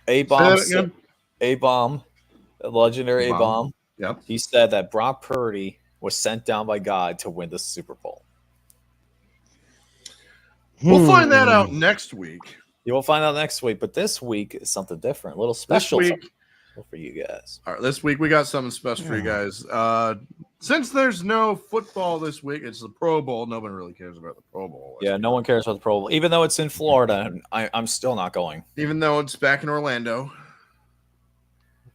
A-Bomb, legendary A-Bomb. Yep. He said that Brock Purdy was sent down by God to win the Super Bowl. We'll find that out next week. You will find out next week, but this week is something different, a little special for you guys. All right, this week we got something special for you guys. Since there's no football this week, it's the Pro Bowl. Nobody really cares about the Pro Bowl. Yeah, no one cares about the Pro Bowl. Even though it's in Florida, I'm still not going. Even though it's back in Orlando,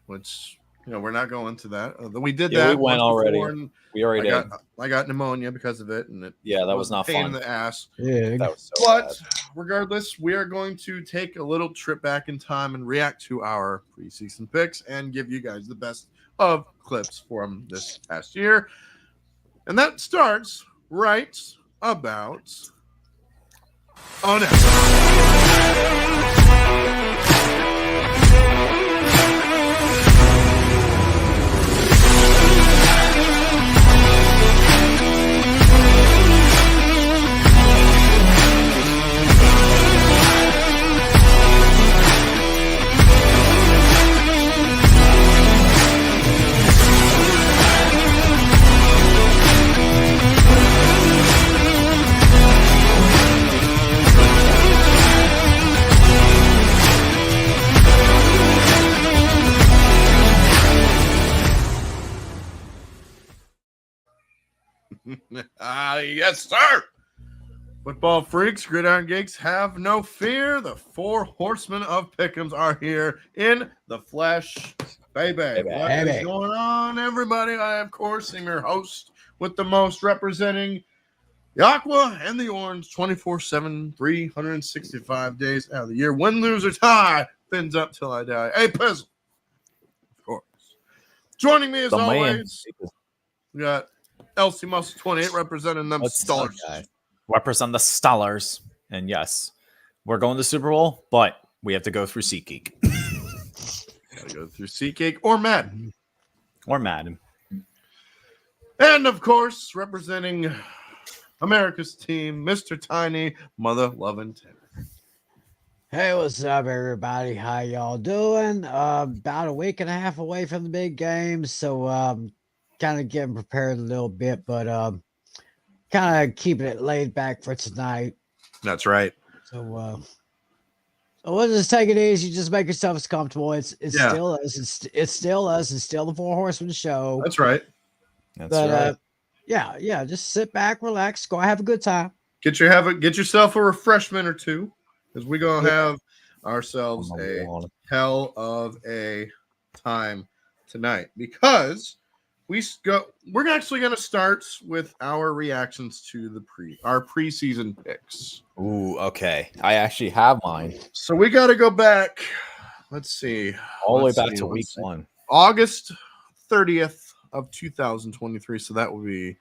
which... we're not going to that. We did that. We went already. We already did. I got pneumonia because of it, and that was not pain fun. in the ass. Yeah, that was so but bad. Regardless, we are going to take a little trip back in time and react to our preseason picks and give you guys the best of clips from this past year. And that starts right about now. Yes, sir. Football freaks, gridiron geeks, have no fear. The 4 horsemen of Pick'ems are here in the flesh. Baby. What is going on, everybody? I, of course, am your host with the most, representing the Aqua and the Orange 24/7, 365 days out of the year. Win, lose, or tie, fins up till I die. Hey, Pizzle. Of course. Joining me as always, we got LC Muscle 28 representing them Stallers. Represent the Stallers. And yes, we're going to the Super Bowl, but we have to go through SeatGeek. Gotta go through SeatGeek or Madden. Or Madden. And of course, representing America's team, Mr. Tiny, Mother Loving Tanner. Hey, what's up, everybody? How y'all doing? About a week and a half away from the big game, so kind of getting prepared a little bit, but kind of keeping it laid back for tonight. That's right. So we'll just take it easy. Just make yourself as comfortable. It's still us. It's still us. It's still the 4 Horsemen show. That's right. That's right. Yeah. Just sit back, relax, go have a good time. Get yourself a refreshment or two, because we're gonna have ourselves a hell of a time tonight. Because we're actually going to start with our reactions to our preseason picks. Ooh, okay. I actually have mine. So we got to go back. Let's see. All the way back to week 1. August 30th of 2023. So that would be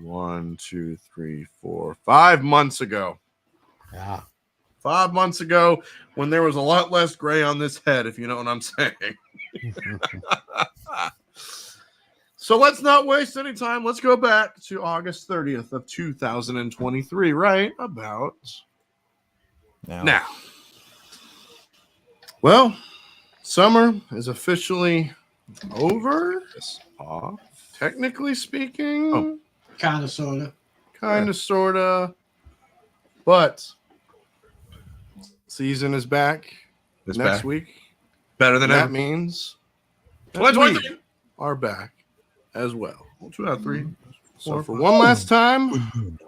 1, 2, 3, 4, 5 months ago. Yeah. 5 months ago, when there was a lot less gray on this head, if you know what I'm saying. So let's not waste any time. Let's go back to August 30th of 2023, right about now. Well, summer is officially over. Technically speaking. Kind of, sort of. Kind of, sort of. But season is back next week. Better than that means 2023 are back as well. 1, 2 out of 3. So for one last time,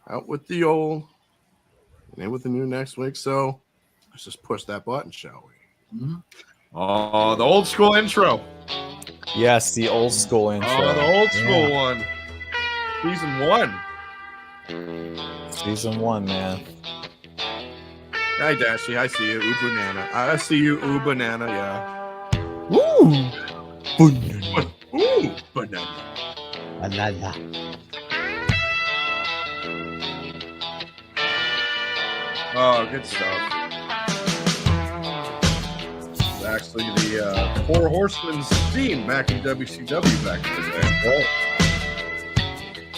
out with the old, and in with the new next week. So let's just push that button, shall we? Mm-hmm. Oh, the old school intro. Yes, the old school intro. Oh, the old school one. Season 1, man. Hi, Dashy. I see you. Ooh, banana. I see you. Ooh, banana. Yeah. Ooh. Banana. Ooh, banana. Banana. Oh, good stuff. It's actually the 4 Horsemen's theme back in WCW back in the day. Oh.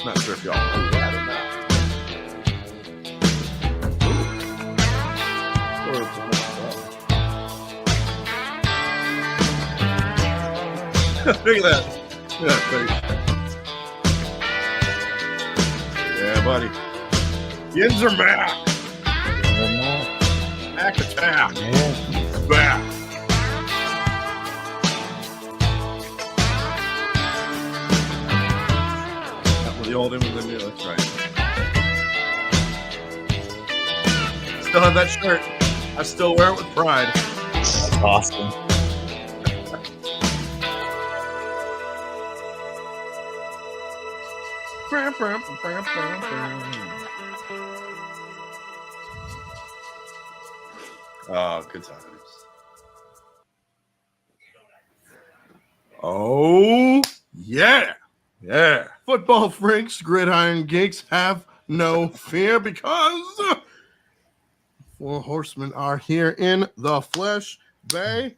Not sure if y'all know that or not. Look at that. Look at that face. Yeah, buddy. Yins are back. Back attack. Back. The old him and the new. That's right. Still have that shirt. I still wear it with pride. That's awesome. Oh, good times. Oh, yeah. Yeah. Football freaks, gridiron geeks, have no fear because 4 horsemen are here in the flesh. Bay.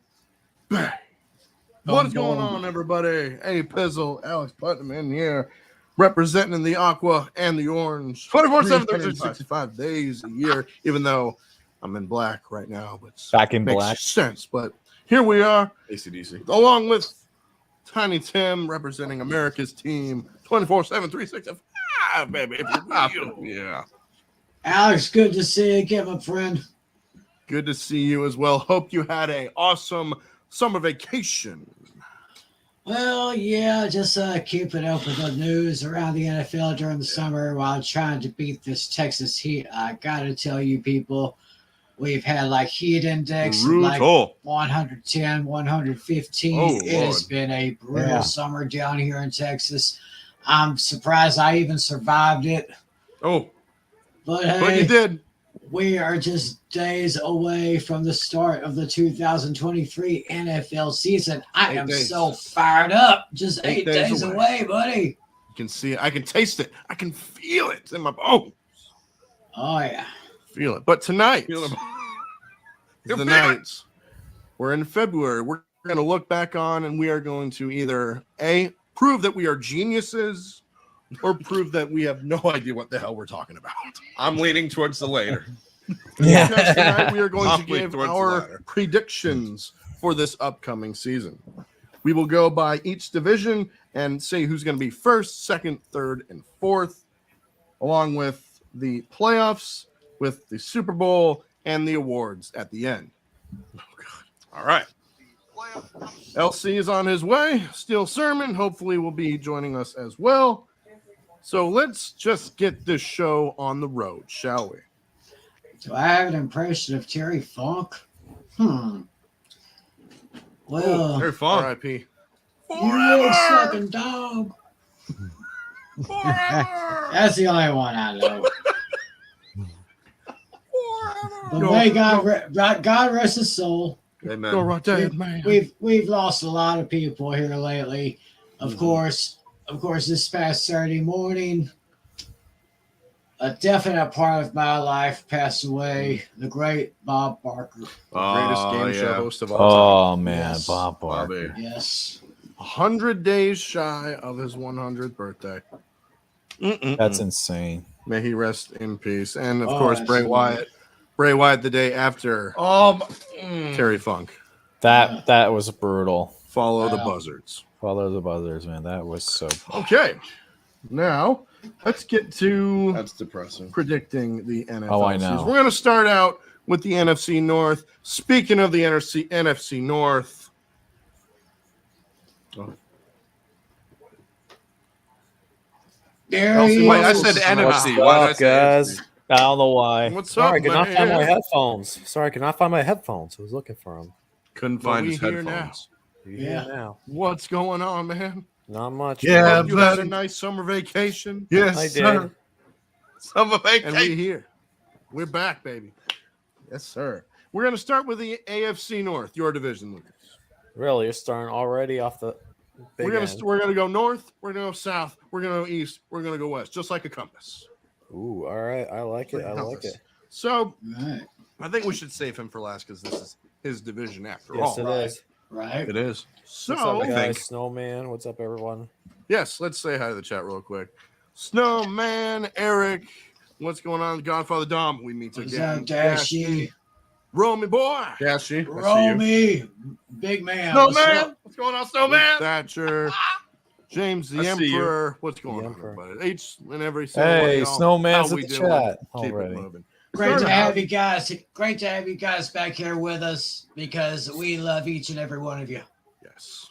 What is going on, everybody? Hey, Pizzle, Alex Putnam in here, representing the aqua and the orange. 24/7, 365 days a year, even though I'm in black right now. But Back in makes black. sense. But here we are, ACDC. along with Tiny Tim, representing America's team, 24/7, 365, baby. If you will. Yeah. Alex, good to see you again, my friend. Good to see you as well. Hope you had an awesome summer vacation. Well, yeah, just keeping up with the news around the NFL during the summer while trying to beat this Texas heat. I gotta tell you, people, we've had like heat index of like Brutal. 110, 115. Oh, It has Lord. been a brutal summer down here in Texas. I'm surprised I even survived it. Oh, But but you hey, did. we are just days away from the start of the 2023 NFL season. I 8 am days. so fired up. Just 8 8 days days away. away, buddy. You can see it. I can taste it. I can feel it in my bones. Oh, yeah. Feel it. But tonight Feel it. is the night. We're in February. We're going to look back on and we are going to either A, prove that we are geniuses or prove that we have no idea what the hell we're talking about. I'm leaning towards the later. Because tonight we are going to Awfully give towards the our latter. predictions for this upcoming season. We will go by each division and say who's going to be first, second, third, and fourth, along with the playoffs, with the Super Bowl, and the awards at the end. Oh, God. All right. LC is on his way. Steel Sermon hopefully will be joining us as well. So let's just get this show on the road, shall we? Do I have an impression of Terry Funk? Well, Very fun. R.I.P. you little sucking dog. That's the only one I know. But may God rest his soul. Amen. Go right there, man. We've lost a lot of people here lately. Of course, this past Saturday morning, a definite part of my life passed away. The great Bob Barker. Greatest game show host of all Oh man, Yes. Bob Barker. Bobby. Yes. time. 100 days shy of his 100th birthday. That's insane. May he rest in peace. And of Oh, course, Bray absolutely. Wyatt. Bray Wyatt the day after Terry Funk. That was brutal. Follow the Wow. buzzards. Follow the buzzers, man. That was so. Okay. Now, let's get to That's depressing. predicting the NFL Oh, I know. season. We're going to start out with the NFC North. Speaking of the NFC North, There Elsie, he wait, I is. said NFC. What's Why did I say guys? NFC? I don't know why. What's Sorry, up, could not find my man? headphones. Sorry, could not find my headphones. I was looking for them. Couldn't Well, find we his here headphones. Yeah. Now, What's going on, man? not much. Yeah, Hope you had a buddy. nice summer vacation. Yes, I did. sir. Summer And we vacation. here. We're back, baby. Yes, sir. We're going to start with the AFC North, your division, Lucas. Really, you're starting already off the big We're end. gonna go north. We're gonna go south. We're gonna go east. We're gonna go west, just like a compass. Ooh, all right. I like it. I like it. So Right. I think we should save him for last because this is his division after Yes, all. it is. Right. It is. What's up, So guys? think. Snowman. What's up, everyone? yes, let's say hi to the chat real quick. Snowman, Eric, what's going on? Godfather Dom, we meet What's again. up, Dashy? Roll me, boy. Cashy. Roll me, big man. What's Snowman. up? What's going on, Luke Snowman? Thatcher. James the I see you. Emperor. What's going The on, Emperor. everybody? Each and every single one of Hey, y'all. Snowman's How in we the doing? chat Keep it already. moving. Great to Starting have out- you guys. Great to have you guys back here with us because we love each and every one of you. Yes.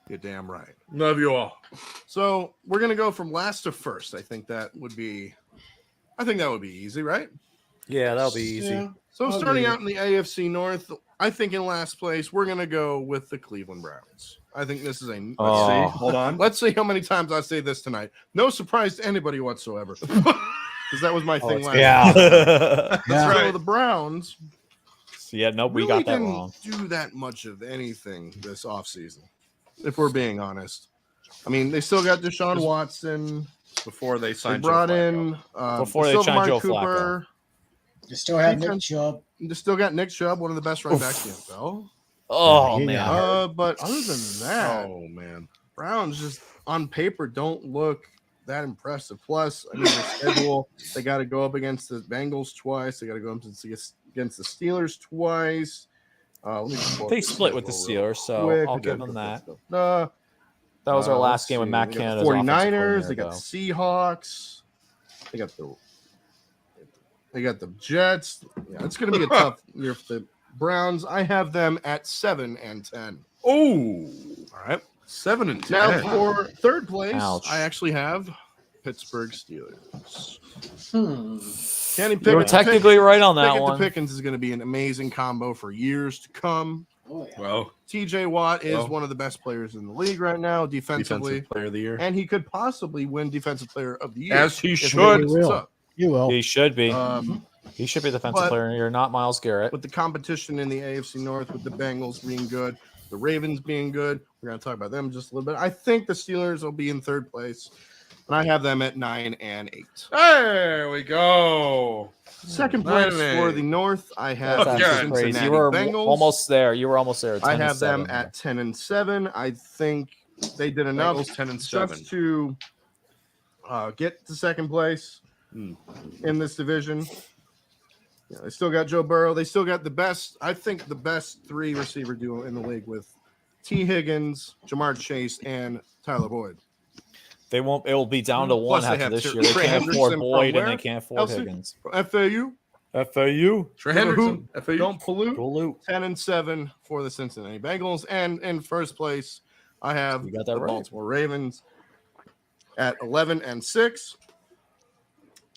You're damn right. Love you all. So we're gonna go from last to first. I think that would be easy, right? Yeah, that'll be easy. Yeah. So I'll starting do it. out in the AFC North, I think in last place we're gonna go with the Cleveland Browns. I think this is a. Oh. Hold on. Let's see how many times I say this tonight. No surprise to anybody whatsoever, because that was my thing it's- last. Yeah. That's Yeah. So the Browns Yeah, nope, we really got that didn't wrong. do that much of anything this offseason, if we're being honest. I mean, they still got Deshaun Watson. Before they They signed brought Joe Flacco. in Before they still signed Amari Joe Cooper. You still have Nick Defense- Chubb. They still got Nick Chubb, one of the best running backs in the NFL. Oh, he man. got But other than that, Oh man. Browns just on paper don't look that impressive. Plus, I mean, the schedule, they got to go up against the Bengals twice. They got to go up against the Steelers twice. Let me just pull up They the split with the schedule real Steelers, so quick. I'll I give got them the that. stuff. That was our last Let's game with see. Matt They got Canada's the offensive 49ers. coordinator, They got though. the Seahawks. They got the Jets. Yeah, it's going to be a tough year for the Browns. I have them at 7-10. Oh. All right. 7-10. Now for third place, Ouch. I actually have Pittsburgh Steelers. Kenny You were Pickett. technically right on that Pickett to one. Pickens is going to be an amazing combo for years to come. Oh, yeah. Well, TJ Watt is Well. one of the best players in the league right now, defensively, defensive player of the year. and he could possibly win Defensive Player of the Year. As he if should. keeps He will. up. You will. He should be. He should be the defensive but- player here, not Miles Garrett. With the competition in the AFC North, with the Bengals being good, the Ravens being good, we're going to talk about them just a little bit. I think the Steelers will be in third place, and I have them at 9-8. There we go. Second 9 place and for 8. the North, I have That's the Okay. actually crazy. Cincinnati You were Bengals. almost there. You were almost there. I 10 have them and 7. at 10-7. I think they did enough Bengals 10-7. just to get to second place in this division. Yeah, they still got Joe Burrow. They still got the best 3 receiver duo in the league with T. Higgins, Jamar Chase, and Tyler Boyd. They won't. It will be down to one Plus, they after have this Trey year. They can't Hendrickson afford from Boyd and where? they can't afford Elsie? Higgins. FAU, FAU. Trey Hendrickson. FAU. don't pollute. Salute. 10-7 for the Cincinnati Bengals, and in first place, I have You got that the right. Baltimore Ravens at 11-6.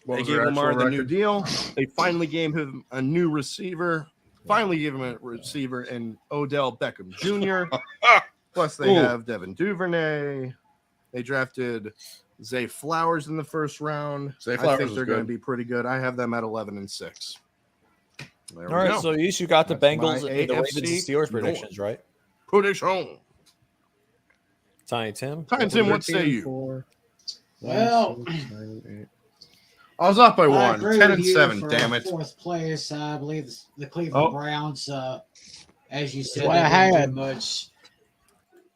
What They was gave their Lamar actual the new record? deal. They finally gave him a new receiver. Finally gave him a receiver in Odell Beckham Jr. Plus, they Ooh. have Devin Duvernay. They drafted Zay Flowers in the first round. Zay I Flowers think was they're going to good. be pretty good. I have them at 11-6. There All we right, go. so you got the That's Bengals my and the Ravens and AFC Steelers North. predictions, right? Prediction. Tiny Tim. Tiny Tim, what say you? Well, I was off by I one. agree 10 with and you 7. for Damn it. fourth place. I believe the Cleveland Oh. Browns, as you said, What they I didn't had. do much.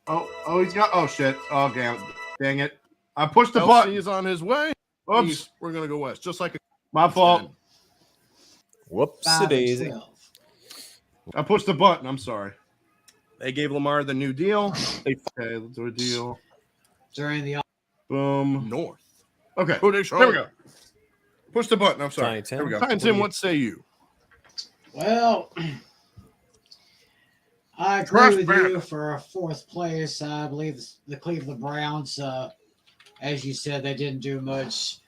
Oh, he's got. Oh shit. Oh dang it. I pushed the button. He's on his way. Oops. We're gonna go west, just like my fault. Whoops, 5 and daisy. 12. I pushed the button. I'm sorry. They gave Lamar the new deal. Okay, let's do a deal. During the Boom. North. Okay. Prediction. There we go. Push the button. I'm sorry. Tiny Tim. There we go. Tiny Tim, what say you? well, I Trash agree with bag. you for fourth place. I believe the Cleveland Browns, as you said, they didn't do much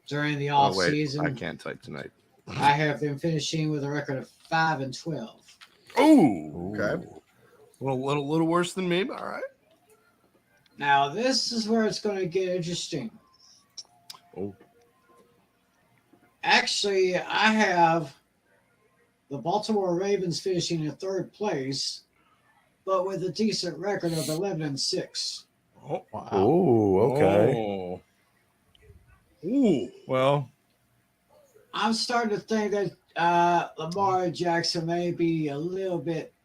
during the off Oh wait, season. I can't type tonight. I have them finishing with a record of 5 and 12. Ooh. Okay. A little worse than me, but all right. Now this is where it's going to get interesting. Oh. Actually, I have the Baltimore Ravens finishing in third place, but with a decent record of 11-6. Oh. Wow. Oh, okay. Oh. Ooh. Well, I'm starting to think that Lamar Jackson may be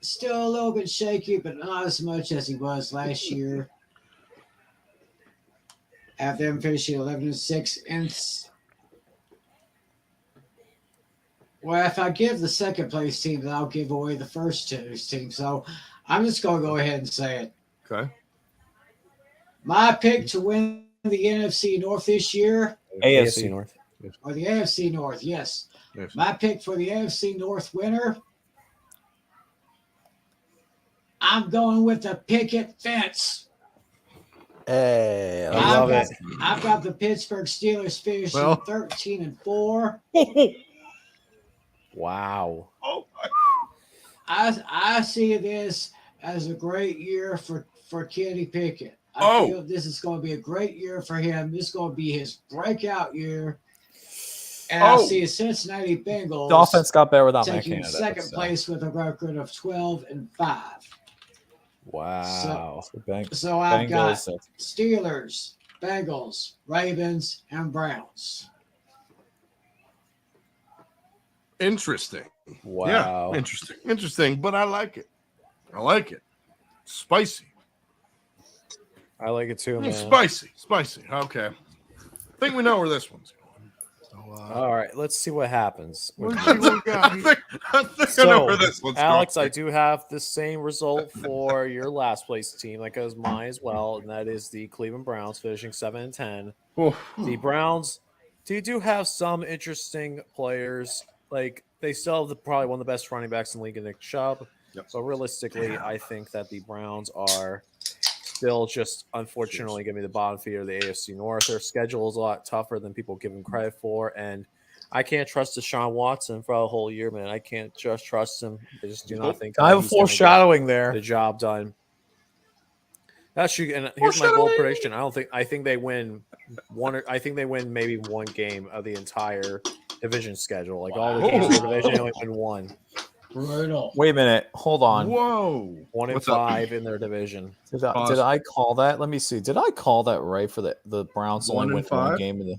still a little bit shaky, but not as much as he was last year. Have them finishing 11-6, and Well, if I give the second place team, then I'll give away the first two teams. So I'm just going to go ahead and say it. Okay. My pick to win the NFC North this year, AFC. North. or the AFC North, yes. Yes. My pick for the AFC North winner, I'm going with the picket fence. Hey, I I've love got, it. I've got the Pittsburgh Steelers finishing Well. 13-4. Wow. Oh, I see this as a great year for Kenny Pickett. I Oh. feel this is going to be a great year for him. This is going to be his breakout year. And I Oh. see a Cincinnati Bengals The offense got better without Matt taking Canada. second so. place with a record of 12-5. Wow. So I've got Bengals, that's- Steelers, Bengals, Ravens, and Browns. interesting. Wow. Yeah, interesting, but I like it. Spicy. I like it too, man. Spicy. Okay. I think we know where this one's going. So, All right, let's see what happens. I think I know So, where this one's Alex, going. I do have the same result for your last place team, like as mine as well, and that is the Cleveland Browns finishing 7-10. The Browns do have some interesting players. Like they still have probably one of the best running backs in the league, in Nick Chubb. Yep. But realistically, I think that the Browns are still just unfortunately going to be the bottom feeder of the AFC North. Their schedule is a lot tougher than people give them credit for, and I can't trust Deshaun Watson for a whole year, man. I can't just trust him. I just do not think I have a he's gonna get foreshadowing there. the job done. That's you. And here's my bold prediction. I think they win I think they win maybe one game of the entire division schedule. Like all the games in the division, they only win one. Brutal. Wait a minute. Hold on. Whoa. 1-5 in their division. Did I call that? Let me see. Did I call that right for the Browns only win 1-5? one game in the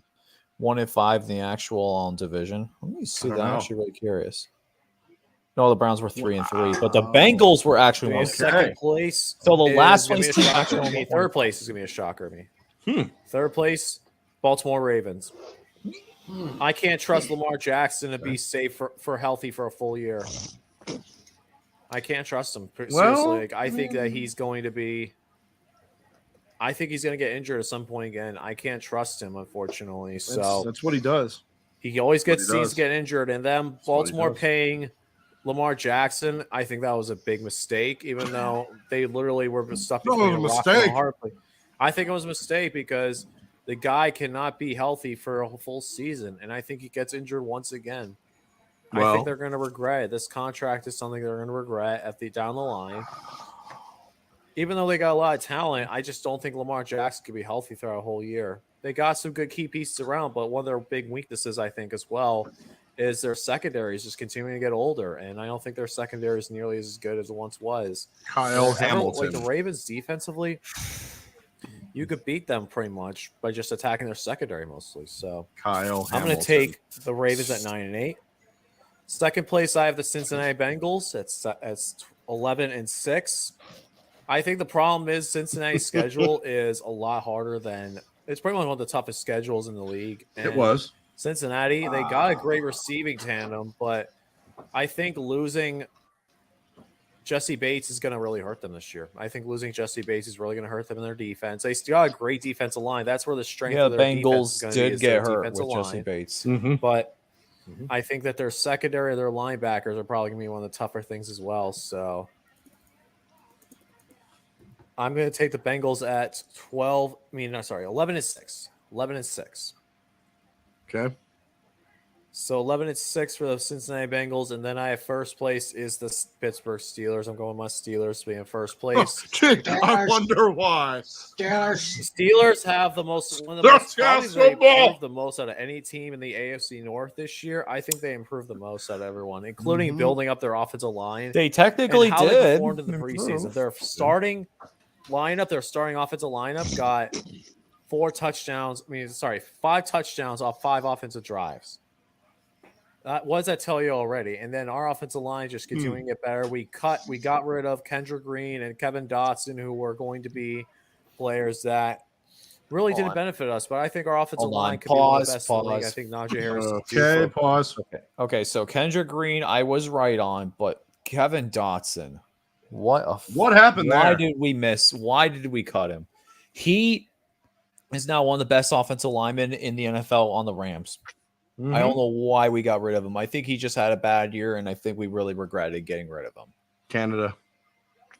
1-5 in the actual division? Let me see. I don't I'm know. actually really curious. No, the Browns were 3-3, but the Bengals were actually Give me a 1-6. second place. So the is last gonna be place a team shocker actually to me. won Third place is gonna be a shocker to me. Third place, Baltimore Ravens. I can't trust Lamar Jackson to be safe for healthy for a full year. I can't trust him. Seriously, like, I think that he's going to be. I think he's going to get injured at some point again. I can't trust him, unfortunately. So That's what he does. he always what gets he does. sees get injured, and then what he Baltimore does. paying Lamar Jackson. I think that was a big mistake, even though they literally were stuck No, it between a was a rock and a mistake. hard place. I think it was a mistake because the guy cannot be healthy for a full season, and I think he gets injured once again. I Well- think they're going to regret it. This contract is something they're going to regret down the line. Even though they got a lot of talent, I just don't think Lamar Jackson could be healthy throughout a whole year. They got some good key pieces around, but one of their big weaknesses, I think, as well, is their secondary is just continuing to get older, and I don't think their secondary is nearly as good as it once was. Kyle Hamilton. Like the Ravens defensively, you could beat them pretty much by just attacking their secondary mostly. So Kyle I'm going to take the Ravens at 9-8. Second place, I have the Cincinnati Bengals. It's 11-6. I think the problem is Cincinnati's schedule is a lot harder than it's probably one of the toughest schedules in the league. It was. Cincinnati. They got a great receiving tandem, but I think losing Jesse Bates is going to really hurt them this year. I think losing Jesse Bates is really going to hurt them in their defense. They still got a great defensive line. That's where the strength of the their defense is Bengals going to be. did is their get hurt defensive with Jesse line. Bates. But I think that their secondary, their linebackers are probably going to be one of the tougher things as well. So I'm going to take the Bengals at 11-6. 11-6. Okay. So 11-6 for the Cincinnati Bengals, and then I have first place is the Pittsburgh Steelers. I'm going with my Steelers to be in first place. Gee, I wonder why. Steelers. The Steelers have the most one of the Let's most go, probably they football! improved the most out of any team in the AFC North this year. I think they improved the most out of everyone, including building up their offensive line. They technically and how they did. performed in the preseason. Their starting offensive lineup got 5 touchdowns off 5 offensive drives. What does that tell you already? And then our offensive line just continuing to get better. We got rid of Kendra Green and Kevin Dotson, who were going to be players that really Hold didn't on. benefit us, but I think our offensive Hold on. line could be one of the Pause, best in the league. I pause. think Najee Harris is due Okay, for- pause. Okay. So Kendrick Green, I was right on, but Kevin Dotson, What happened why there? did we miss? Why did we cut him? He is now one of the best offensive linemen in the NFL on the Rams. Mhm. I don't know why we got rid of him. I think he just had a bad year, and I think we really regretted getting rid of him. Canada.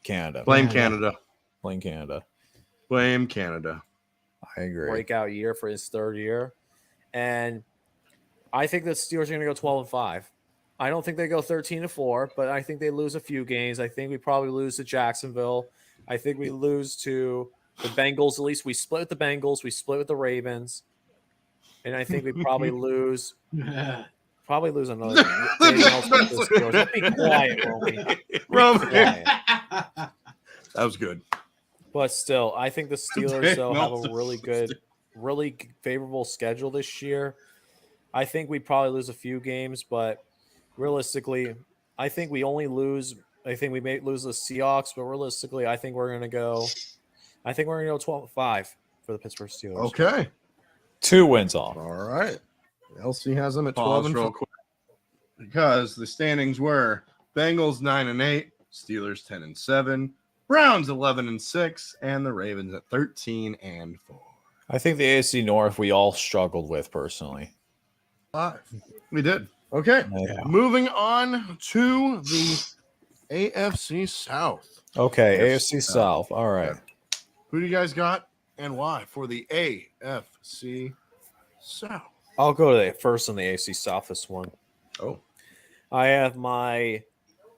Canada. Blame Canada. Blame Canada. Blame Canada. I agree. breakout year for his third year. And I think the Steelers are going to go 12-5. I don't think they go 13-4, but I think they lose a few games. I think we probably lose to Jacksonville. I think we lose to the Bengals. At least we split with the Bengals. We split with the Ravens. And I think we probably lose another. Don't be quiet, Romy. Quiet. That was good. But still, I think the Steelers though have a Meltzer. really favorable schedule this year. I think we probably lose a few games, but realistically, I think we only lose. I think we may lose the Seahawks, but realistically, I think we're going to go 12-5 for the Pittsburgh Steelers. Okay. 2 wins off. All right. LC has them at Pause 12 and real 4. Because the standings were Bengals 9-8, Steelers 10-7, Browns 11-6, and the Ravens at 13-4. I think the AFC North we all struggled with personally. 5. We did. Okay. Yeah. Moving on to the AFC South. Okay, AFC AFC South. All right. Who do you guys got and why for the AFC South? I'll go to the first in the AFC South. This one. Oh. I have my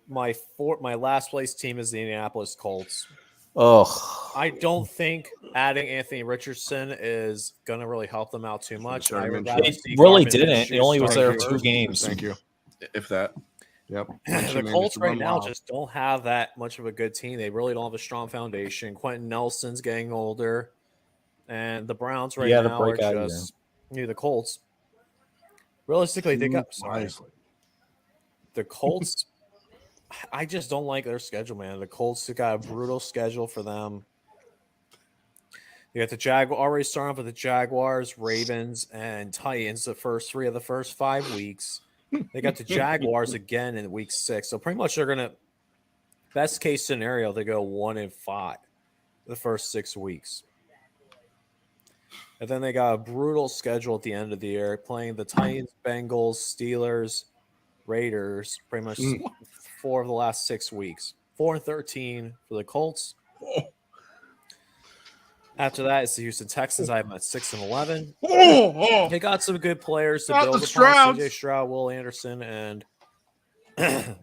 last place team is the Indianapolis Colts. Ugh. I don't think adding Anthony Richardson is going to really help them out too much. I would rather It see really Gardner didn't. Minshew It only was start there here. 2 games. Thank you. If that. Yep. The Colts right now just don't have that much of a good team. They really don't have a strong foundation. Quentin Nelson's getting older, and the Browns right Yeah, the now are breakout year. just the Colts. Realistically, they got the Colts. I just don't like their schedule, man. The Colts have got a brutal schedule for them. You got the already starting off with the Jaguars, Ravens, and Titans the first 3 of the first 5 weeks. They got the Jaguars again in week 6. So pretty much they're gonna best case scenario, they go 1-5 the first 6 weeks. And then they got a brutal schedule at the end of the year, playing the Titans, Bengals, Steelers, Raiders, pretty much 4 of the last 6 weeks. 4-13 for the Colts. After that, it's the Houston Texans. I have them at 6-11. They got some good players to Not build the upon. Strouds. CJ Stroud, Will Anderson, and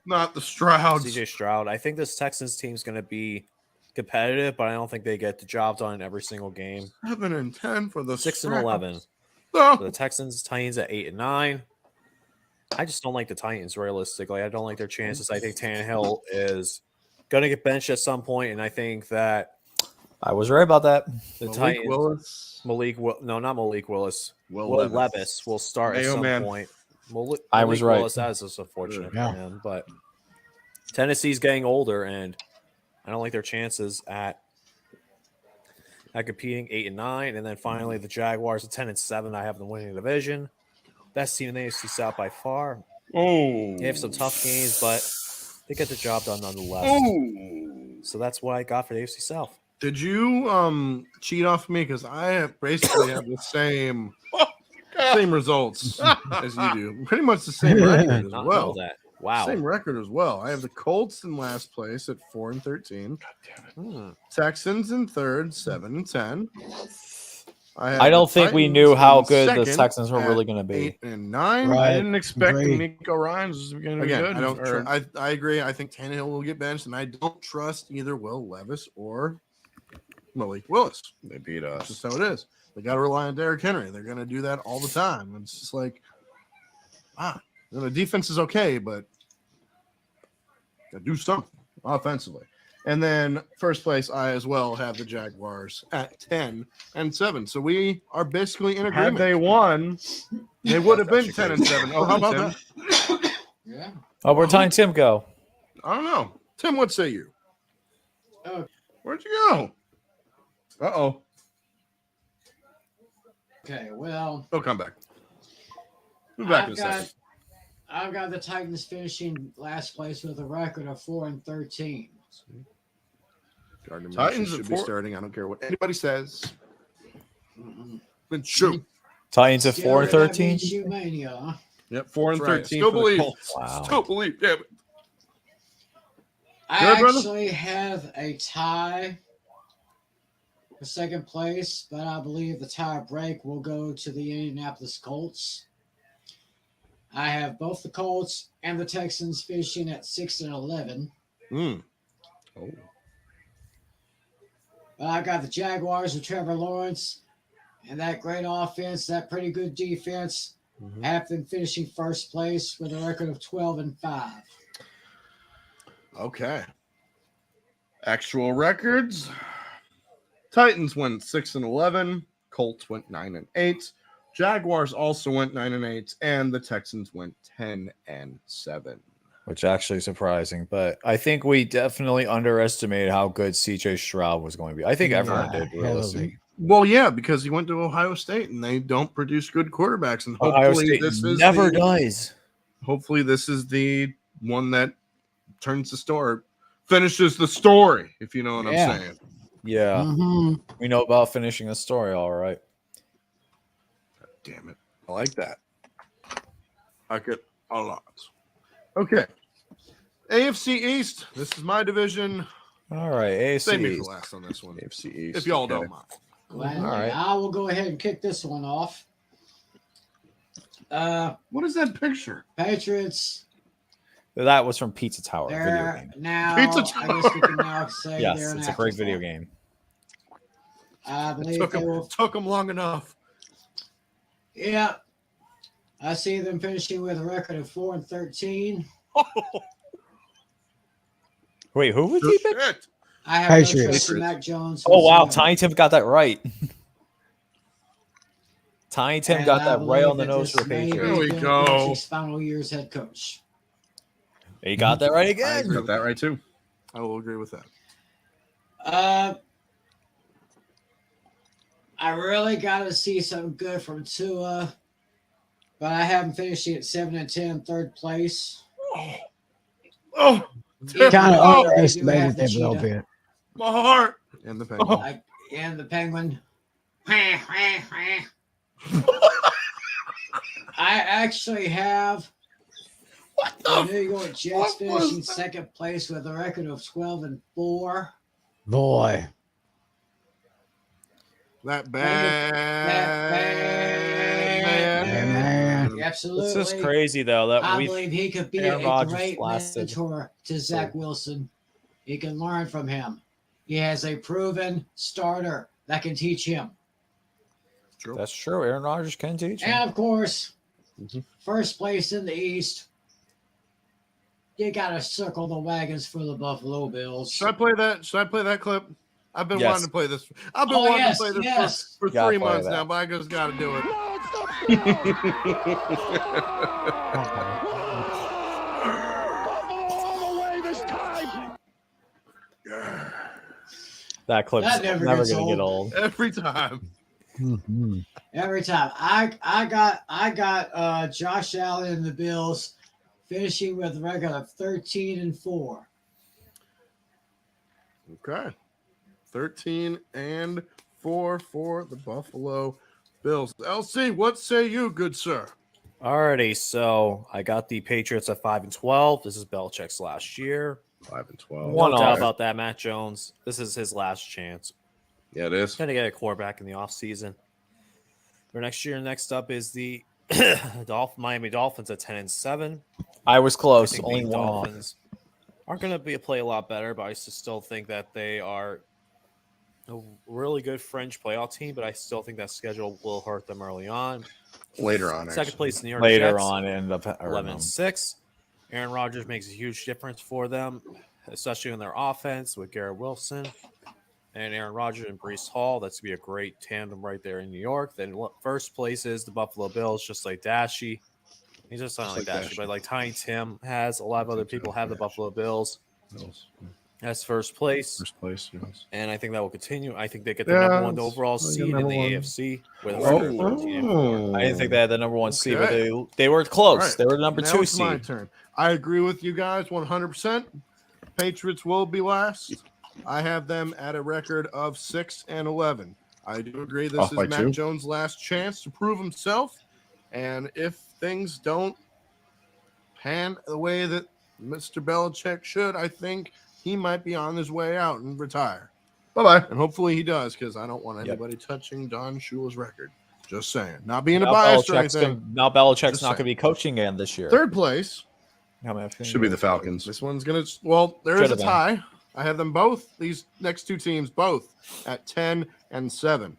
Not the Strouds. CJ Stroud. I think this Texans team is going to be competitive, but I don't think they get the job done in every single game. 7-10 for the 6-11 Oh. for the Texans. Titans at 8-9. I just don't like the Titans realistically. I don't like their chances. I think Tannehill is going to get benched at some point, and I think that I was right about that. the Malik Titans, Willis. not Malik Willis. Will Will Levis. Levis will start at Mayo some man. point. I was right. Willis, that is just unfortunate Yeah. for him, but Tennessee's getting older, and I don't like their chances at competing 8-9, and then finally the Jaguars at 10-7. I have them winning the division. Best team in the AFC South by far. Oh. They have some tough games, but they get the job done nonetheless. Oh. So that's what I got for the AFC South. Did you cheat off me? Because I basically have the same results as you do. Pretty much the same record as Not well. know that. Wow. Same record as well. I have the Colts in last place at 4-13. Texans in third, 7-10. I don't think we knew how good the Texans were really going to be. 8-9. Right. I didn't expect Agreed. Nico Ryan's was going to be Again, good. I don't. or- I agree. I think Tannehill will get benched, and I don't trust either Will Levis or Malik Willis. they beat That's us. just how it is. They got to rely on Derrick Henry. They're going to do that all the time. It's just like, the defense is okay, but got to do something offensively. And then first place, I as well have the Jaguars at 10-7. So we are basically in Had agreement. they won, They would have been That's actually 10-7. Oh, how about that? Yeah. Oh, where'd Time Tim go? I don't know. Tim, what say you? Oh. Where'd you go? Uh-oh. Okay, well, He'll come back. We'll be back in a second. I've got the Titans finishing last place with a record of 4-13. Gardner Titans Minshew should at be 4. starting. I don't care what anybody says. Mm-mm. Then shoot. Titans at Still 4 and gonna be 13. Shoemania, huh? Yep, 4 and that's right. 13 Still for the believe. Colts. Wow. Still believe. Damn it. I Good, brother? actually have a tie for second place, but I believe the tie break will go to the Indianapolis Colts. I have both the Colts and the Texans finishing at 6-11. Mm. Oh. I got the Jaguars with Trevor Lawrence and that great offense, that pretty good defense. Mhm. Have them finishing first place with a record of 12-5. Okay. Actual records. Titans went 6-11. Colts went 9-8. Jaguars also went 9-8, and the Texans went 10-7. Which actually surprising, but I think we definitely underestimated how good CJ Stroud was going to be. I think everyone did, realistically. Well, yeah, because he went to Ohio State, and they don't produce good quarterbacks. And Ohio hopefully, State this is never the, does. Hopefully, this is the one that turns the story, finishes the story. If you know what Yeah. I'm saying. Yeah, Mhm. we know about finishing a story, all right. Damn it, I like that. I like it a lot. Okay, AFC East. This is my division. All right, AFC Save me for East. last on this one, AFC East. if y'all okay. don't mind. Gladly. All right. I will go ahead and kick this one off. What is that picture? Patriots, That was from Pizza Tower video they're game. now, Pizza I guess we can now say Yes, they're an it's a great afterthought. video game. I It believe took they will. them long enough. Yeah. I see them finishing with a record of 4-13. Wait, who was he? Shit. I have no Patriots. trust in Mac Jones. Oh wow, whatsoever. Tiny Tim got that right. Tiny Tim And got I that right on the believe nose that for the this may be Patriots. There we Bill go. Belichick's final year's head coach. He got that right I again. agree with that right too. I will agree with that. I really got to see something good from Tua, but I have him finishing at 7-10, third place. Oh, Kind of oh, underestimated the them a little cheetah. bit. my heart. And the penguin. And the Penguin. I actually have the New York Jets what was finishing that? second place with a record of 12-4. Boy. That bad. Man. Absolutely. This is crazy though that I we believe he could be Aaron a Rodgers great lasted. mentor to Zach Wilson. He can learn from him. He has a proven starter that can teach him. That's true. Aaron Rodgers can teach him. And of course, Mhm. first place in the East. You got to circle the wagons for the Buffalo Bills. Should I play that? Should I play that clip? I've been Yes. wanting to play this. I've been Oh, wanting yes, to play this yes. for Gotta 3 play months that. now, but I just got to do it. That clip's That never never gets gonna get old. old. Every time. Mhm. Every time. I got Josh Allen and the Bills finishing with a record of 13-4. Okay. 13-4 for the Buffalo Bills. LC, what say you, good sir? Alrighty, so I got the Patriots at 5-12. This is Belichick's last year. 5-12. One No doubt off. about that. Matt Jones. This is his last chance. Yeah, it is. Going to get a quarterback in the offseason. For next year, next up is the Miami Dolphins at 10-7. I was I close. think Only the one off. Dolphins aren't going to play a lot better, but I still think that they are a really good fringe playoff team. But I still think that schedule will hurt them early on. Later on, Second actually. place in New York Later Jets, on, it ended up hurting them. 11-6. Aaron Rodgers makes a huge difference for them, especially in their offense with Garrett Wilson and Aaron Rodgers and Breece Hall. That's going to be a great tandem right there in New York. Then first place is the Buffalo Bills, just like Dashy. He's just not Just like like Dashy, Dashy. but like Tiny Tim has. A lot of other people have the Buffalo Bills. That's first place. First place. Yes. And I think that will continue. I think they get the number one overall they get seed in the number one. AFC with a record of 13-4. I didn't think they had the number one seed, but Okay. they were close. All right. They were the number Now 2 it's my seed. turn. I agree with you guys 100%. Patriots will be last. I have them at a record of 6-11. I do agree this Off is by Mac 2. Jones' last chance to prove himself. And if things don't pan the way that Mr. Belichick should, I think he might be on his way out and retire. Bye-bye. And hopefully he does, because I don't want Yep. anybody touching Don Shula's record. Just saying. Not being a Now bias or Belichick's anything. now Belichick's Just not going to saying. be coaching again this year. Third place. Should be the Falcons. This one's gonna. Well, there is a Should've been. tie. I have them both. These next two teams both at 10-7.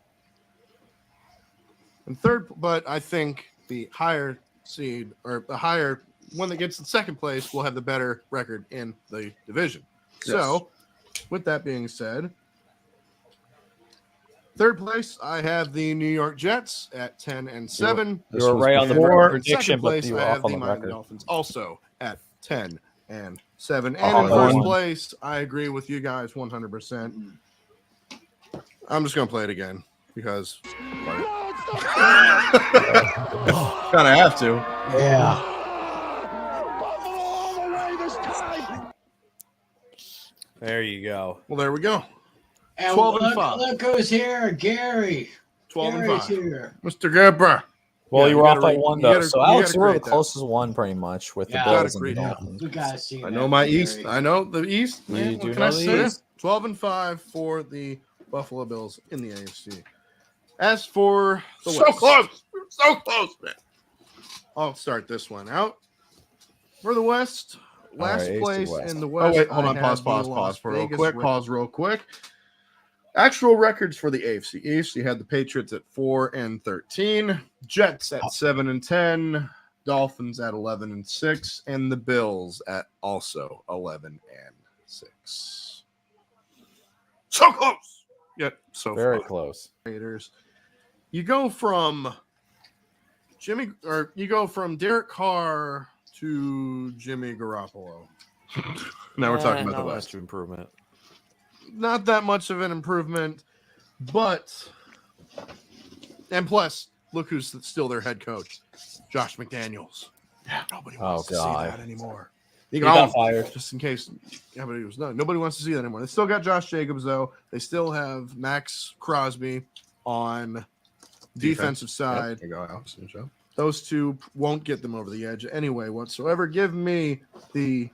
And third, but I think the higher seed or the higher one that gets in second place will have the better record in the division. So, with that being said, third place I have the New York Jets at 10-7. You were right on the In prediction, second but place, you I were have off on the the Miami record. Dolphins also at 10-7. And in Oh, first one. place, I agree with you guys 100%. I'm just going to play it again because Kind of have to. Yeah. There you go. well, there we go. And 12-5. look who's here, Gary. 12-5. Gary's here. Mr. Gerber. Well, Yeah, you you were off gotta by re- one you though. gotta- So you Alex, gotta you were the create that. closest one pretty much with Yeah. the Bills and Gotta the create that. Dolphins. We gotta see. I that, know my Gary. East. I know the East. You Man, do what can know I the say? East. 12-5 for the Buffalo Bills in the AFC. As for the So West, close. So close, man. I'll start this one out. For the West, last right, AFC place West. in the Oh, West. wait. Hold I on. have Pause the for Las real Vegas quick. Raiders. Pause real quick. Actual records for the AFC East. You had the Patriots at 4-13, Jets at 7-10, Dolphins at 11-6, and the Bills at also 11-6. So close. Yet so Very far. close. Raiders. You go from Derek Carr to Jimmy Garoppolo. Now we're talking about Not the much West. improvement. Not that much of an improvement, but plus, look who's still their head coach, Josh McDaniels. Yeah, nobody wants to see God. that anymore. He got fired. Just in case, nobody wants to see that anymore. They still got Josh Jacobs though. They still have Max Crosby on defensive side. Yep, there you go, Alex. Good job. Those two won't get them over the edge anyway whatsoever. Give me the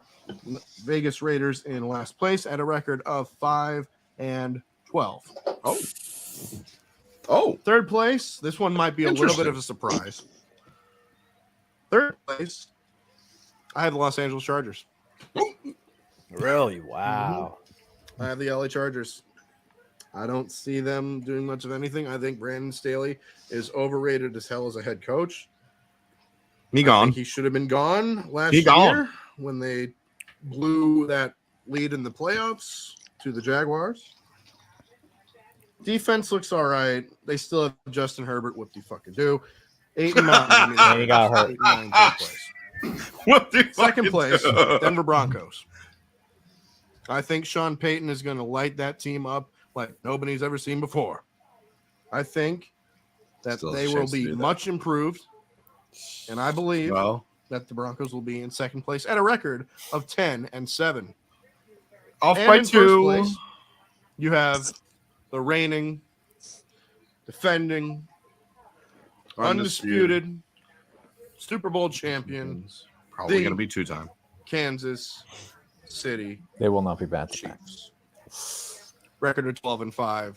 Vegas Raiders in last place at a record of 5-12. Oh, Third place, this one might be a little bit of a surprise. Third place, I have the Los Angeles Chargers. Really? Wow. I have the LA Chargers. I don't see them doing much of anything. I think Brandon Staley is overrated as hell as a head coach. he I gone. think he should have been gone last He year gone. when they blew that lead in the playoffs to the Jaguars. Defense looks all right. They still have Justin Herbert. What do you fucking do? 8-9. And he got hurt. 8-9 third place. What the Second fucking place, do? Denver Broncos. I think Sean Payton is going to light that team up like nobody's ever seen before. I think that Still has they a will chance to be do that. much improved. And I believe Well, that the Broncos will be in second place at a record of 10-7. off And by in first 2. place, you have the reigning, defending, undisputed Super Bowl champions, Probably the- going to be 2-time. Kansas City They will not be bad. Chiefs. Record of 12-5.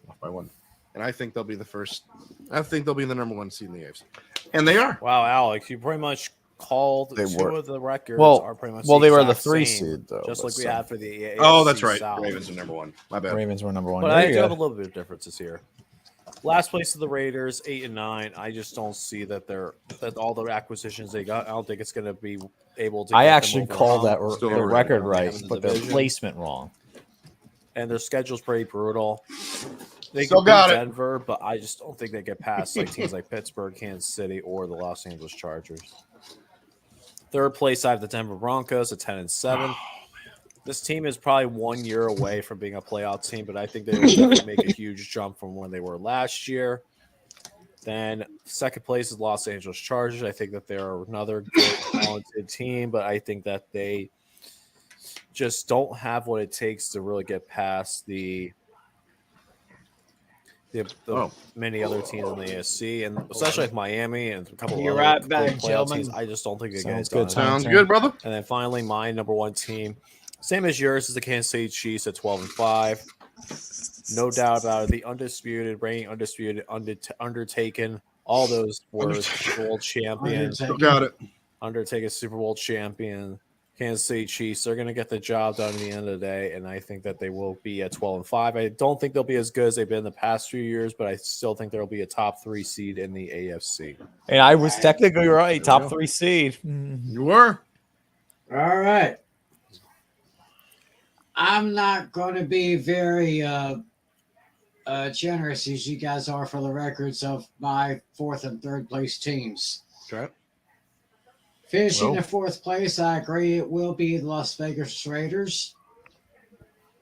Off by 1. And I think they'll be the first. I think they'll be the number one seed in the AFC. And they are. Wow, Alex, you pretty much called They two were. of the records Well, are pretty much well, they were the exact 3 same, seed though. just but like we some- had for the AFC Oh, that's right. South. Ravens are number 1. My bad. Ravens were number 1. But There I you do have go. a little bit of differences here. Last place of the Raiders, 8-9. I just don't see that all the acquisitions they got. I don't think it's going to be able to. I get them actually over called the that hump. Still the overrated. record They right, have in the but their division. placement wrong. And their schedule's pretty brutal. They Still can got beat it. Denver, but I just don't think they get past like teams like Pittsburgh, Kansas City, or the Los Angeles Chargers. Third place, I have the Denver Broncos at 10-7. This team is probably 1 year away from being a playoff team, but I think they will definitely make a huge jump from when they were last year. Then second place is Los Angeles Chargers. I think that they're another good, talented team, but I think that they just don't have what it takes to really get past the many other teams in the AFC, and especially like Miami and a couple of You're other right good back, playoff gentlemen. teams. I just don't think they get Sounds it done. good, Sounds good, brother. And then finally, my number one team, same as yours, is the Kansas City Chiefs at 12-5. No doubt about it. The undisputed, reigning undisputed, Undertaken, all those words, Super Bowl champion, Got it. Undertaken Super Bowl champion, Kansas City Chiefs. They're going to get the job done at the end of the day, and I think that they will be at 12-5. I don't think they'll be as good as they've been the past few years, but I still think there will be a top 3 seed in the AFC. And I was technically right. There we Top go. 3 seed. You were. All right. I'm not going to be very generous as you guys are for the records of my 4th and 3rd place teams. Okay. Finishing Well. in 4th place, I agree it will be the Las Vegas Raiders.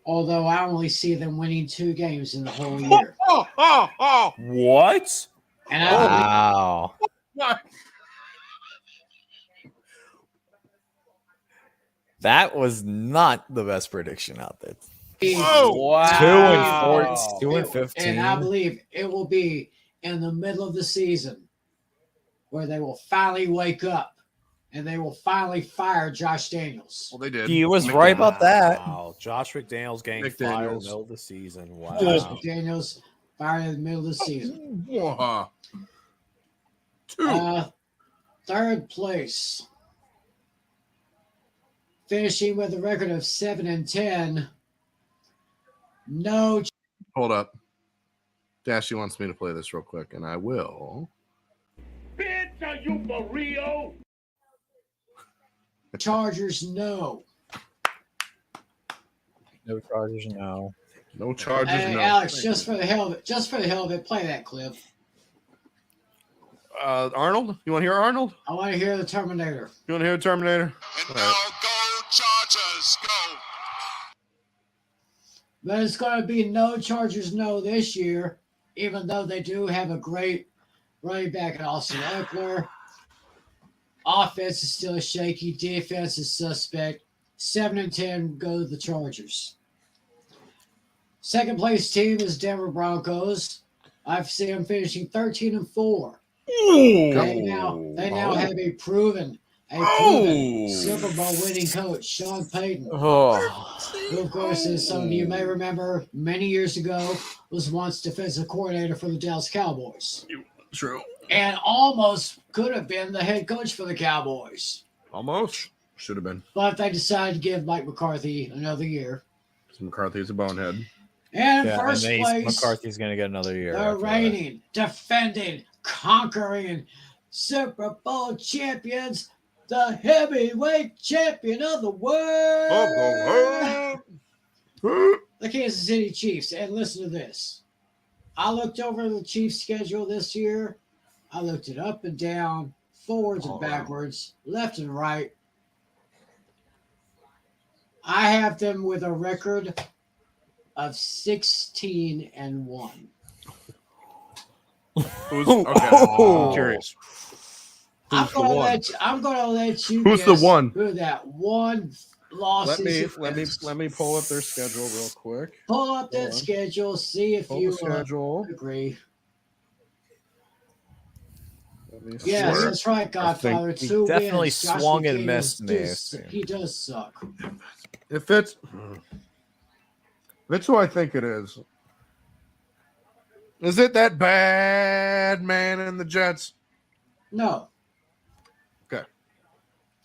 Although I only see them winning 2 games in the whole year. What? And I believe Wow. That was not the best prediction out there. Wow. 2 and 15. And I believe it will be in the middle of the season where they will finally wake up and they will finally fire Josh Daniels. Well, they did. He was right about that. Wow. Josh McDaniels getting McDaniels. fired in the middle of the season. Wow. Josh Daniels fired in the middle of the season. 2. 3rd place. Finishing with a record of 7-10. No Hold up. Dashy wants me to play this real quick, and I will. Bitch, are you for real? Chargers, no. No Chargers, no. No charges. Hey, no. Alex, just for the hell of it, play that clip. Arnold? You want to hear Arnold? I want to hear the Terminator. You want to hear Terminator? And now go Chargers, go. But it's going to be no Chargers, no this year, even though they do have a great running back in Austin Eckler. Offense is still shaky. Defense is suspect. 7-10 go the Chargers. Second place team is Denver Broncos. I've seen them finishing 13-4. They now have a proven Super Bowl winning coach, Sean Payton, Oh. who, of course, as some of you may remember, many years ago was once defensive coordinator for the Dallas Cowboys. True. And almost could have been the head coach for the Cowboys. Almost. Should have been. But they decided to give Mike McCarthy another year. Because McCarthy's a bonehead. And in Yeah, first and place, McCarthy's going to get another year. the after that. reigning, defending, conquering Super Bowl champions, the heavyweight champion of the world, the Kansas City Chiefs. And listen to this. I looked over the Chiefs' schedule this year. I looked it up and down, forwards and backwards, left and right. I have them with a record of 16-1. Okay. I'm curious. I'm Who's the gonna one? let you Who's guess the one? who that one loss is. Let me pull up their schedule real quick. Pull up that Hold on. schedule, see if Pull you the schedule. agree. Let me Yes, see. that's right, Godfather. he 2 definitely wins. Josh swung and McDaniels missed in the does- AFC. He does suck. If it's who I think it is it that bad man in the Jets? No,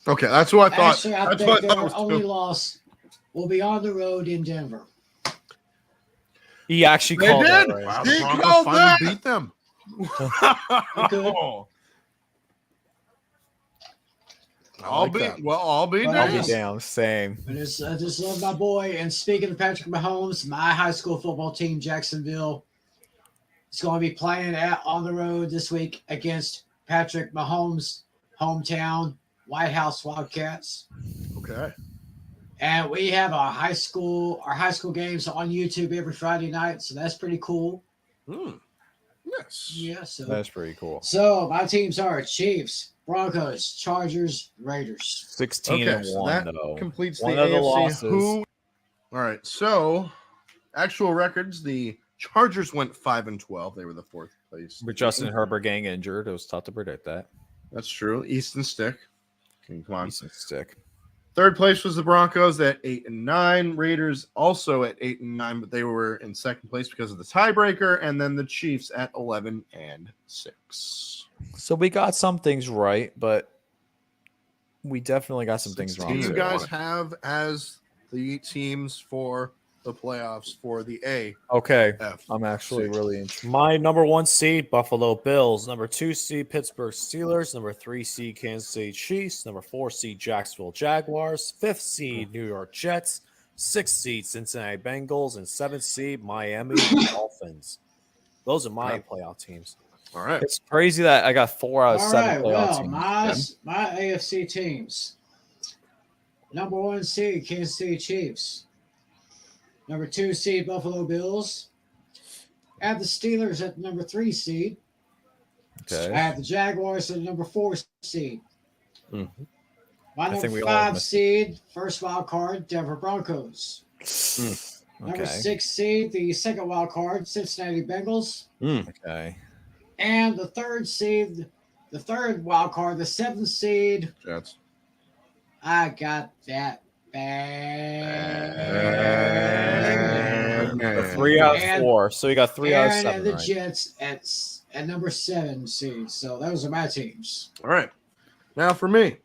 Okay, that's who I thought. actually, I that's think what I thought their was only too. loss will be on the road in Denver. He actually They called did. that right. Wow, The the Broncos Broncos finally finally beat them. Good. I'll be But- I'll be damned. down. Same. I just love my boy. And speaking of Patrick Mahomes, my high school football team, Jacksonville, is going to be playing on the road this week against Patrick Mahomes' hometown, White House Wildcats. Okay. And we have our high school games on YouTube every Friday night, so that's pretty cool. Yes. Yeah, so That's pretty cool. So my teams are Chiefs, Broncos, Chargers, Raiders. 16 and so 1 that though. completes One the of the AFC. losses. All right, so actual records: the Chargers went 5-12. They were the 4th place. With Justin Herbert getting injured, it was tough to predict that. That's true. Easton Stick. Come on. Decent stick. 3rd place was the Broncos at 8-9. Raiders also at 8-9, but they were in 2nd place because of the tiebreaker. And then the Chiefs at 11-6. So we got some things right, but we definitely got some things Who wrong. do you too. guys have as the teams for the playoffs for the AFC? Okay, I'm actually really interested. My number 1 seed, Buffalo Bills. Number 2 seed, Pittsburgh Steelers. Number 3 seed, Kansas City Chiefs. Number 4 seed, Jacksonville Jaguars. 5th seed, New York Jets. 6th seed, Cincinnati Bengals. And 7th seed, Miami Dolphins. Those are my playoff teams. All right. It's crazy that I got 4 out of All 7 right, playoff well, teams. my AFC teams. Number 1 seed, Kansas City Chiefs. Number 2 seed, Buffalo Bills. I have the Steelers at number 3 seed. Okay. I have the Jaguars at number 4 seed. Mm-hmm. My I think number we all 5 missed seed, first wild card, Denver Broncos. Number Okay. 6 seed, the second wild card, Cincinnati Bengals. Okay. And the 3rd seed, the 3rd wild card, the 7th seed. Jets. I got that bad. 3 out of 4. So you got 3 out of 7. And the right? Jets at number 7 seed. So those are my teams. All right. Now for me,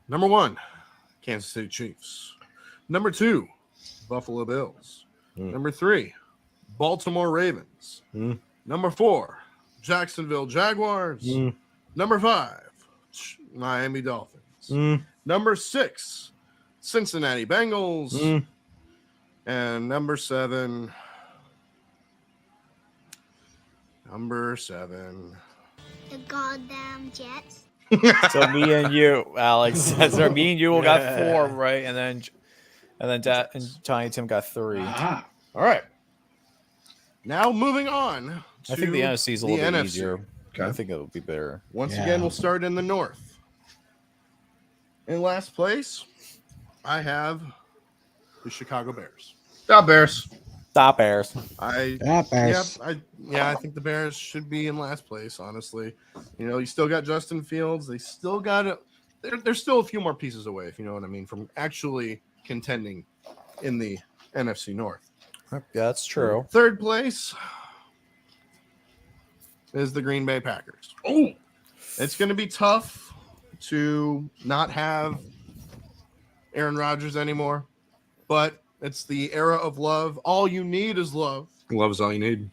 number 1, Kansas City Chiefs. Number 2, Buffalo Bills. Number 3, Baltimore Ravens. Number 4, Jacksonville Jaguars. Number 5, Miami Dolphins. Number 6, Cincinnati Bengals. And number 7. The goddamn Jets. So me and you, Alex. So me and you will got 4, right? And then Tiny Tim got 3. Ah, All right. Now moving on. I think the NFC is a the little bit NFC. easier. Okay. I think it'll be better. Once again, we'll start in the North. In last place, I have the Chicago Bears. Bears. Stop Bears. I think the Bears should be in last place, honestly. You know, you still got Justin Fields. They still got they're still a few more pieces away, if you know what I mean, from actually contending in the NFC North. Yeah, that's true. 3rd place is the Green Bay Packers. Oh, It's going to be tough to not have Aaron Rodgers anymore, but it's the era of love. All you need is love. love is all you need.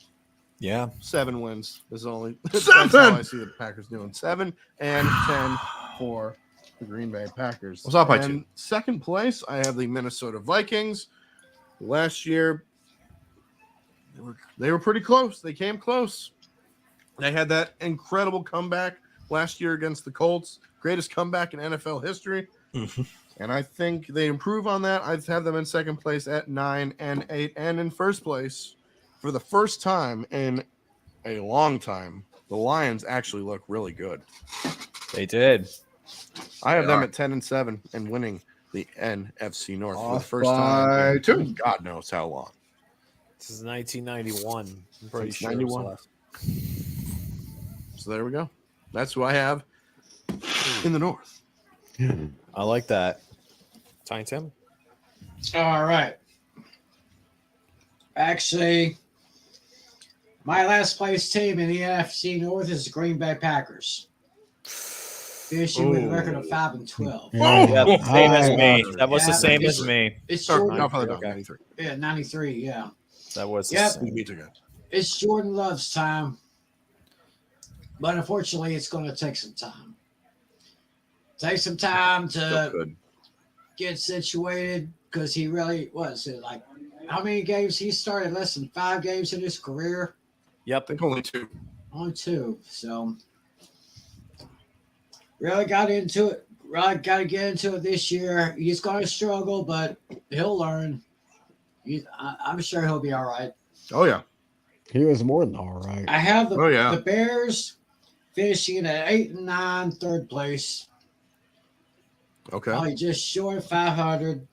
Yeah. 7 wins is only. 7! That's how I see the Packers doing. 7 and 10 for the Green Bay Packers. What's up, by And 2nd place, I have the Minnesota Vikings. Last year, they were pretty close. They came close. They had that incredible comeback last year against the Colts. Greatest comeback in NFL history. And I think they improve on that. I have them in 2nd place at 9 and 8. And in 1st place, for the first time in a long time, the Lions actually look really good. They did. I have They them are. at 10 and 7 and winning the NFC North for the Off first by time. in 2. God knows how long. This is 1991. I'm pretty Since sure. 91. So there we go. That's who I have in the North. I like that. Tiny Tim. all right. Actually, my last place team in the NFC North is the Green Bay Packers. Finishing with a record of 5 and 12. Yeah, same as me. That was the Yeah, same it's- as me. It's Or, Jordan. Godfather Dog, Okay. 93. Yeah, 93. Yeah, That was the Yep. same. You beat your guy. it's Jordan Love's time, but unfortunately, it's going to take some time. Take some time Still to good. get situated because he really was like how many games he started? Less than 5 games in his career. I Yep. think only 2. Only 2. So really got into it. Really got to get into it this year. He's going to struggle, but He'll learn. I'm sure he'll be all right. Oh yeah. He was more than all right. I have Oh, yeah. the Bears finishing at 8 and 9, third place. Okay. Probably just short of 500.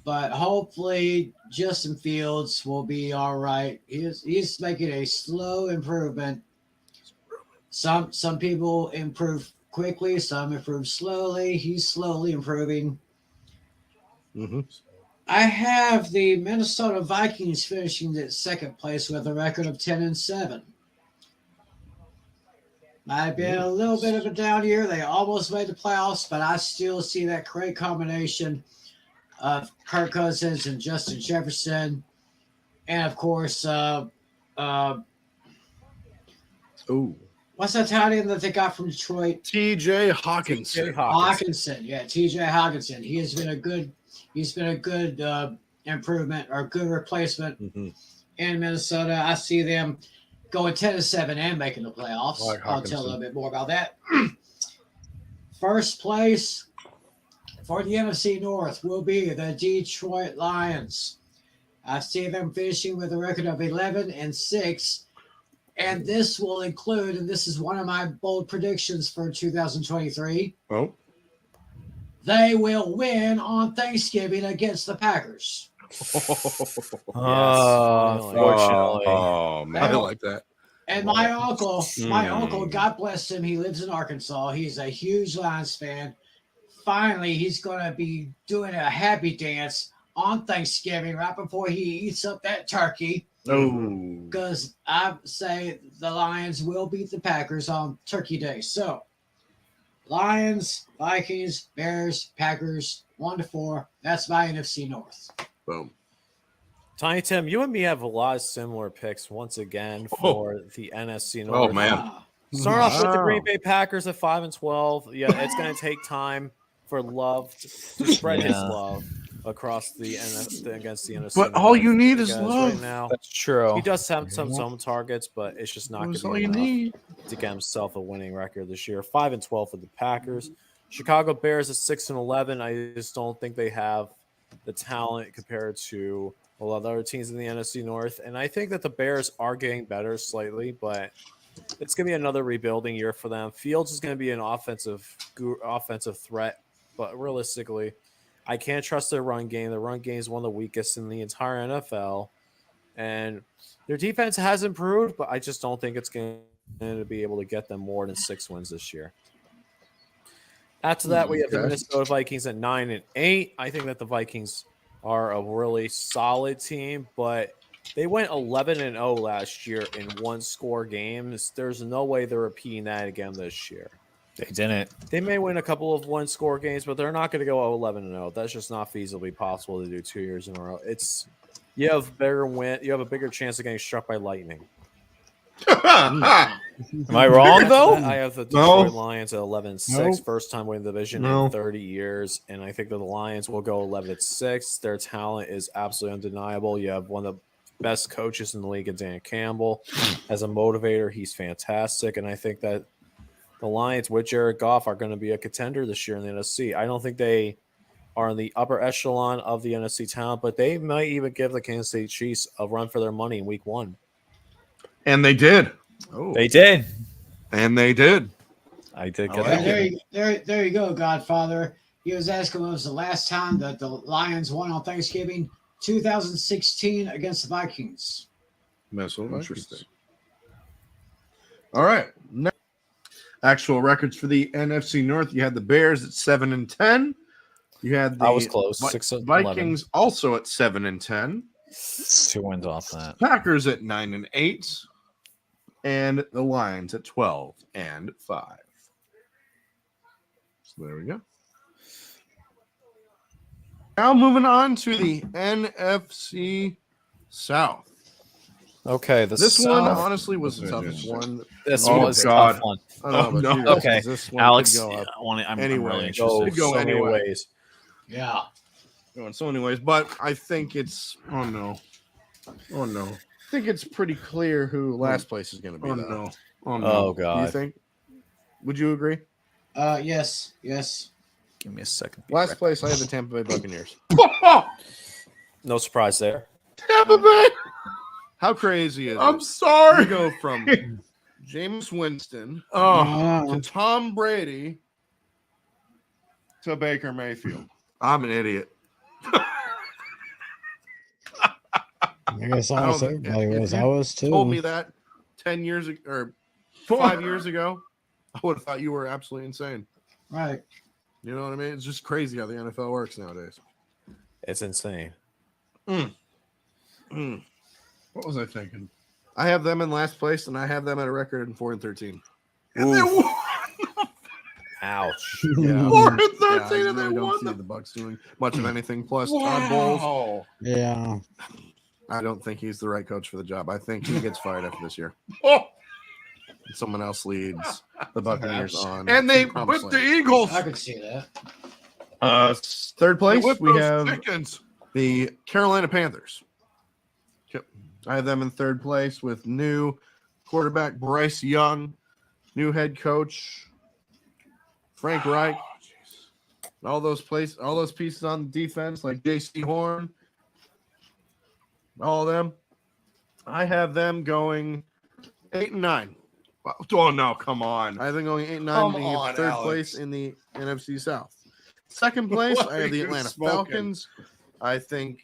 But hopefully Justin Fields will be all right. He's making a slow improvement. Some people improve quickly, some improve slowly. He's slowly improving. Mm-hmm. I have the Minnesota Vikings finishing at second place with a record of 10 and 7. Might have been a little bit of a down year. They almost made the playoffs, but I still see that great combination of Kirk Cousins and Justin Jefferson, and of course, Oh. what's that tight end that they got from Detroit? T.J. Hawkinson. Hawkinson, yeah, T.J. Hawkinson. He's been a good improvement or good replacement in Minnesota. I see them going 10 and 7 and making the playoffs. I'll tell a little bit more about that. First place for the NFC North will be the Detroit Lions. I see them finishing with a record of 11 and 6. And this will include, and this is one of my bold predictions for 2023. Oh. They will win on Thanksgiving against the Packers. Unfortunately. Oh, man. I like that. And my uncle, God bless him, he lives in Arkansas. He's a huge Lions fan. Finally, he's going to be doing a happy dance on Thanksgiving right before he eats up that turkey. Oh. Because I say the Lions will beat the Packers on Turkey Day. So, Lions, Vikings, Bears, Packers, 1-4. That's my NFC North. Boom. Tiny Tim, you and me have a lot of similar picks once again for the NFC North. Oh, man. Start off with the Green Bay Packers at 5 and 12. Yeah, it's going to take time for love to spread his love across the against the NFC. But all you need is love. Right now, That's true. he does have some targets, but it's just not going to be enough to get himself a winning record this year. 5 and 12 for the Packers. Chicago Bears at 6 and 11. I just don't think they have the talent compared to a lot of other teams in the NFC North. And I think that the Bears are getting better slightly, but it's going to be another rebuilding year for them. Fields is going to be an offensive threat, but realistically, I can't trust their run game. The run game is one of the weakest in the entire NFL. And their defense has improved, but I just don't think it's going to be able to get them more than 6 wins this year. After that, we have the Minnesota Vikings at 9 and 8. I think that the Vikings are a really solid team, but they went 11 and 0 last year in one-score games. There's no way they're repeating that again this year. They didn't. They may win a couple of one-score games, but they're not going to go 11 and 0. That's just not feasibly possible to do 2 years in a row. You have a bigger chance of getting struck by lightning. Am I wrong though? I have the Detroit Lions at 11-6, first time winning the division in 30 years, and I think that the Lions will go 11-6. Their talent is absolutely undeniable. You have one of the best coaches in the league, Dan Campbell. As a motivator, he's fantastic, and I think that the Lions with Jared Goff are going to be a contender this year in the NFC. I don't think they are in the upper echelon of the NFC talent, but they might even give the Kansas City Chiefs a run for their money in Week 1. And they did. Oh. They did. And they did. I did get that. There you go, Godfather. He was asking when was the last time that the Lions won on Thanksgiving? 2016 against the Vikings. That's so interesting. All right. Next. Actual records for the NFC North. You had the Bears at 7 and 10. You had the I was close. 6 Vikings also at 7 and 10. 2 wins off that. Packers at 9 and 8. And the Lions at 12 and 5. So there we go. Now moving on to the NFC South. Okay, this one honestly was the toughest one. This was a tough one. Okay, Alex, I'm anyway, really interested. Go anyways. Yeah, going so many ways, but I think it's oh no. I think it's pretty clear who last place is going to be. Oh god. Do you think? Would you agree? Yes. Give me a second. Last place, I have the Tampa Bay Buccaneers. No surprise there. Tampa Bay. How crazy is it? I'm sorry. You go from Jameis Winston Oh, to Tom Brady to Baker Mayfield. I'm an idiot. I guess I almost don't- everybody if was. you I was too. Told me that 10 years ago or 5 years ago, I would have thought you were absolutely insane. Right. You know what I mean? It's just crazy how the NFL works nowadays. It's insane. Mm. What was I thinking? I have them in last place, and I have them at a record in 4-13. And they won. Ouch. Yeah, 4 and I 13, and really they don't won. see the Bucks doing much of anything. Plus, Todd Bowles, Wow. Yeah. I don't think he's the right coach for the job. I think he gets fired after this year. Oh, Someone else leads the Buccaneers on. and they promised whipped the land. Eagles. I could see that. Third They place, whipped we those have chickens. the Carolina Panthers. Yep. I have them in third place with new quarterback Bryce Young, new head coach Frank Reich, and all those pieces on the defense like J.C. Horn, all of them. I have them going 8-9. Oh no, come on. I have them going 8-9, Come being in on, third Alex. place in the NFC South. Second place, What I are have the you Atlanta smoking? Falcons. I think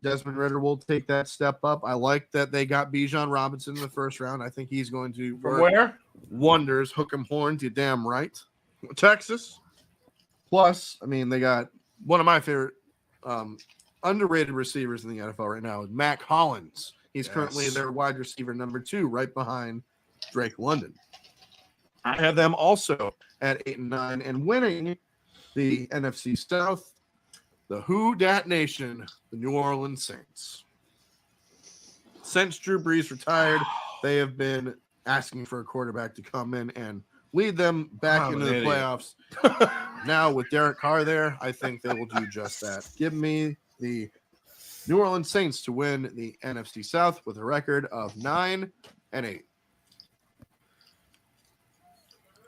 Desmond Ritter will take that step up. I like that they got Bijan Robinson in the first round. I think he's going to From work where? wonders. Hook 'em horns, you damn right. Texas. Plus, I mean, they got one of my favorite underrated receivers in the NFL right now is Mac Hollins. He's currently Yes. their wide receiver number 2, right behind Drake London. I have them also at 8-9 and winning the NFC South. The Who Dat Nation, the New Orleans Saints. Since Drew Brees retired, they have been asking for a quarterback to come in and lead them back I'm into an the idiot. playoffs. Now, with Derek Carr there, I think they will do just that. Give me the New Orleans Saints to win the NFC South with a record of 9-8.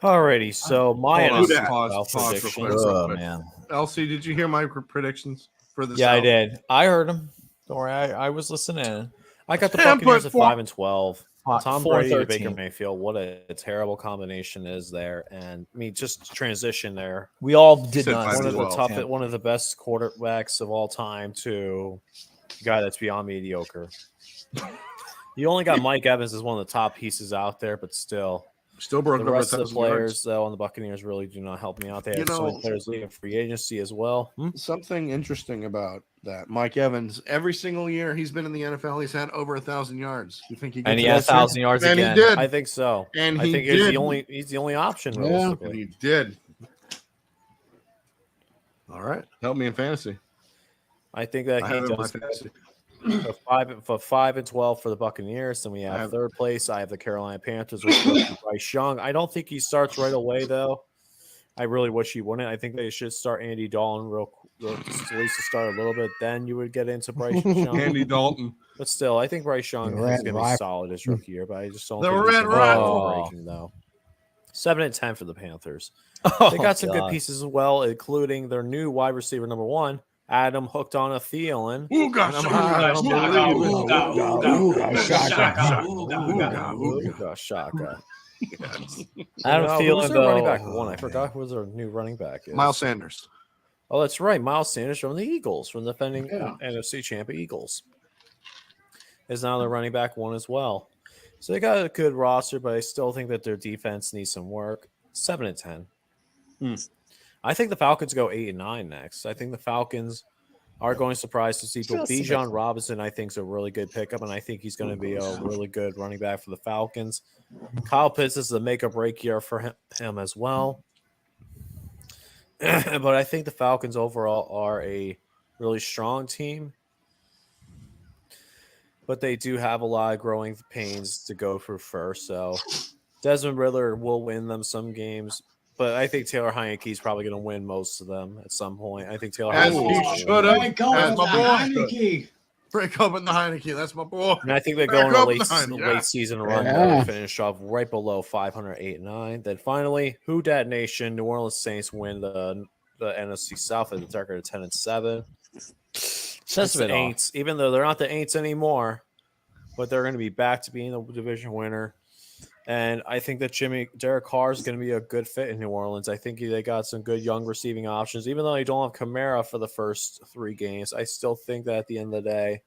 Alrighty, so my Hold on, NFC pause South real prediction. quick. Oh man. LC, did you hear my predictions for the Yeah, I South? did. I heard him. Don't worry, I was listening. I got the Tampa Buccaneers at at 5-12. Tom 4 and Brady to Baker 13. Mayfield. What a terrible combination is there. And I mean, just transition there. We all did Said not. five One see of the well, toughest, Tampa. one of the best quarterbacks of all time to a guy that's beyond mediocre. You only got Mike Evans as one of the top pieces out there, but still, Still broke the over rest of the 1,000 yards. players though on the Buccaneers really do not help me out. They You have so many know- players leaving free agency as well. Something interesting about that, Mike Evans. Every single year he's been in the NFL, he's had over 1,000 yards. You think he gets And he it had this year? 1,000 yards And he again. did. I think so. And I he think did. he's the only option. Yeah. And Realistically. he did. All right, help me in fantasy. I think that I he have him in my does fantasy. for 5-12 for the Buccaneers. Then we I have have- third place. I have the Carolina Panthers with rookie Bryce Young. I don't think he starts right away though. I really wish he wouldn't. I think they should start Andy Dalton real just at least to start a little bit. Then you would get into Bryce Young. Andy Dalton. But still, I think Bryce Young The is Red going to be Rifle. solid his rookie year. But I just don't The think he's Red gonna be Rifle. breaking though. 7-10 for the Panthers. Oh, They got some God. good pieces as well, including their new wide receiver number 1, Adam hooked on a Thielen. Ooga, Ooga shaka. Adam No, Thielen, who's their running back though- 1? I forgot who their new running back is. Miles Sanders. Oh, that's right. Miles Sanders from the Eagles, from the defending Yeah. NFC champion Eagles. Is now the running back 1 as well. So they got a good roster, but I still think that their defense needs some work. 7-10. I think the Falcons go 8-9 next. I think the Falcons are going to surprise to see people. Just a Bijan bit. Robinson, I think, is a really good pickup, and I think he's going to be a really good running back for the Falcons. Kyle Pitts is a make or break year for him as well. But I think the Falcons overall are a really strong team. But they do have a lot of growing pains to go through first. So Desmond Ritter will win them some games. But I think Taylor Heineke is probably going to win most of them at some point. I think Taylor As Heineke he is gonna should win. have. Break open That's the my boy. Heineke. Break open the Heineke. That's my boy. And I think they're Back going a up late, behind, yeah. late season run Yeah. to finish off right below 508-9. Then finally, Who Dat Nation, New Orleans Saints win the the NFC South at the record of 10-7. It's Testament the Aints, even though they're not the Aints anymore, but they're going to be back to being the division winner. And I think that Derek Carr is going to be a good fit in New Orleans. I think they got some good young receiving options. Even though they don't have Kamara for the first 3 games, I still think that at the end of the day,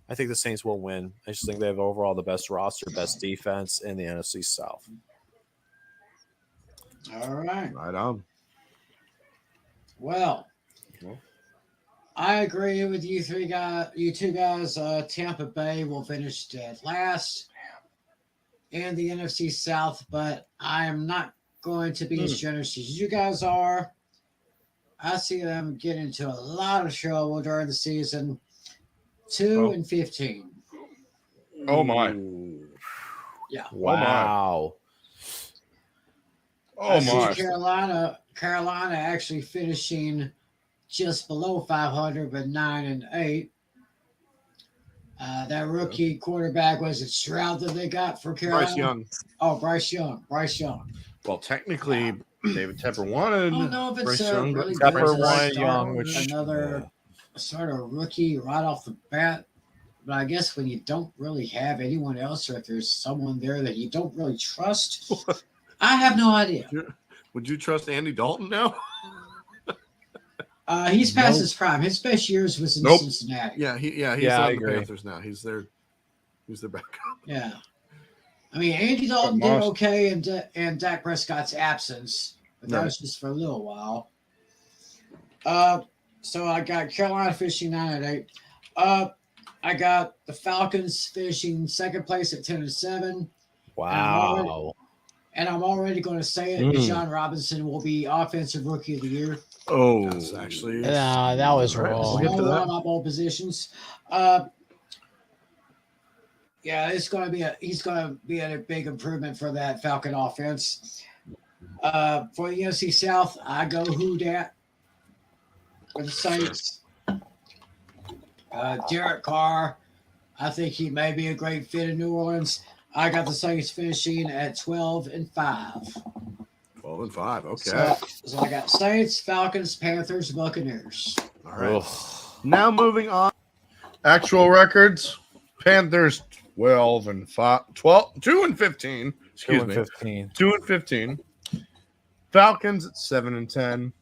I think the Saints will win. I just think they have overall the best roster, best defense in the NFC South. All right. Right on. Well, I agree with you two guys. Tampa Bay will finish dead last in the NFC South, but I am not going to be as generous as you guys are. I see them get into a lot of trouble during the season. 2-15. Oh my. Yeah. Wow. I see Carolina actually finishing just below 500, but 9-8. That rookie quarterback, was it Stroud that they got for Carolina? Bryce Young. Oh, Bryce Young. Well, technically, David Tepper wanted. I don't know if it's Bryce Young, really but Tepper good to wanted start Young, with which another sort of rookie right off the bat. But I guess when you don't really have anyone else, or if there's someone there that you don't really trust, I have no idea. Would you trust Andy Dalton now? He's past his prime. His best years was in Cincinnati. Yeah, he's I on the agree. Panthers now. He's their backup. Yeah. I mean, Andy Dalton did okay in Dak Prescott's absence, but that was just for a little while. So I got Carolina finishing 9-8. I got the Falcons finishing second place at 10-7. Wow. And I'm already going to say it. Bijan Robinson will be Offensive Rookie of the Year. Oh, that's actually. That was wrong. We'll get to that. My bowl positions. Yeah, he's going to be a big improvement for that Falcon offense. For the NFC South, I go who dat for the Saints. Derek Carr, I think he may be a great fit in New Orleans. I got the Saints finishing at 12-5. 12-5. Okay. So I got Saints, Falcons, Panthers, Buccaneers. All right. Now moving on. Actual records: Panthers 2-15. Excuse me. 2-15. Falcons at 7-10.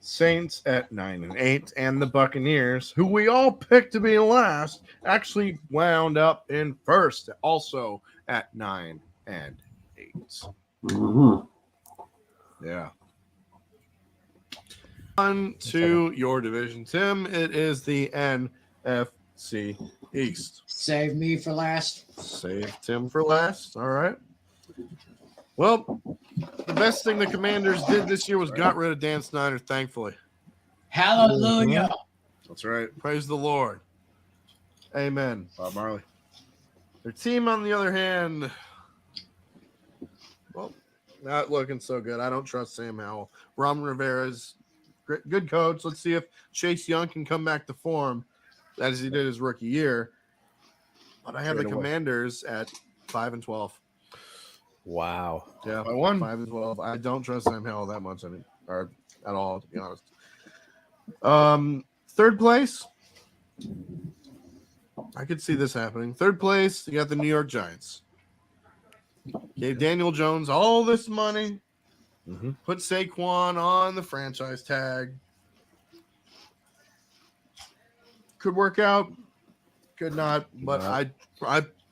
Saints at 9-8, and the Buccaneers, who we all picked to be last, actually wound up in first, also at 9-8. Yeah. On to your division, Tim. It is the NFC East. Save me for last. Save Tim for last. All right. Well, the best thing the Commanders did this year was got rid of Dan Snyder, thankfully. Hallelujah. That's right. Praise the Lord. Amen. Bob Marley. Their team, on the other hand, well, not looking so good. I don't trust Sam Howell. Ron Rivera's good coach. Let's see if Chase Young can come back to form as he did his rookie year. But I have the Commanders at 5-12. Wow. Yeah, I won 5-12. I don't trust Sam Howell that much, or at all, to be honest. Third place. I could see this happening. Third place, you got the New York Giants. Gave Daniel Jones all this money. Put Saquon on the franchise tag. Could work out. Could not. But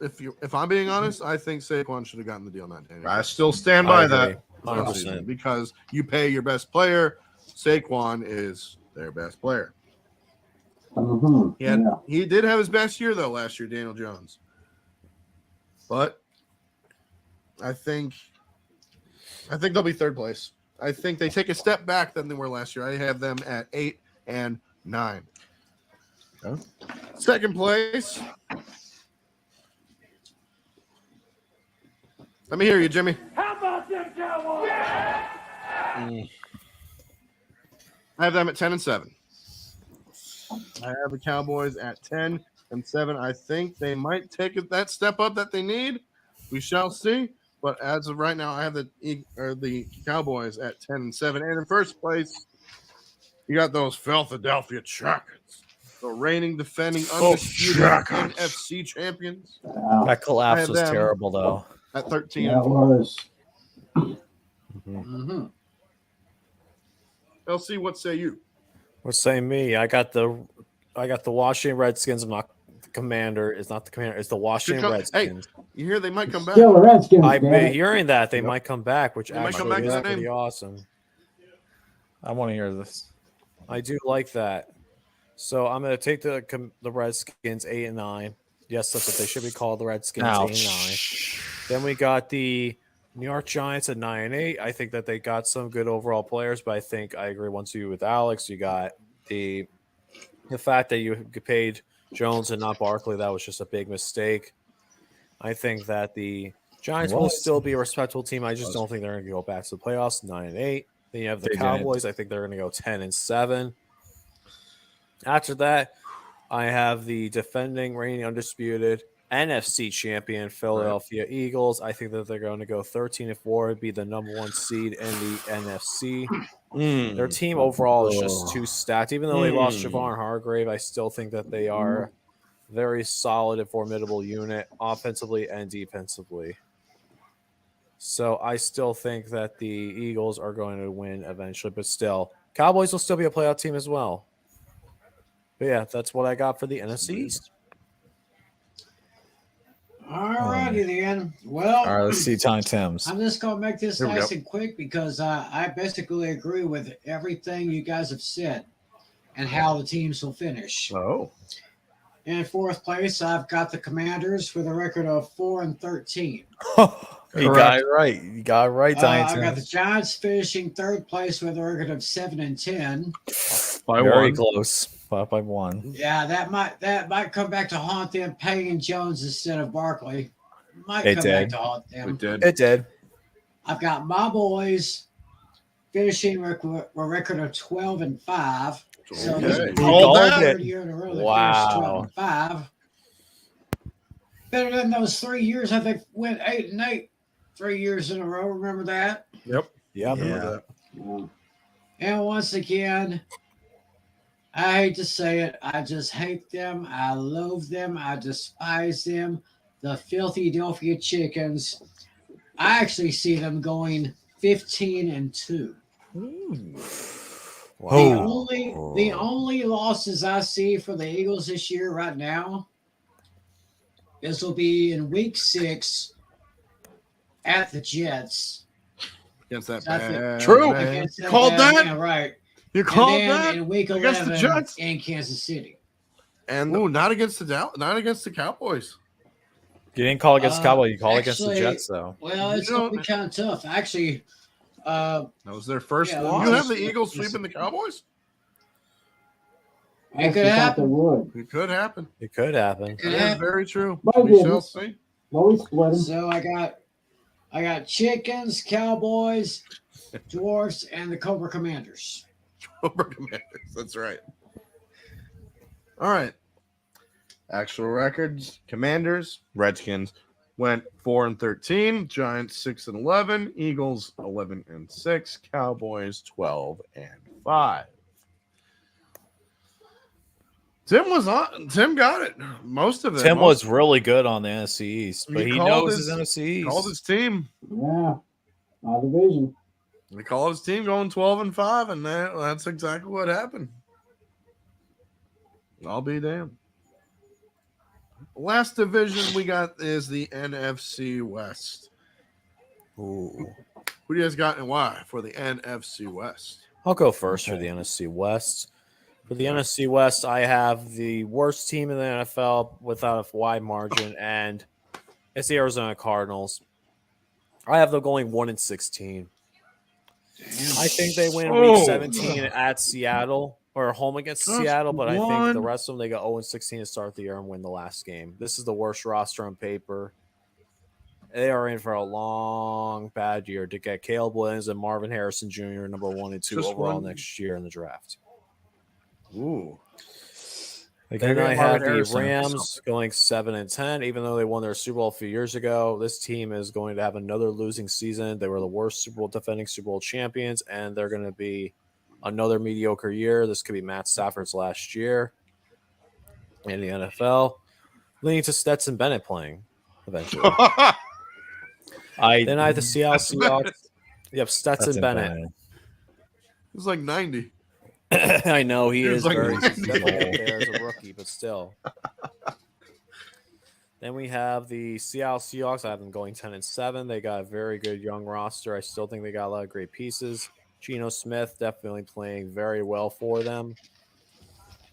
if I'm being honest, I think Saquon should have gotten the deal, not Daniel. I still stand by that. 100%. Because you pay your best player. Saquon is their best player. He did have his best year though last year, Daniel Jones. But I think they'll be third place. I think they take a step back than they were last year. I have them at 8 and 9. Okay. Second place. Let me hear you, Jimmy. How about them Cowboys? I have them at 10 and 7. I have the Cowboys at 10 and 7. I think they might take that step up that they need. We shall see. But as of right now, I have the Cowboys at 10 and 7. And in first place, You got those Philadelphia Champions, the reigning, defending, undisputed NFC champions. That collapse I had was them. terrible, though. At 13. Yeah, it was. Mm-hmm. LC, what say you? What say me? I got the Washington Redskins. I'm not the Commander. It's not the Commander. It's the Washington Redskins. You hear they might come back. Still the Redskins, I've damn been it. hearing that they might come back, which They might come back actually to is that pretty name. awesome. I want to hear this. I do like that. So I'm going to take the Redskins 8 and 9. Yes, that's what they should be called, the Redskins 8 and 9. Then we got the New York Giants at 9 and 8. I think that they got some good overall players, but I think I agree once you with Alex. You got the fact that you paid Jones and not Barkley. That was just a big mistake. I think that the Giants will still be a respectable team. I just don't think they're going to go back to the playoffs. 9 and 8. Then you have the Cowboys. I think they're going to go 10 and 7. After that, I have the defending, reigning, undisputed NFC champion Philadelphia Eagles. I think that they're going to go 13 and 4, be the number 1 seed in the NFC. Their team overall is just too stacked. Even though they lost Javon Hargrave, I still think that they are a very solid and formidable unit, offensively and defensively. So I still think that the Eagles are going to win eventually, but still, Cowboys will still be a playoff team as well. But yeah, that's what I got for the NFC East. All righty then. Well, All right, let's see Tiny Tim's. I'm just gonna make this Here we nice go. and quick because I basically agree with everything you guys have said and how the teams will finish. Oh. In fourth place, I've got the Commanders with a record of 4 and 13. You got it right. You got it right, Tiny I've got the Tim's. Giants finishing third place with a record of 7 and 10. Very close. By 1. Yeah, that might come back to haunt them, paying Jones instead of Barkley. Might It come did. back to haunt them. It did. It did. I've got my boys finishing a record of 12 and 5. So Okay. this is Called the that. third year in a row they finished 12 and 5. Better than those 3 years that they went 8 and 8. 3 years in a row. Remember that? Yep. Yep. Yeah. And once again, I hate to say it, I just hate them. I loathe them. I despise them. The filthy Philadelphia Chickens. I actually see them going 15 and 2. Wow. The only losses I see for the Eagles this year right now, this will be in week 6 at the Jets. Against that I think- bad. True. man. Against You called that? that? Yeah, right. You And called then that? in week against the 11 Jets? in Kansas City. And Ooh, not against the Cowboys. You didn't call against the Cowboys. You called against the actually- Jets, though. Well, it's You going to know- be kind of tough. Actually, That was their first Yeah, loss. well, You have the it's- Eagles sweeping the Cowboys? it could happen. Would. It could happen. It could happen. It could That is happen. very true. But We it shall didn't. see. Well, we split them. So I got Chickens, Cowboys, Dwarfs, and the Cobra Commanders. Cobra Commanders. That's right. All right. Actual records: Commanders, Redskins went 4 and 13. Giants 6 and 11. Eagles 11 and 6. Cowboys 12 and 5. Tim was on. Tim got it. Most of it. Tim was really good on the NFC East, but He he called knows his- his NFC East. Called his team. Yeah. My division. He called his team going 12 and 5, and that's exactly what happened. I'll be damned. Last division we got is the NFC West. Ooh. Who do you guys got and why for the NFC West? I'll go first for the NFC West. For the NFC West, I have the worst team in the NFL without a wide margin, and it's the Arizona Cardinals. I have them going 1 and 16. I think they win week 17 at Seattle or home against Just Seattle, but I think one. the rest of them they go 0 and 16 to start the year and win the last game. This is the worst roster on paper. They are in for a long bad year to get Caleb Williams and Marvin Harrison Jr. number 1 and 2 Just overall one. next year in the draft. Ooh. Then I have the Rams going 7 and 10, even though they won their Super Bowl a few years ago. This team is going to have another losing season. They were the worst defending Super Bowl champions, and they're going to be another mediocre year. This could be Matt Stafford's last year in the NFL, leading to Stetson Bennett playing eventually. Then I have the Seattle Seahawks. Yep, Stetson Bennett. He's like 90. I know he is like very 90. there as a rookie, but still. Then we have the Seattle Seahawks. I have them going 10-7. They got a very good young roster. I still think they got a lot of great pieces. Geno Smith definitely playing very well for them.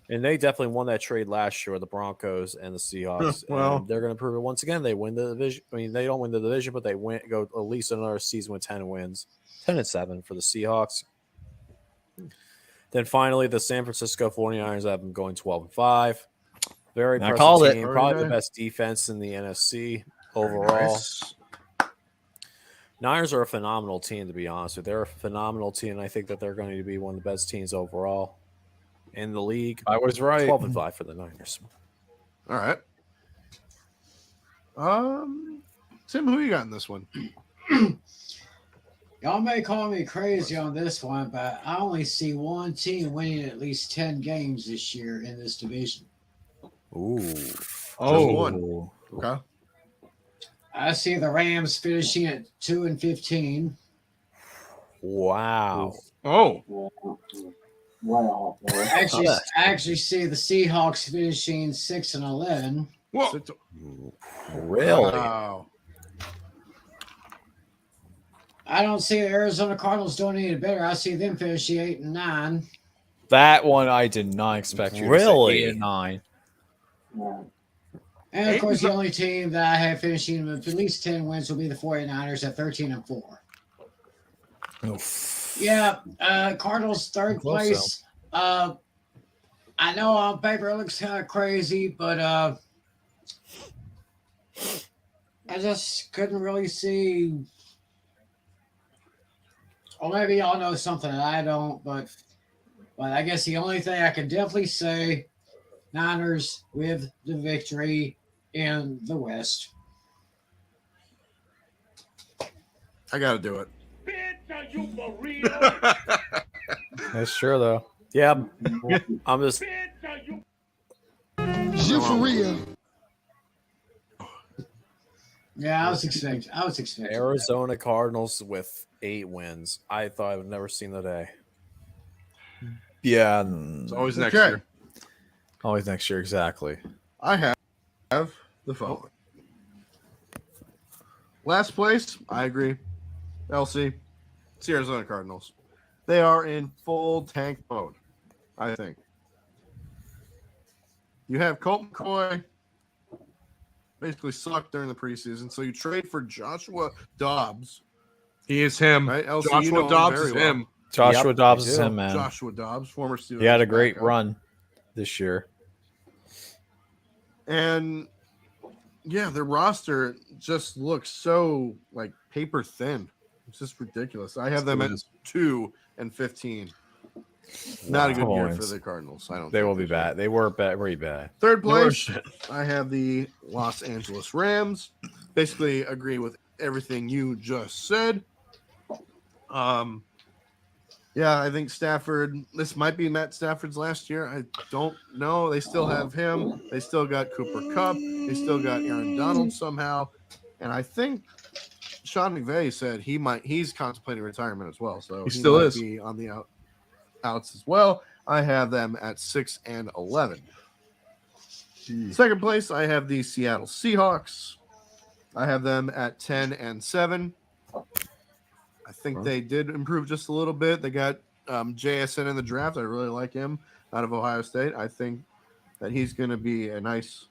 And they definitely won that trade last year with the Broncos and the Seahawks. Well, and they're going to prove it once again. They win the division. I mean, they don't win the division, but they go at least another season with 10 wins. 10-7 for the Seahawks. Then finally, the San Francisco 49ers have them going 12-5. Very impressive team. Probably the best defense in the NFC overall. Nice. Niners are a phenomenal team, to be honest with you. They're a phenomenal team, and I think that they're going to be one of the best teams overall in the league. I was right. 12-5 for the Niners. All right. Tim, who you got in this one? Y'all may call me crazy on this one, but I only see one team winning at least 10 games this year in this division. Ooh. Oh, one. Okay. I see the Rams finishing at 2-15. Wow. Oh. Wow. I actually see the Seahawks finishing 6-11. Whoa. Really? Wow. I don't see the Arizona Cardinals doing any better. I see them finishing 8-9. That one I did not expect you Really? to say 8-9. Yeah. And of course, the only team that I have finishing with at least 10 wins will be the 49ers at 13-4. Oof. Yeah, Cardinals third Close, place. I know on paper it looks kind of crazy, but I just couldn't really see. Or maybe y'all know something that I don't, but I guess the only thing I can definitely say, Niners with the victory in the West. I got to do it. Bitch, are you for real? That's true, though. Yeah. I'm just. Bitch, are you? You for real? Yeah, I was expecting. Arizona Cardinals with 8 wins. I thought I would never seen the day. Yeah. It's always next Okay. year. Always next year, exactly. I have the following. Last place, I agree. LC, it's the Arizona Cardinals. They are in full tank mode, I think. You have Colt McCoy basically sucked during the preseason, so you trade for Joshua Dobbs. He is him. Right? LC, you know Joshua him Dobbs very is well. him. Joshua Yep, Dobbs I is do. him, man. Joshua Dobbs, former Steelers. He had a great backup. run this year. And yeah, their roster just looks so like paper thin. It's just ridiculous. I have them at 2-15. Not a good year for the Cardinals. I don't. They think will be this year. bad. They were very bad. Third place, I have the Los Angeles Rams. Basically, agree with everything you just said. Yeah, I think Stafford. This might be Matt Stafford's last year. I don't know. They still have him. They still got Cooper Kupp. They still got Aaron Donald somehow, and I think Sean McVay said he's contemplating retirement as well. So He still might is. be on the outs as well. I have them at 6-11. Second place, I have the Seattle Seahawks. I have them at 10-7. I think they did improve just a little bit. They got JSN in the draft. I really like him out of Ohio State. I think that he's going to be a nice.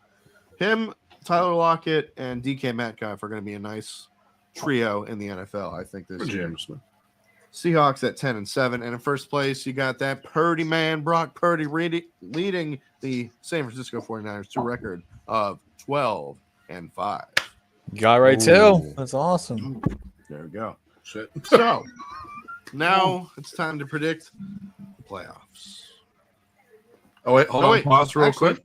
Him, Tyler Lockett, and DK Metcalf are going to be a nice trio in the NFL. I think this year. Seahawks at 10-7, and in first place, you got that Purdy man, Brock Purdy, leading the San Francisco 49ers to a record of 12-5. You got it right, too. That's awesome. There we go. Shit. So now it's time to predict the playoffs. Oh, wait, hold on. Pause real Actually, quick.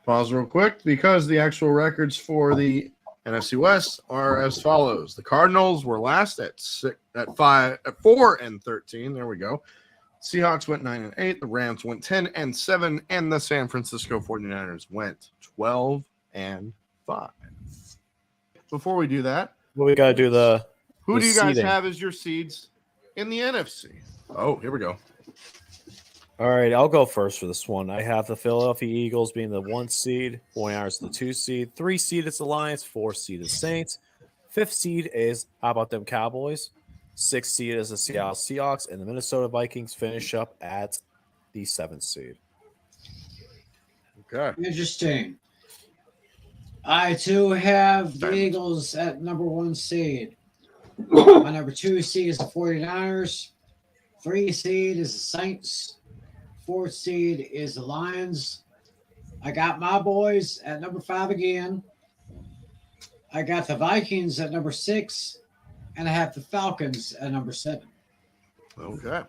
Pause real quick because the actual records for the NFC West are as follows. The Cardinals were last at 4-13. There we go. Seahawks went 9-8. The Rams went 10-7, and the San Francisco 49ers went 12-5. Before we do that, Well, we got to do the. who do you guys seeding. have as your seeds in the NFC? Oh, here we go. All right, I'll go first for this one. I have the Philadelphia Eagles being the 1 seed, 49ers the 2 seed, 3 seed is the Lions, 4 seed is Saints, 5th seed is how about them Cowboys, 6th seed is the Seattle Seahawks, and the Minnesota Vikings finish up at the 7th seed. Okay. Interesting. I too have the Eagles at number 1 seed. My number 2 seed is the 49ers. 3 seed is the Saints. 4th seed is the Lions. I got my boys at number 5 again. I got the Vikings at number 6. And I have the Falcons at number 7. Okay.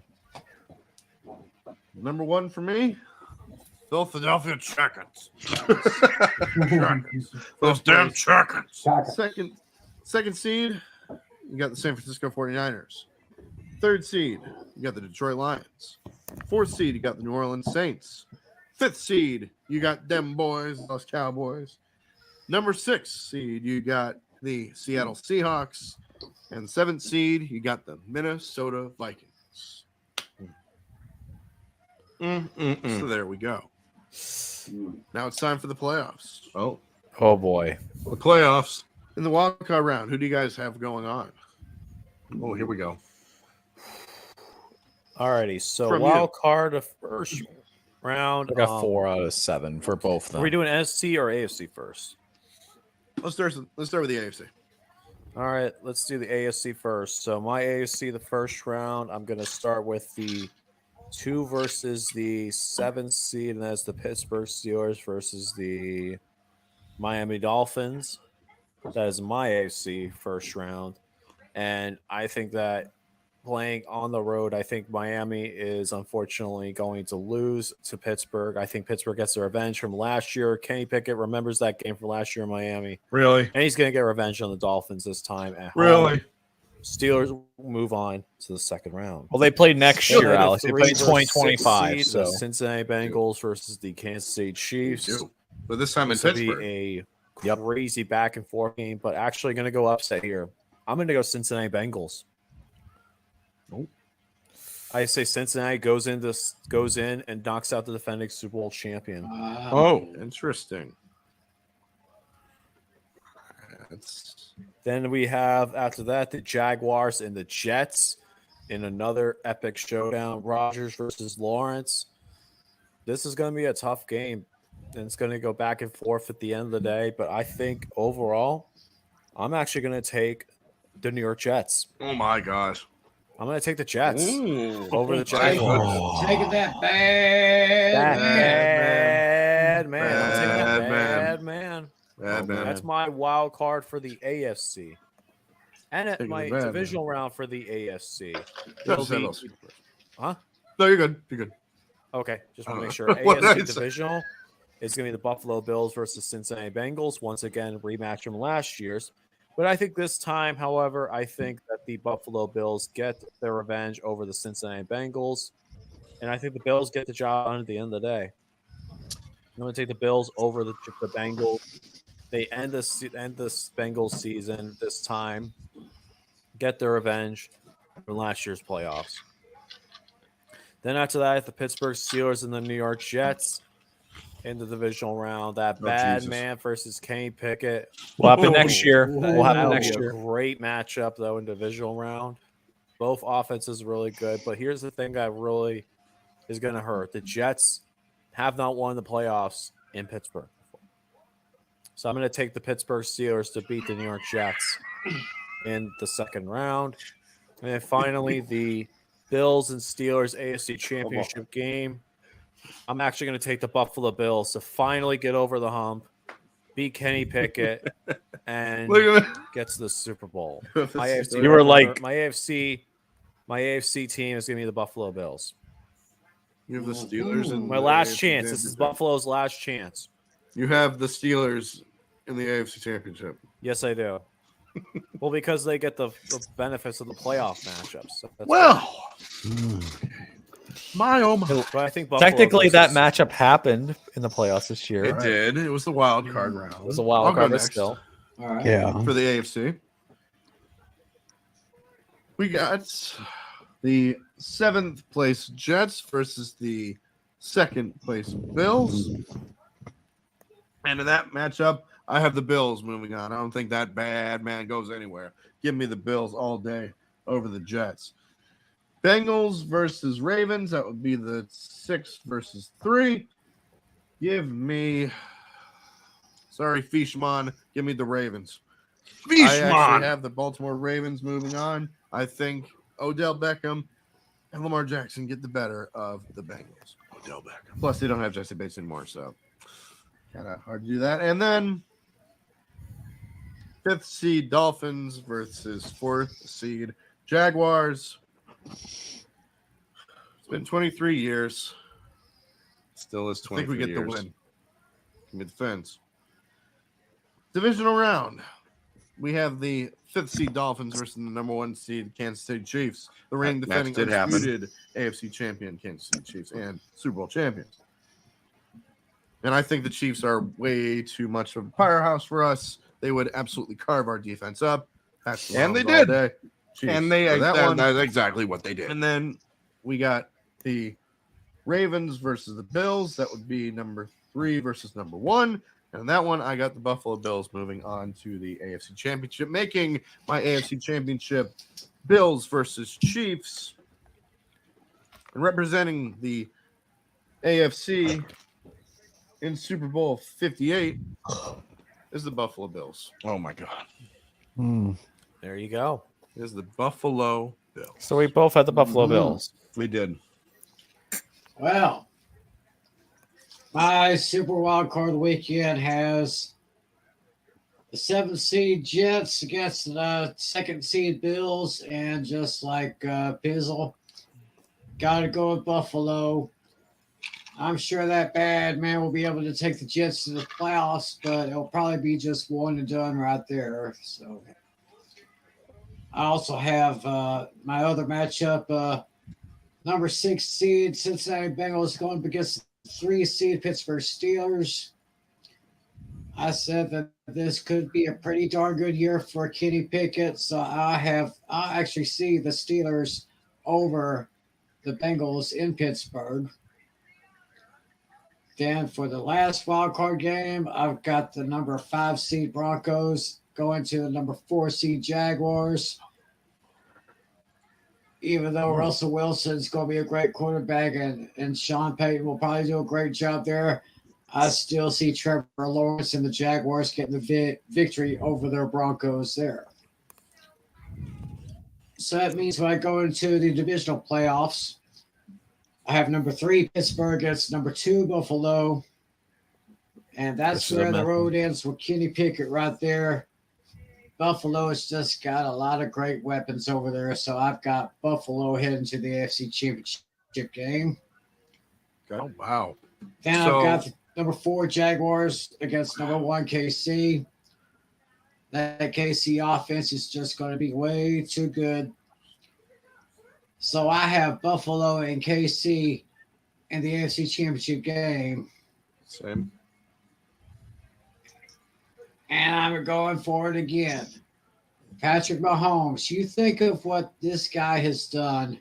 Number 1 for me, Philadelphia Chickens. Those damn chickens. Second seed, you got the San Francisco 49ers. 3rd seed, you got the Detroit Lions. 4th seed, you got the New Orleans Saints. 5th seed, you got them boys, those Cowboys. Number 6 seed, you got the Seattle Seahawks. And 7th seed, you got the Minnesota Vikings. So there we go. Now it's time for the playoffs. Oh boy. The playoffs. In the wild card round, who do you guys have going on? Oh, here we go. Alrighty, so From wild you. card of first round. I got 4 out of 7 for both of them. Are we doing NFC or AFC first? Let's start with the AFC. All right, let's do the AFC first. So my AFC, the first round, I'm going to start with the 2 versus the 7th seed, and that's the Pittsburgh Steelers versus the Miami Dolphins. That is my AFC first round. And I think that playing on the road, I think Miami is unfortunately going to lose to Pittsburgh. I think Pittsburgh gets their revenge from last year. Kenny Pickett remembers that game from last year in Miami. Really? And he's going to get revenge on the Dolphins this time at home. Really? Steelers move on to the second round. Well, they play next Then year, the Alex. They 3 play versus 2025. 6 seed, So the Cincinnati Bengals versus the Kansas City Chiefs. But this time in This will be Pittsburgh. a crazy back and forth game, but actually going to go upset here. I'm going to go Cincinnati Bengals. Nope. I say Cincinnati goes in and knocks out the defending Super Bowl champion. Oh, interesting. Then we have, after that, the Jaguars and the Jets in another epic showdown. Rodgers versus Lawrence. This is going to be a tough game, and it's going to go back and forth at the end of the day. But I think overall, I'm actually going to take the New York Jets. Oh, my gosh. I'm going to take the Jets over the Taking Jaguars. that bad Man. I'm taking that bad man. Bad man. That's my wild card for the AFC. And at Taking my the bad divisional round for the AFC. Just it'll be- else. Huh? No, you're good. You're good. Okay, just want to make sure. What did I AFC say? divisional is going to be the Buffalo Bills versus Cincinnati Bengals. Once again, rematch from last year's. But I think this time, however, I think that the Buffalo Bills get their revenge over the Cincinnati Bengals. And I think the Bills get the job done at the end of the day. I'm going to take the Bills over the Bengals. They end this Bengals season this time, get their revenge from last year's playoffs. Then after that, the Pittsburgh Steelers and the New York Jets in the divisional round. That bad Jesus. man versus Kenny Pickett. we'll happen next year. We'll That'll happen be next a year. great matchup, though, in divisional round. Both offenses really good. But here's the thing that really is going to hurt. The Jets have not won the playoffs in Pittsburgh before. So I'm going to take the Pittsburgh Steelers to beat the New York Jets in the second round. And then finally, the Bills and Steelers AFC Championship game. I'm actually going to take the Buffalo Bills to finally get over the hump, beat Kenny Pickett, and Look at get to the Super Bowl. that. My AFC, You were like- my AFC team is going to be the Buffalo Bills. You have the Steelers and My last chance. This is Buffalo's last chance. You have the Steelers in the AFC Championship. Yes, I do. Well, because they get the benefits of the playoff matchups. That's Well, My oh my. But I think Buffalo Technically, that versus- matchup happened in the playoffs this year. It did. It was the wild card round. It was a wild I'll card, go but next still. All right. Yeah. for the AFC. We got the 7th place Jets versus the 2nd place Bills. And in that matchup, I have the Bills moving on. I don't think that bad man goes anywhere. Give me the Bills all day over the Jets. Bengals versus Ravens. That would be the 6 versus 3. Give me, sorry, Fishman. Give me the Ravens. I actually have the Baltimore Ravens moving on. I think Odell Beckham and Lamar Jackson get the better of the Bengals. Odell Beckham. Plus, they don't have Jesse Bates anymore, so kind of hard to do that. And then 5th seed Dolphins versus 4th seed Jaguars. It's been 23 years. Still is I think 23 we get years. the win. Give me the Fins. Divisional round. We have the 5th seed Dolphins versus the number 1 seed Kansas City Chiefs. The reigning That match defending did happen. undisputed AFC champion Kansas City Chiefs and Super Bowl champions. And I think the Chiefs are way too much of a powerhouse for us. They would absolutely carve our defense up. And they Mahomes all did. day. Chiefs. And they So that one. that's exactly what they did. And then we got the Ravens versus the Bills. That would be number 3 versus number 1. And that one, I got the Buffalo Bills moving on to the AFC Championship, making my AFC Championship Bills versus Chiefs. And representing the AFC in Super Bowl 58 is the Buffalo Bills. Oh my God. There you go. Is the Buffalo Bills. So we both had the Buffalo Bills. We did. Well, my Super Wild Card weekend has the 7th seed Jets against the 2nd seed Bills, and just like Pizzle, got to go with Buffalo. I'm sure that bad man will be able to take the Jets to the playoffs, but it'll probably be just one and done right there. So I also have my other matchup, number 6 seed Cincinnati Bengals going up against 3 seed Pittsburgh Steelers. I said that this could be a pretty darn good year for Kenny Pickett, so I actually see the Steelers over the Bengals in Pittsburgh. Then for the last wild card game, I've got the number 5 seed Broncos going to the number 4 seed Jaguars. Even though Russell Wilson's going to be a great quarterback and Sean Payton will probably do a great job there, I still see Trevor Lawrence and the Jaguars getting the victory over their Broncos there. So that means when I go into the divisional playoffs, I have number 3 Pittsburgh against number 2 Buffalo. And that's where the road ends with Kenny Pickett right there. Buffalo has just got a lot of great weapons over there, so I've got Buffalo heading to the AFC Championship game. Oh, wow. Then I've got the number 4 Jaguars against number 1 KC. That KC offense is just going to be way too good. So I have Buffalo and KC in the AFC Championship game. Same. And I'm going for it again. Patrick Mahomes, you think of what this guy has done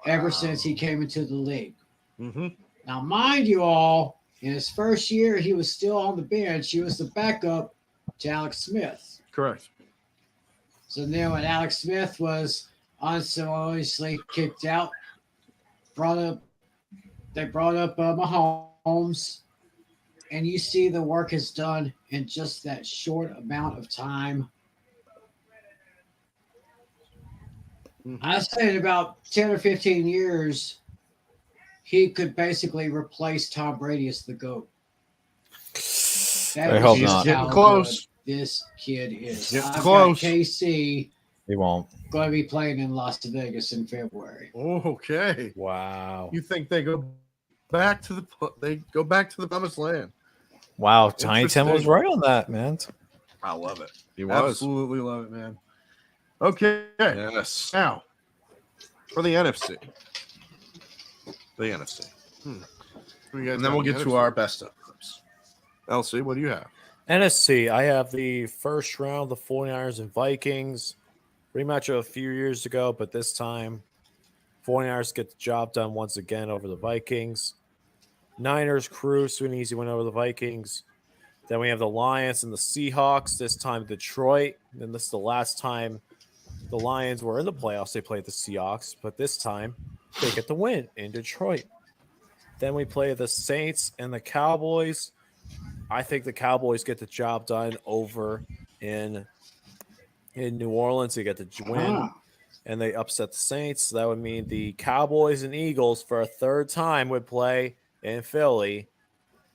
ever since he came into the league. Mm-hmm. Now, mind you all, in his first year, he was still on the bench. He was the backup to Alex Smith. Correct. So then when Alex Smith was unceremoniously kicked out, they brought up Mahomes. And you see the work is done in just that short amount of time. I say in about 10 or 15 years, he could basically replace Tom Brady as the GOAT. I hope not. Getting close. This kid is. Getting I've close. got KC He won't. going to be playing in Las Vegas in February. Okay. Wow. You think they go back to the promised land? Wow, Tiny Tim was Interesting. right on that, man. I love it. He was. Absolutely love it, man. Okay. Yes. Now, for the NFC, The NFC. And And then we'll get to our best of clips. LC, what do you have? NFC, I have the first round, the 49ers and Vikings. Rematch of a few years ago, but this time 49ers get the job done once again over the Vikings. Niners cruise to an easy win over the Vikings. Then we have the Lions and the Seahawks, this time Detroit. And this is the last time the Lions were in the playoffs. They played the Seahawks, but this time they get the win in Detroit. Then we play the Saints and the Cowboys. I think the Cowboys get the job done over in New Orleans. They get the win, and they upset the Saints. So that would mean the Cowboys and Eagles for a third time would play in Philly.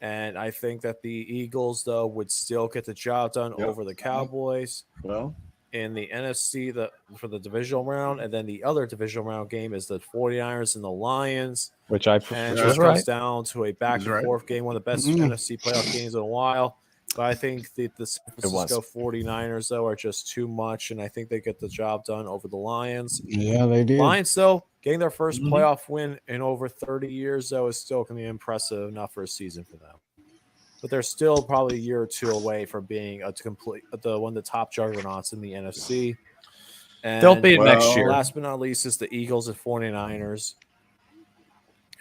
And I think that the Eagles, though, would still get the job done over the Cowboys. Well, in the NFC for the divisional round. And then the other divisional round game is the 49ers and the Lions. Which I And it comes down to a back-and-forth game, one of the best NFC playoff games in a while. But I think the San Francisco 49ers, though, are just too much, and I think they get the job done over the Lions. Yeah, they do. Lions, though, getting their first playoff win in over 30 years, though, is still going to be impressive enough for a season for them. But they're still probably a year or two away from being one of the top juggernauts in the NFC. And they'll be next year. Last but not least is the Eagles and 49ers.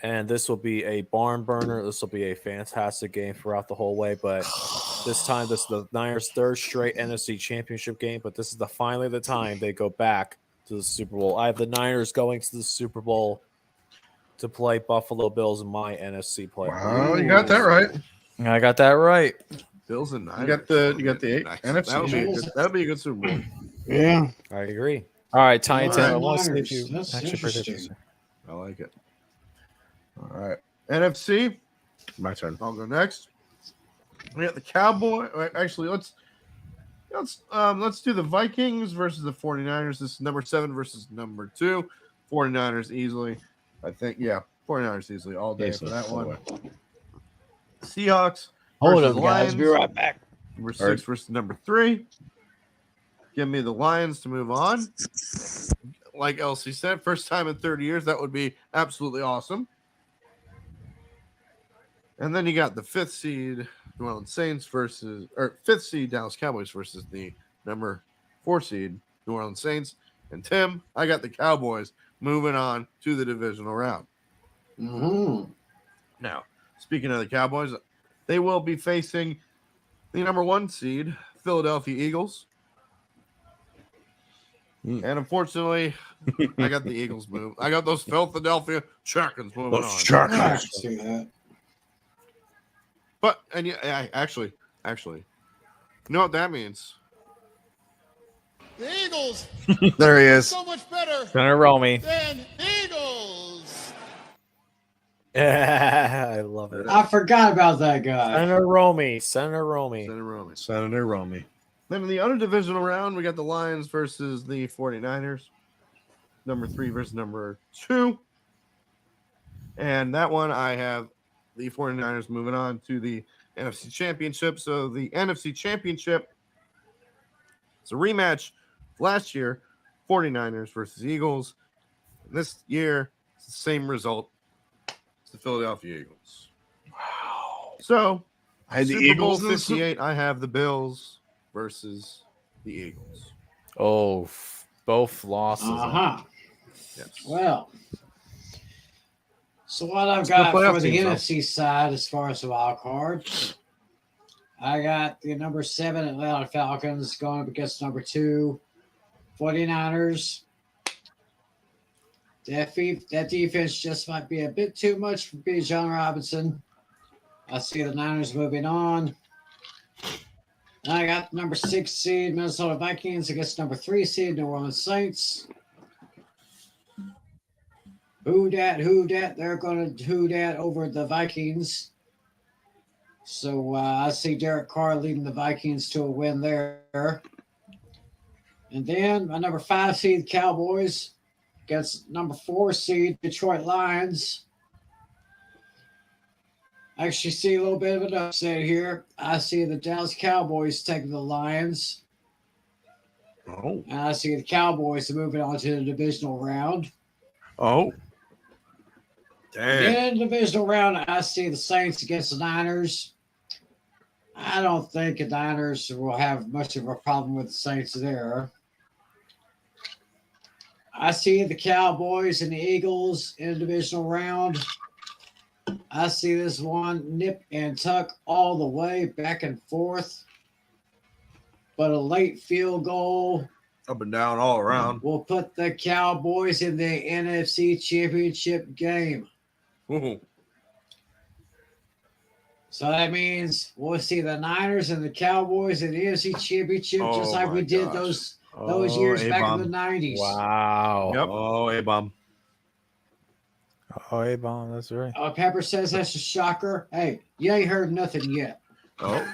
And this will be a barn burner. This will be a fantastic game throughout the whole way. But this time, this is the Niners' third straight NFC Championship game. But this is finally the time they go back to the Super Bowl. I have the Niners going to the Super Bowl to play Buffalo Bills in my NFC playoff. Wow, you got that right. I got that right. Bills and Niners. You got the NFC. That'll be a good Super Bowl. Yeah, I agree. All right, Tiny All Tim. right, I want to see if Niners. you That's actually predicted interesting. this. I like it. All right. NFC. My turn. I'll go next. We got the Cowboy. Actually, let's do the Vikings versus the 49ers. This is number 7 versus number 2. 49ers easily. I think, 49ers easily all day for that one. Seahawks. hold versus up, guys. Lions. Be right back. Number 6 versus number 3. Give me the Lions to move on. Like Elsie said, first time in 30 years. That would be absolutely awesome. And then you got the 5th seed New Orleans Saints versus, or 5th seed Dallas Cowboys versus the number 4 seed New Orleans Saints. And Tim, I got the Cowboys moving on to the divisional round. Now, speaking of the Cowboys, they will be facing the number 1 seed Philadelphia Eagles. And unfortunately, I got the Eagles move. I got those Philadelphia Chickens moving on. I can see that. But actually, you know what that means? The Eagles There he is. so much better Gonna roll me. than Eagles. I love it. I forgot about that guy. Senator Romy. Senator Romy. Senator Romy. Then in the other divisional round, we got the Lions versus the 49ers. Number 3 versus number 2. And that one, I have the 49ers moving on to the NFC Championship. So the NFC Championship, it's a rematch of last year, 49ers versus Eagles. And this year, it's the same result. It's the Philadelphia Eagles. Wow. So, I had the Super Eagles Bowl in the 58, I have the Bills versus the Eagles. Oh, both losses. Yes. Well, so what I've Still got playoff for the teams, though. NFC side as far as the wild card, I got the number 7 Atlanta Falcons going up against number 2 49ers. That defense just might be a bit too much for Bijan Robinson. I see the Niners moving on. And I got number 6 seed Minnesota Vikings against number 3 seed New Orleans Saints. Who dat? They're going to who dat over the Vikings. So I see Derek Carr leading the Vikings to a win there. And then my number 5 seed Cowboys against number 4 seed Detroit Lions. I actually see a little bit of an upset here. I see the Dallas Cowboys taking the Lions. Oh. And I see the Cowboys moving on to the divisional round. Oh. Damn. In the divisional round, I see the Saints against the Niners. I don't think the Niners will have much of a problem with the Saints there. I see the Cowboys and the Eagles in the divisional round. I see this one nip and tuck all the way back and forth. But a late field goal Up and down all around. will put the Cowboys in the NFC Championship game. Ooh. So that means we'll see the Niners and the Cowboys in the NFC Championship, just Oh like my we did gosh. those years back A-bomb. in the 90s. Wow. Yep. Oh, A-bomb. Oh, A-bomb. That's right. Pepper says that's a shocker. Hey, you ain't heard nothing yet. Oh.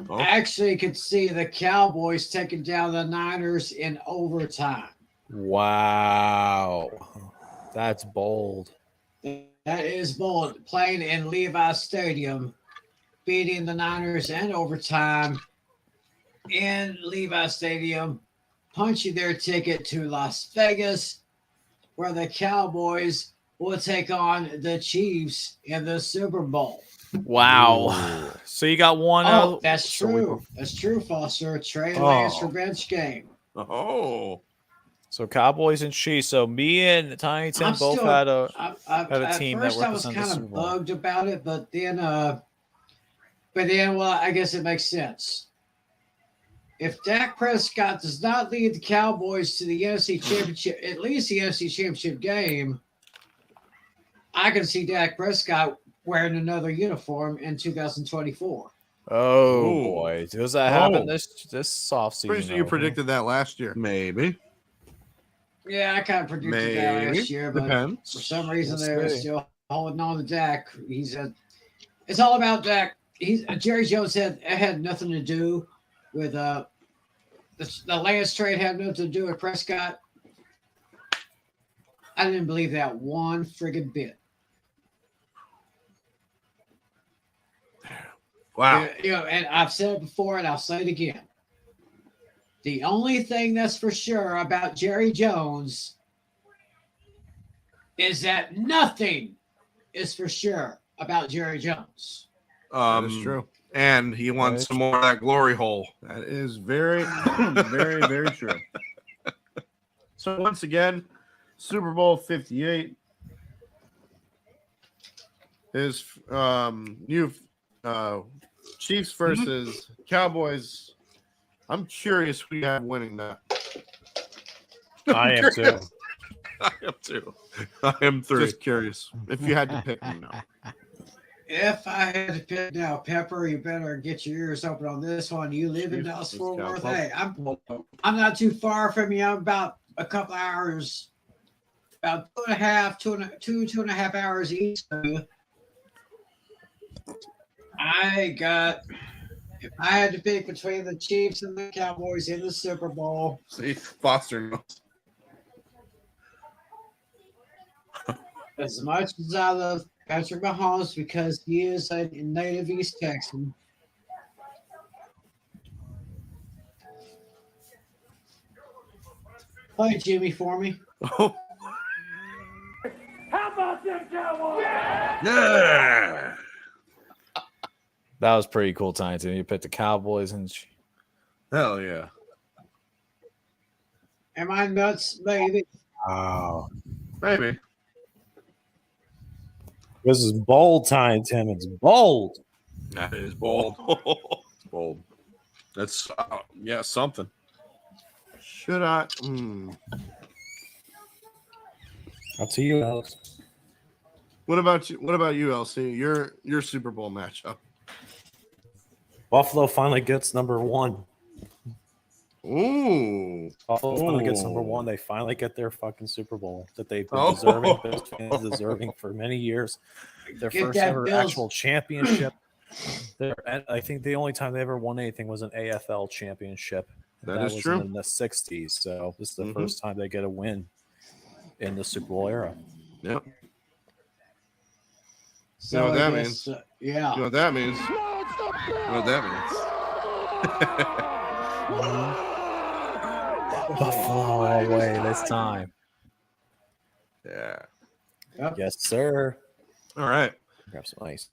Oh. I actually could see the Cowboys taking down the Niners in overtime. Wow. That's bold. That is bold. Playing in Levi Stadium, beating the Niners in overtime in Levi Stadium, punching their ticket to Las Vegas, where the Cowboys will take on the Chiefs in the Super Bowl. Wow. So you got one. Oh, that's so we- true. That's true, Foster. Trey Lance revenge game. Oh. So Cowboys and Chiefs. So me and Tiny Tim I'm both still- had a At team that first I was represented the kind Super of Bowl. bugged about it, but then, well, I guess it makes sense. If Dak Prescott does not lead the Cowboys to the NFC Championship, at least the NFC Championship game, I can see Dak Prescott wearing another uniform in 2024. Oh Ooh. boy, does that happen Oh. this offseason? Pretty sure you predicted that last year. Maybe. Yeah, I kind of predicted that Maybe. last year, but for Depends. some reason We'll they're see. still holding on to Dak. It's all about Dak. Jerry Jones had nothing to do with the Lance trade had nothing to do with Prescott. I didn't believe that one friggin' bit. Wow. And I've said it before, and I'll say it again. The only thing that's for sure about Jerry Jones is that nothing is for sure about Jerry Jones. That is true. And he wants some more of that glory hole. That is very, very, very true. So once again, Super Bowl 58 is Chiefs versus Cowboys. I'm curious who you have winning that. I am too. I am too. I am just curious. If you had to pick one now. If I had to pick now, Pepper, you better get your ears open on this one. You live in Dallas Fort Worth. Hey, I'm not too far from you. I'm about a couple hours, about two and a half hours east of you. If I had to pick between the Chiefs and the Cowboys in the Super Bowl. See, Foster knows. As much as I love Patrick Mahomes because he is a native East Texan. Play Jimmy for me. Oh, How about them Cowboys? yeah. That was pretty cool, Tiny Tim. You picked the Cowboys and Hell yeah. Am I nuts, baby? wow. Maybe. This is bold, Tiny Tim. It's bold. That is bold. It's bold. That's something. Should I? Up to you, Alex. What about you? What about you, LC? Your Super Bowl matchup. Buffalo finally gets number one. Ooh. Buffalo finally gets number one. They finally get their fucking Super Bowl that they've been deserving. Those fans deserving for many years. Their first ever actual championship. I think the only time they ever won anything was an AFL championship. That is was true. in the 60s. So this is the first time they get a win in the Super Bowl era. Yep. So You know what that I means? guess, yeah. You know what that means? You know what that means? Buffalo all the way this time. Yeah. Yes, sir. All right. Grab some ice.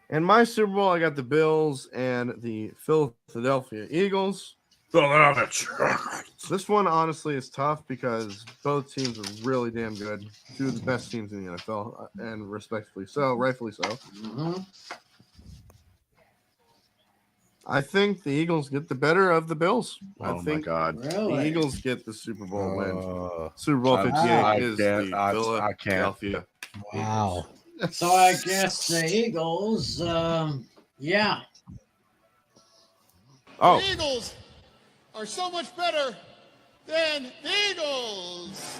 And my Super Bowl, I got the Bills and the Philadelphia Eagles. This one, honestly, is tough because both teams are really damn good. Two of the best teams in the NFL, and respectfully so, rightfully so. Mm-hmm. I think the Eagles get the better of the Bills. Oh, I think my God. the Really? Eagles get the Super Bowl win. Uh, Super Bowl 58 I is can't- the I can't. Philadelphia. Wow. So I guess the Eagles, yeah. Oh, The Eagles are so much better than the Eagles.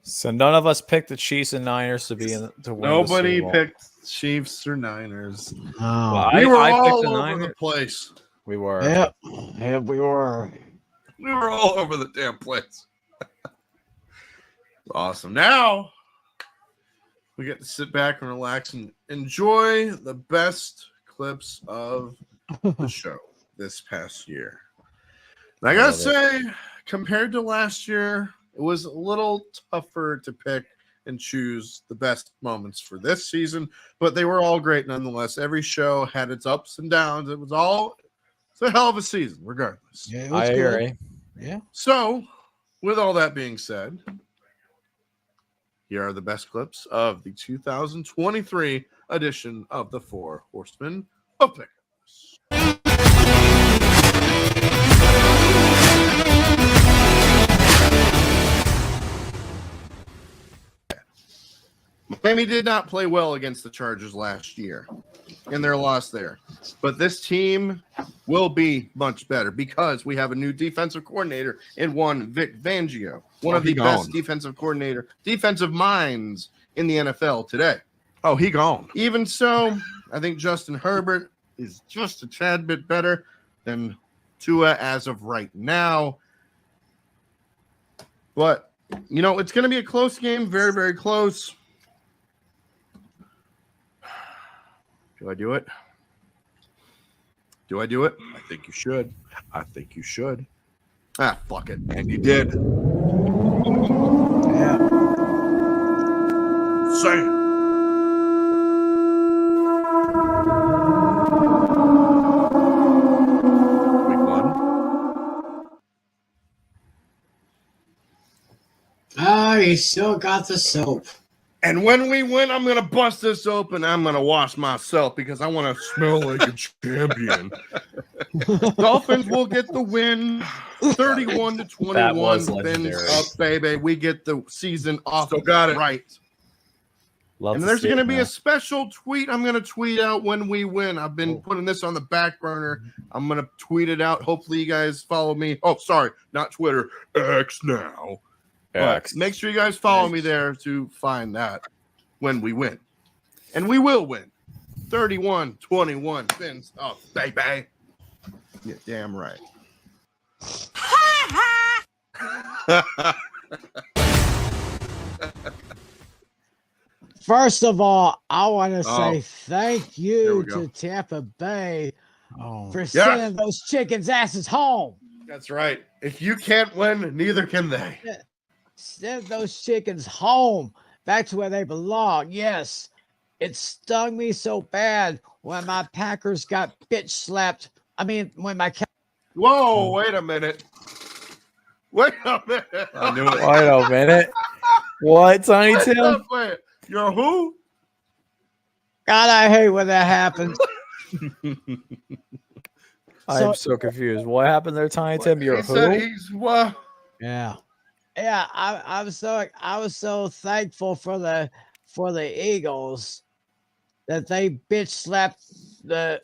So none of us picked the Chiefs and Niners to be in to win. nobody the Super Bowl. picked Chiefs or Niners. Oh. We were I picked all the over Niners. the place. We were. Yep. Yep, we were. We were all over the damn place. Awesome. Now we get to sit back and relax and enjoy the best clips of the show this past year. And I gotta say, compared to last year, it was a little tougher to pick and choose the best moments for this season, but they were all great nonetheless. Every show had its ups and downs. It's a hell of a season, regardless. Yeah, it I was good. agree. Yeah. So, with all that being said, here are the best clips of the 2023 edition of the Four Horsemen of Pick'ems. Miami did not play well against the Chargers last year in their loss there. But this team will be much better because we have a new defensive coordinator in one Vic Fangio, one of the best defensive minds in the NFL today. Oh, he gone. Even so, I think Justin Herbert is just a tad bit better than Tua as of right now. But, it's going to be a close game, very, very close. Do I do it? Do I do it? I think you should. Ah, fuck it. And you did. Yeah. Say it. Week one. Ah, you still got the soap. And when we win, I'm going to bust this open. I'm going to wash myself because I want to smell like a champion. Dolphins will get the win 31 to That 21. was Fins legendary. up, baby. We get the season off. Still got it. Right. Love And to there's see going to it be now. a special tweet I'm going to tweet out when we win. I've been putting this on the back burner. I'm going to tweet it out. Hopefully you guys follow me. Oh, sorry, not Twitter. X now. But X. make sure you guys follow me there to find that when we win. And we will win. 31-21. Fins up, baby. Yeah, damn right. First of all, I want to Oh. say thank There you we go. to Tampa Bay Oh. for sending those chickens' asses home. That's right. If you can't win, neither can they. Send those chickens home, back to where they belong. Yes, it stung me so bad when my Packers got bitch slapped. I mean, when my Whoa, wait a minute. Wait a minute. I knew it. Wait a minute. What, Tiny Wait Tim? a minute. You're who? God, I hate when that happens. I'm so confused. What happened there, Tiny Tim? You're He said who? he's what? Yeah, yeah. I was so thankful for the Eagles that they bitch slapped The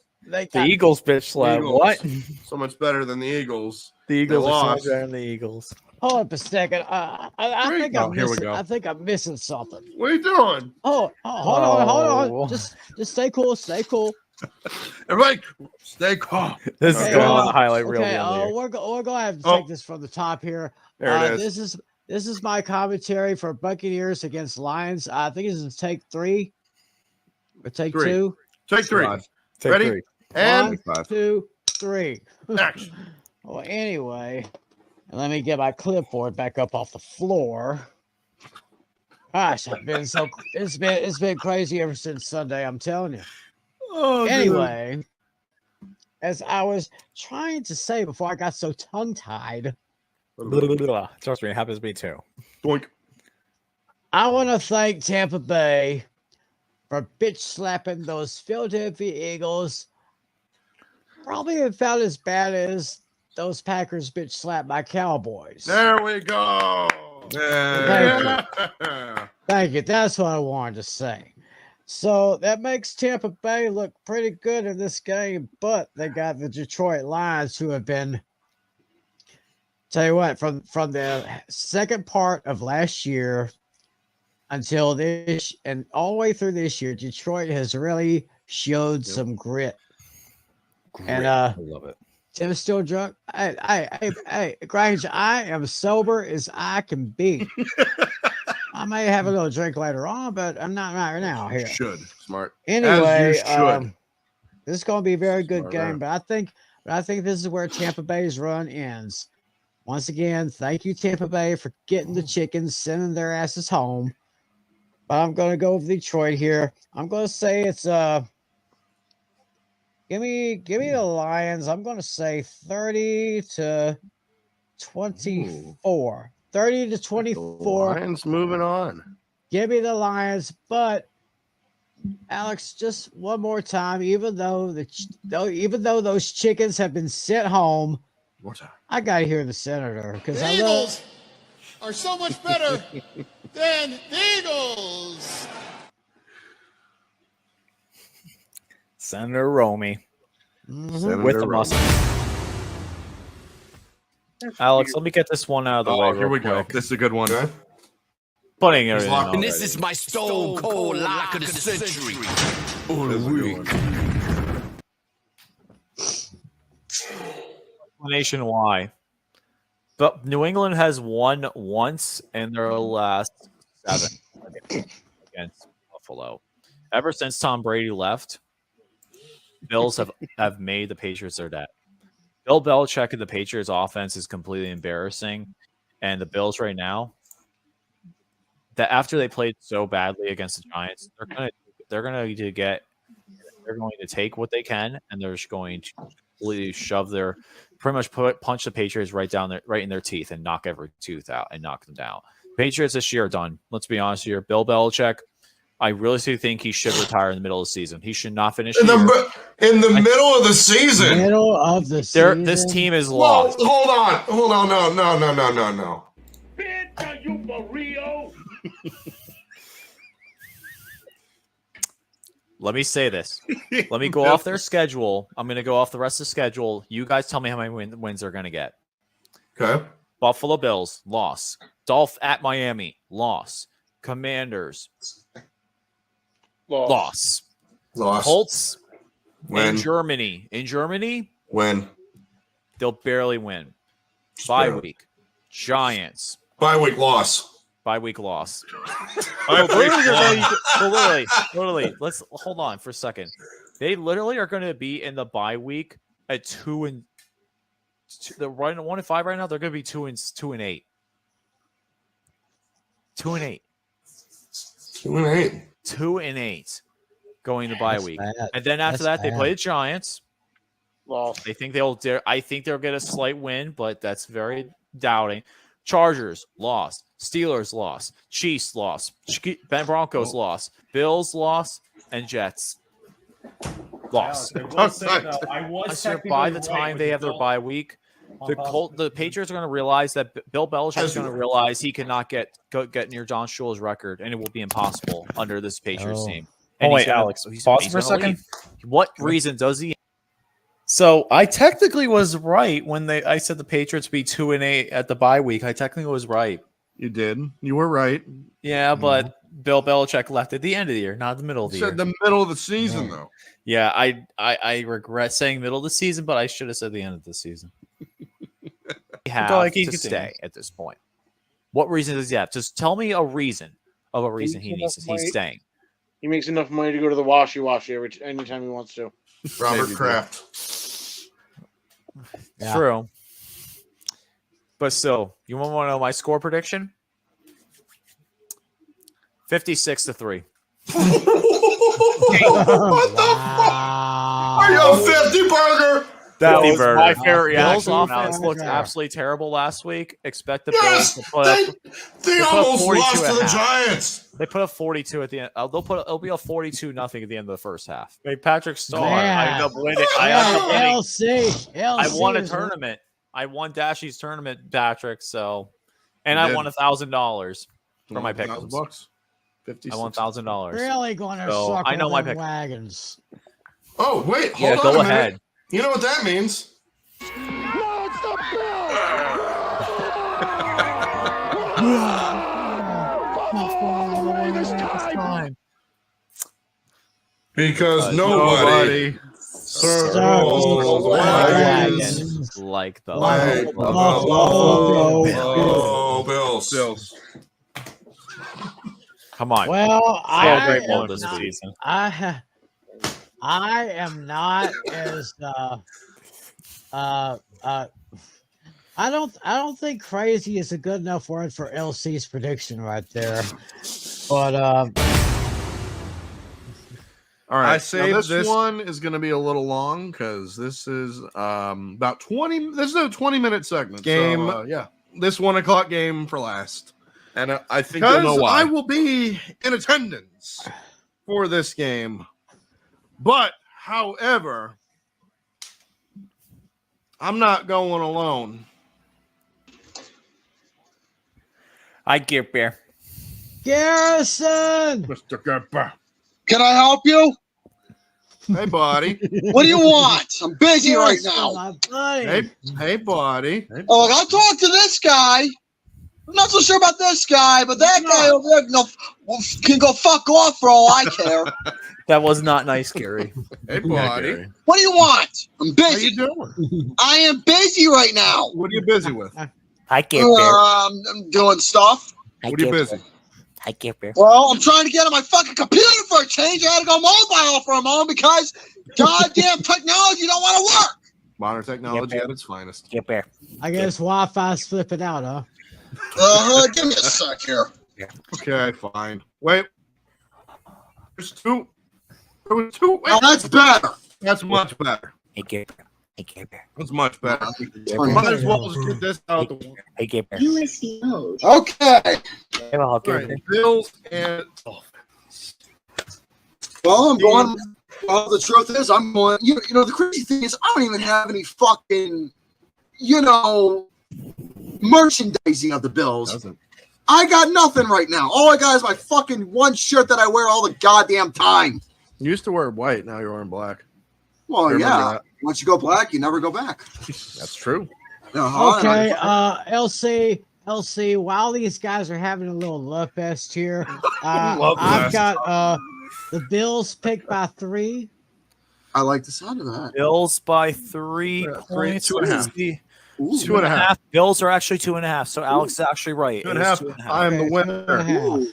Eagles bitch slap. Eagles. What? So much better than the Eagles. The Eagles are so much lost. better than the Eagles. Hold up a second. I think Oh, I'm here we missing. go. I think I'm missing something. What are you doing? Hold Oh. on. Just stay cool. Stay cool. Everybody, stay calm. This is Okay, going on the highlight reel. Okay, the other year. we're going to have to Oh. take this from the top here. There it is. This is my commentary for Buccaneers against Lions. I think this is take 3 or take Three. 2. Take three. Five. Take Ready? 3. And 1, 2, 3. action. Well, anyway, let me get my clipboard back up off the floor. Gosh, it's been crazy ever since Sunday. I'm telling you. Oh, dude. Anyway, as I was trying to say before I got so tongue tied, Trust me, it happens to me too. Doink. I want to thank Tampa Bay for bitch slapping those Philadelphia Eagles. Probably about as bad as those Packers bitch slapped my Cowboys. There we go. Thank you. Thank you. That's what I wanted to say. So that makes Tampa Bay look pretty good in this game, but they got the Detroit Lions, who have been, tell you what, from the second part of last year until this and all the way through this year, Detroit has really showed some grit. And I love it. Tim's still drunk. Hey, Grange, I am sober as I can be. I may have a little drink later on, but I'm not right now here. You should. Smart. Anyway, As you should. this is going to be a very good Smart, game, right. but I think this is where Tampa Bay's run ends. Once again, thank you, Tampa Bay, for getting the chickens, sending their asses home. But I'm going to go with Detroit here. I'm going to say it's give me the Lions. I'm going to say 30 to 24. 30 to 24. Lions moving on. Give me the Lions, but Alex, just one more time. Even though those chickens have been sent home, More time. I gotta hear the senator because The I Eagles are so much better than the Eagles. Senator Romy Mhm. with the Romy. muscle. Alex, let me get this one out of the way. Oh, here real we go. quick. This is a good one. Putting He's everything locked out in. there. This is my stone cold lock of the century. Explanation why. But New England has won once in their last 7 against Buffalo. Ever since Tom Brady left, Bills have made the Patriots their debt. Bill Belichick and the Patriots offense is completely embarrassing. And the Bills right now, that after they played so badly against the Giants, they're going to take what they can, and they're just going to completely punch the Patriots right in their teeth and knock every tooth out and knock them down. Patriots this year are done. Let's be honest here. Bill Belichick, I really do think he should retire in the middle of the season. He should not finish In the middle of the season. Middle of the season. This team is Well, lost. hold on. No. Bitch, are you for real? Let me say this. Let me go off their schedule. I'm going to go off the rest of the schedule. You guys tell me how many wins they're going to get. Okay. Buffalo Bills, loss. Dolph at Miami, loss. Commanders, loss. Colts Win. in Germany. In Germany, Win. they'll barely win. Bye week. Giants. Bye week loss. Bye week loss. Literally, Literally. Let's hold on for a second. They literally are going to be in the bye week at 2-2. They're running 1-5 right now. They're going to be 2-8. 2-8. 2-8. 2-8 going to bye week. bad. And then after That's that, they bad. play the Giants. Well, I think they'll get a slight win, but that's very doubting. Chargers lost. Steelers lost. Chiefs lost. Broncos lost. Bills lost. And Jets lost. By the time they have their bye week, the Patriots are going to realize that Bill Belichick is going to realize he cannot get near John Shula's record, and it will be impossible under this Patriots team. And wait, Alex, pause for a gonna second. leave. What reason does he? So I technically was right when I said the Patriots be 2-8 at the bye week. I technically was right. You did. You were right. Yeah, but Bill Belichick left at the end of the year, not the middle of the You year. said the middle of the season, though. Yeah, I regret saying middle of the season, but I should have said the end of the season. Have Go ahead, to continue. stay at this point. What reason does he have? Just tell me a reason he's staying. he makes enough money to go to the washy anytime he wants to. Robert Kraft. Yeah. True. But still, you want to know my score prediction? 56-3. What the fuck? Are you a 50 burger? That 50 was burger. my favorite Bills reaction. Alex offense. looked absolutely terrible last week. Expect the Yes, Bills to put up. they put almost 42 lost to at the half. Giants. They put up 42 at the end. It'll be a 42-0 at the end of the first half. Hey, Patrick Star. Man. I ended up winning. I ended up winning. LC. I won a is- tournament. I won Dashy's tournament, Patrick. So, and You I did. won $1,000 for my $1,000 pick'ems. bucks. 50. I won $1,000. Really going to So, suck I know on my them pick. wagons. Oh, wait, Yeah, hold on go a minute. ahead. You know what that means? No, it's the Bills! Buffalo away this time! Because nobody Circles circles wagons wagons. Like the like the Buffalo Buffalo Bills. Bills. Come on. Well, Celebrate more this not, season. I am not as I don't think crazy is a good enough word for LC's prediction right there. But All right. I saved this this- one is going to be a little long because this is about 20. This is a 20-minute segment. Game. So, yeah. This 1 o'clock game for last. And I think you'll know Because why. I will be in attendance for this game. But, however, I'm not going alone. I get beer. Garrison, Mr. Gerber. Can I help you? Hey, buddy. What do you want? I'm busy right Garrison, now. my buddy. Hey, buddy. Oh, I'll talk to this guy. I'm not so sure about this guy, but that guy over there can go fuck off for all I care. That was not nice, Gary. Hey, buddy. What do you want? I'm How busy. you doing? I am busy right now. What are you busy with? I get I'm doing stuff. What are you busy? I get beer. Well, I'm trying to get on my fucking computer for a change. I had to go mobile for a moment because goddamn technology don't want to work. Modern technology at its finest. Get beer. I guess Wi-Fi's flipping out, huh? Give me a sec here. Okay, fine. Wait. There's two. There was two. Wait. Oh, that's better. That's much better. I get beer. I get beer. That's much better. Turn Might it as well just get this out the way. I get beer. Okay. I'll get Right, beer. Bills and Well, I'm going. Well, the truth is, I'm going. You know, the crazy thing is, I don't even have any fucking, merchandising of the Bills. doesn't. I got nothing right now. All I got is my fucking one shirt that I wear all the goddamn time. You used to wear white, now you're wearing black. Well, I remember yeah. that. Once you go black, you never go back. That's true. Okay, LC, while these guys are having a little love fest here, Love I've fest. got the Bills picked by 3. I like the sound of that. Bills by 3 Yeah, points. 2.5. Ooh. 2.5. Bills are actually 2.5. So Alex is actually right. 2.5. It is 2.5. I am the Okay, winner. 2.5.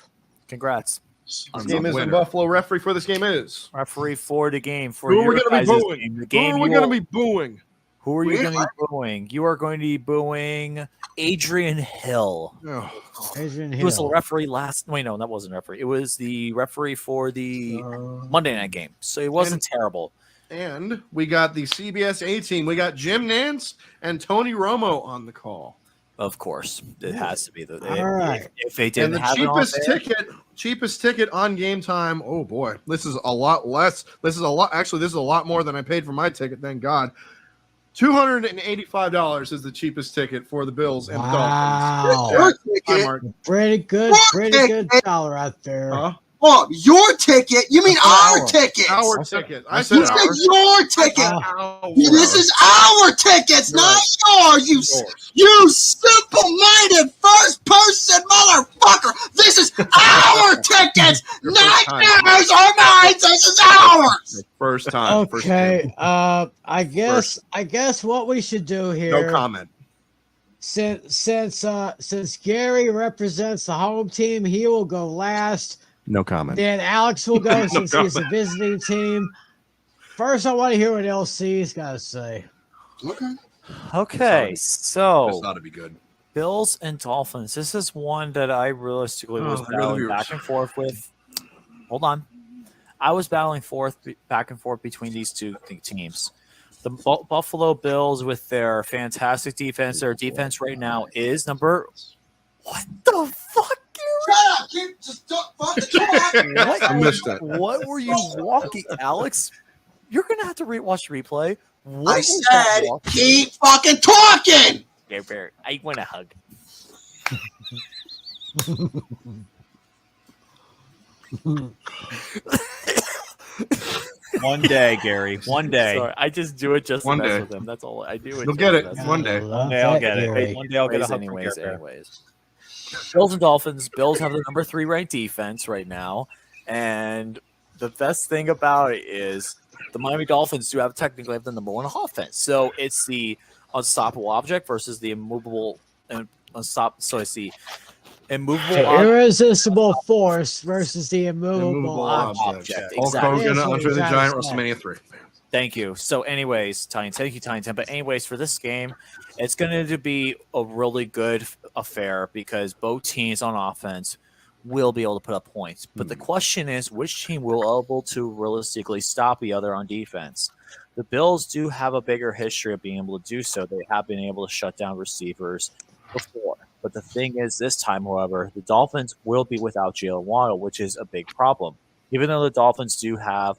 Congrats. This game is in Buffalo. Referee for this game is. Referee for the game. For Who are your we going to be guys' booing? game. The Who game are we you going to will- be booing? Who are you Wait, going to be booing? You are going to be booing Adrian Hill. Oh, Adrian He was the Hill. referee last. Wait, no, that wasn't a referee. It was the referee for the Monday night game. So it wasn't terrible. and we got the CBS A team. We got Jim Nance and Tony Romo on the call. Of course, it has to be the. All right. If they didn't And the have it on cheapest ticket on game time. Oh boy, this is a lot less. This is a lot. Actually, this is a lot more than I paid for my ticket. Thank God. $285 is the cheapest ticket for the Bills and Wow. Your Dolphins. Hi, ticket. Mark. Pretty good dollar out there. Huh? Oh, your ticket? You mean our ticket? Our ticket. I You said said our. your ticket. Our. This is our tickets, not yours. You simple-minded first-person motherfucker. This is our tickets, not yours or mine. This is ours. First time. First game. Okay. I guess what we should do here. No comment. Since Gary represents the home team, he will go last. No comment. Then Alex will go No since he's the comment. visiting team. First, I want to hear what LC's got to say. Okay. Okay, This so ought to be good. Bills and Dolphins. This is one that I realistically was battling back and forth with. Hold on. I was battling back and forth between these two teams. The Buffalo Bills with their fantastic defense. Their defense right now is number. What the fuck? Shut up! Keep just fucking talk. I missed that. What were you walking, Alex? You're gonna have to watch the replay. What I was that said walking? keep fucking talking. Yeah, Bear, I want a hug. One day, Gary. One day. Sorry, I just do it just One to mess day. with him. That's all I do. You'll get it one day. One day I'll get it. Gary. One day I'll get a hug from anyways. Care Bear. Anyways, Bills and Dolphins. Bills have the number 3 ranked defense right now, and the best thing about it is the Miami Dolphins do technically have the number 1 offense. So it's the unstoppable object versus the immovable So it's the immovable The irresistible force versus the immovable object. Hulk Exactly. Hogan, That's what Andre the you're Giant, trying to say. WrestleMania 3. Thank you. So, anyways, thank you, Tiny Tim. But anyways, for this game, it's going to be a really good affair because both teams on offense will be able to put up points. But the question is, which team will be able to realistically stop the other on defense? The Bills do have a bigger history of being able to do so. They have been able to shut down receivers before. But the thing is, this time, however, the Dolphins will be without Jalen Waddle, which is a big problem. Even though the Dolphins do have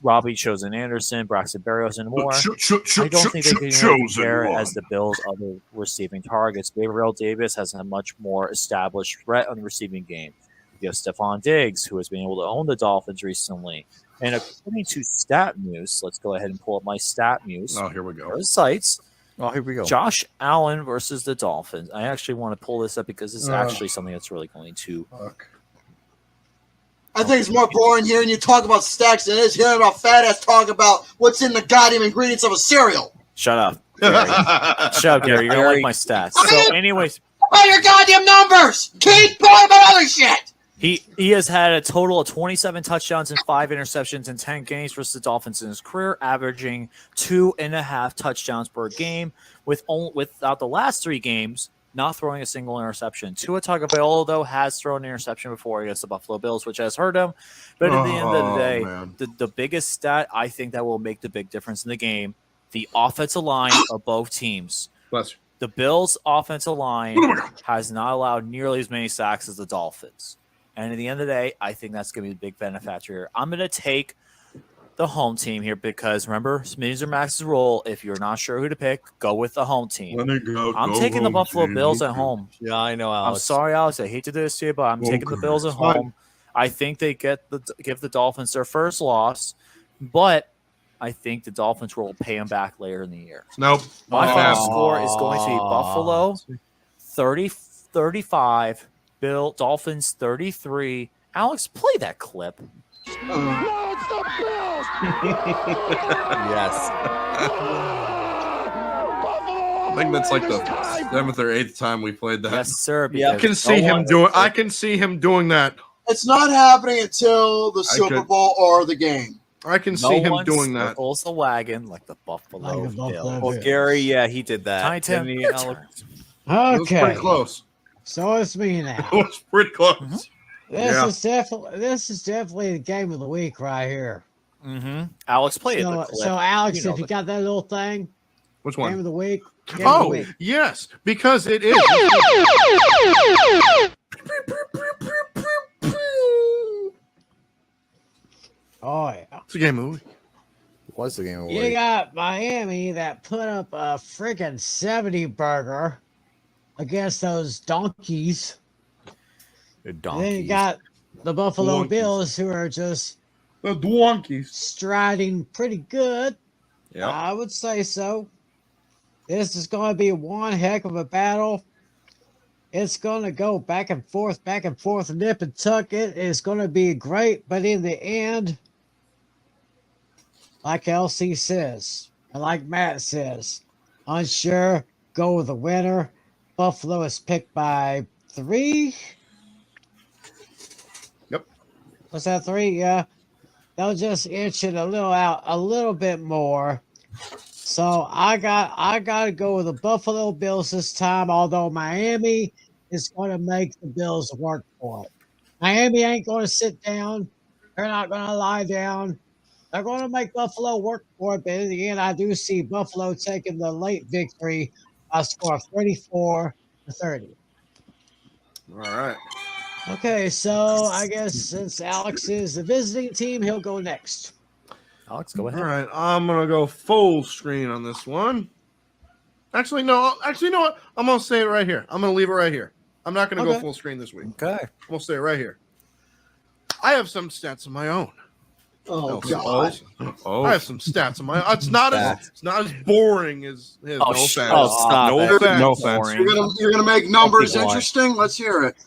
Robbie Chosen Anderson, Braxton Berrios, and more, I don't think they can compare as the Bills' other receiving targets. Gabriel Davis has a much more established threat on the receiving game. You have Stephon Diggs, who has been able to own the Dolphins recently. And according to Stat News, let's go ahead and pull up my Stat News. Oh, here we go. Sites. Oh, here we go. Josh Allen versus the Dolphins. I actually want to pull this up because it's actually something that's really going to. I think it's more boring hearing you talk about stacks than it is hearing about fat ass talk about what's in the goddamn ingredients of a cereal. Shut up, Gary. Shut up, Gary. You're gonna like my stats. So, anyways, about your goddamn numbers. Keep talking about other shit. He has had a total of 27 touchdowns and 5 interceptions in 10 games versus the Dolphins in his career, averaging 2.5 touchdowns per game. Without the last 3 games, not throwing a single interception. Tua Tagovailoa, though, has thrown an interception before against the Buffalo Bills, which has hurt him. But at the end of the day, the biggest stat I think that will make the big difference in the game, the offensive line of both teams. Bless you. The Bills' offensive line has not allowed nearly as many sacks as the Dolphins. And at the end of the day, I think that's going to be the big benefactor here. I'm going to take the home team here because, remember, Smitty's or Max's rule. If you're not sure who to pick, go with the home team. I'm taking the Buffalo Bills at home. Yeah, I know, Alex. I'm sorry, Alex. I hate to do this to you, but I'm taking the Bills at home. I think they give the Dolphins their first loss, but I think the Dolphins will pay them back later in the year. Nope. My final score is going to be Buffalo 30-35. Dolphins 33. Alex, play that clip. No, it's the Bills. Yes. I think that's like the 7th or 8th time we played that. Yes, sir. I can see him doing. I can see him doing that. It's not happening until the Super Bowl or the game. I can see him doing that. Pulls the wagon like the Buffalo Bills. Well, Gary, yeah, he did that. Tiny Tim, Didn't he, your Alex? It was Okay, pretty close. so it's me now. It was pretty close. This is definitely the game of the week right here. Mm-hmm. Alex, play it. So Alex, if you got that little thing, Which game one? of the week. Game of the Oh, week. yes, because it is. Oh yeah. It's a game of the week. It was the game of the You week. got Miami that put up a freaking 70 burger against those donkeys. The And then you got the Buffalo Donkeys. Bills who are just The donkeys. striding pretty good. Yeah. I would say so. This is going to be one heck of a battle. It's going to go back and forth, nip and tuck. It is going to be great, but in the end, like LC says, and like Matt says, unsure, go with the winner. Buffalo is picked by 3. Yep. Was that 3? Yeah. They'll just inch it a little out, a little bit more. So I gotta go with the Buffalo Bills this time, although Miami is gonna make the Bills work for it. Miami ain't gonna sit down. They're not gonna lie down. They're gonna make Buffalo work for it, but in the end, I do see Buffalo taking the late victory by a score of 34-30. All right. Okay, so I guess since Alex is the visiting team, he'll go next. Alex, go ahead. All right, I'm gonna go full screen on this one. Actually, no. Actually, you know what? I'm gonna say it right here. I'm gonna leave it right here. I'm not gonna go full screen this week. Okay. I'm gonna stay right here. I have some stats of my own. Oh, God. I have some stats of my own. It's not as boring as his. Oh, no offense. stop no it. offense. No offense. You're gonna make numbers interesting? Let's hear it.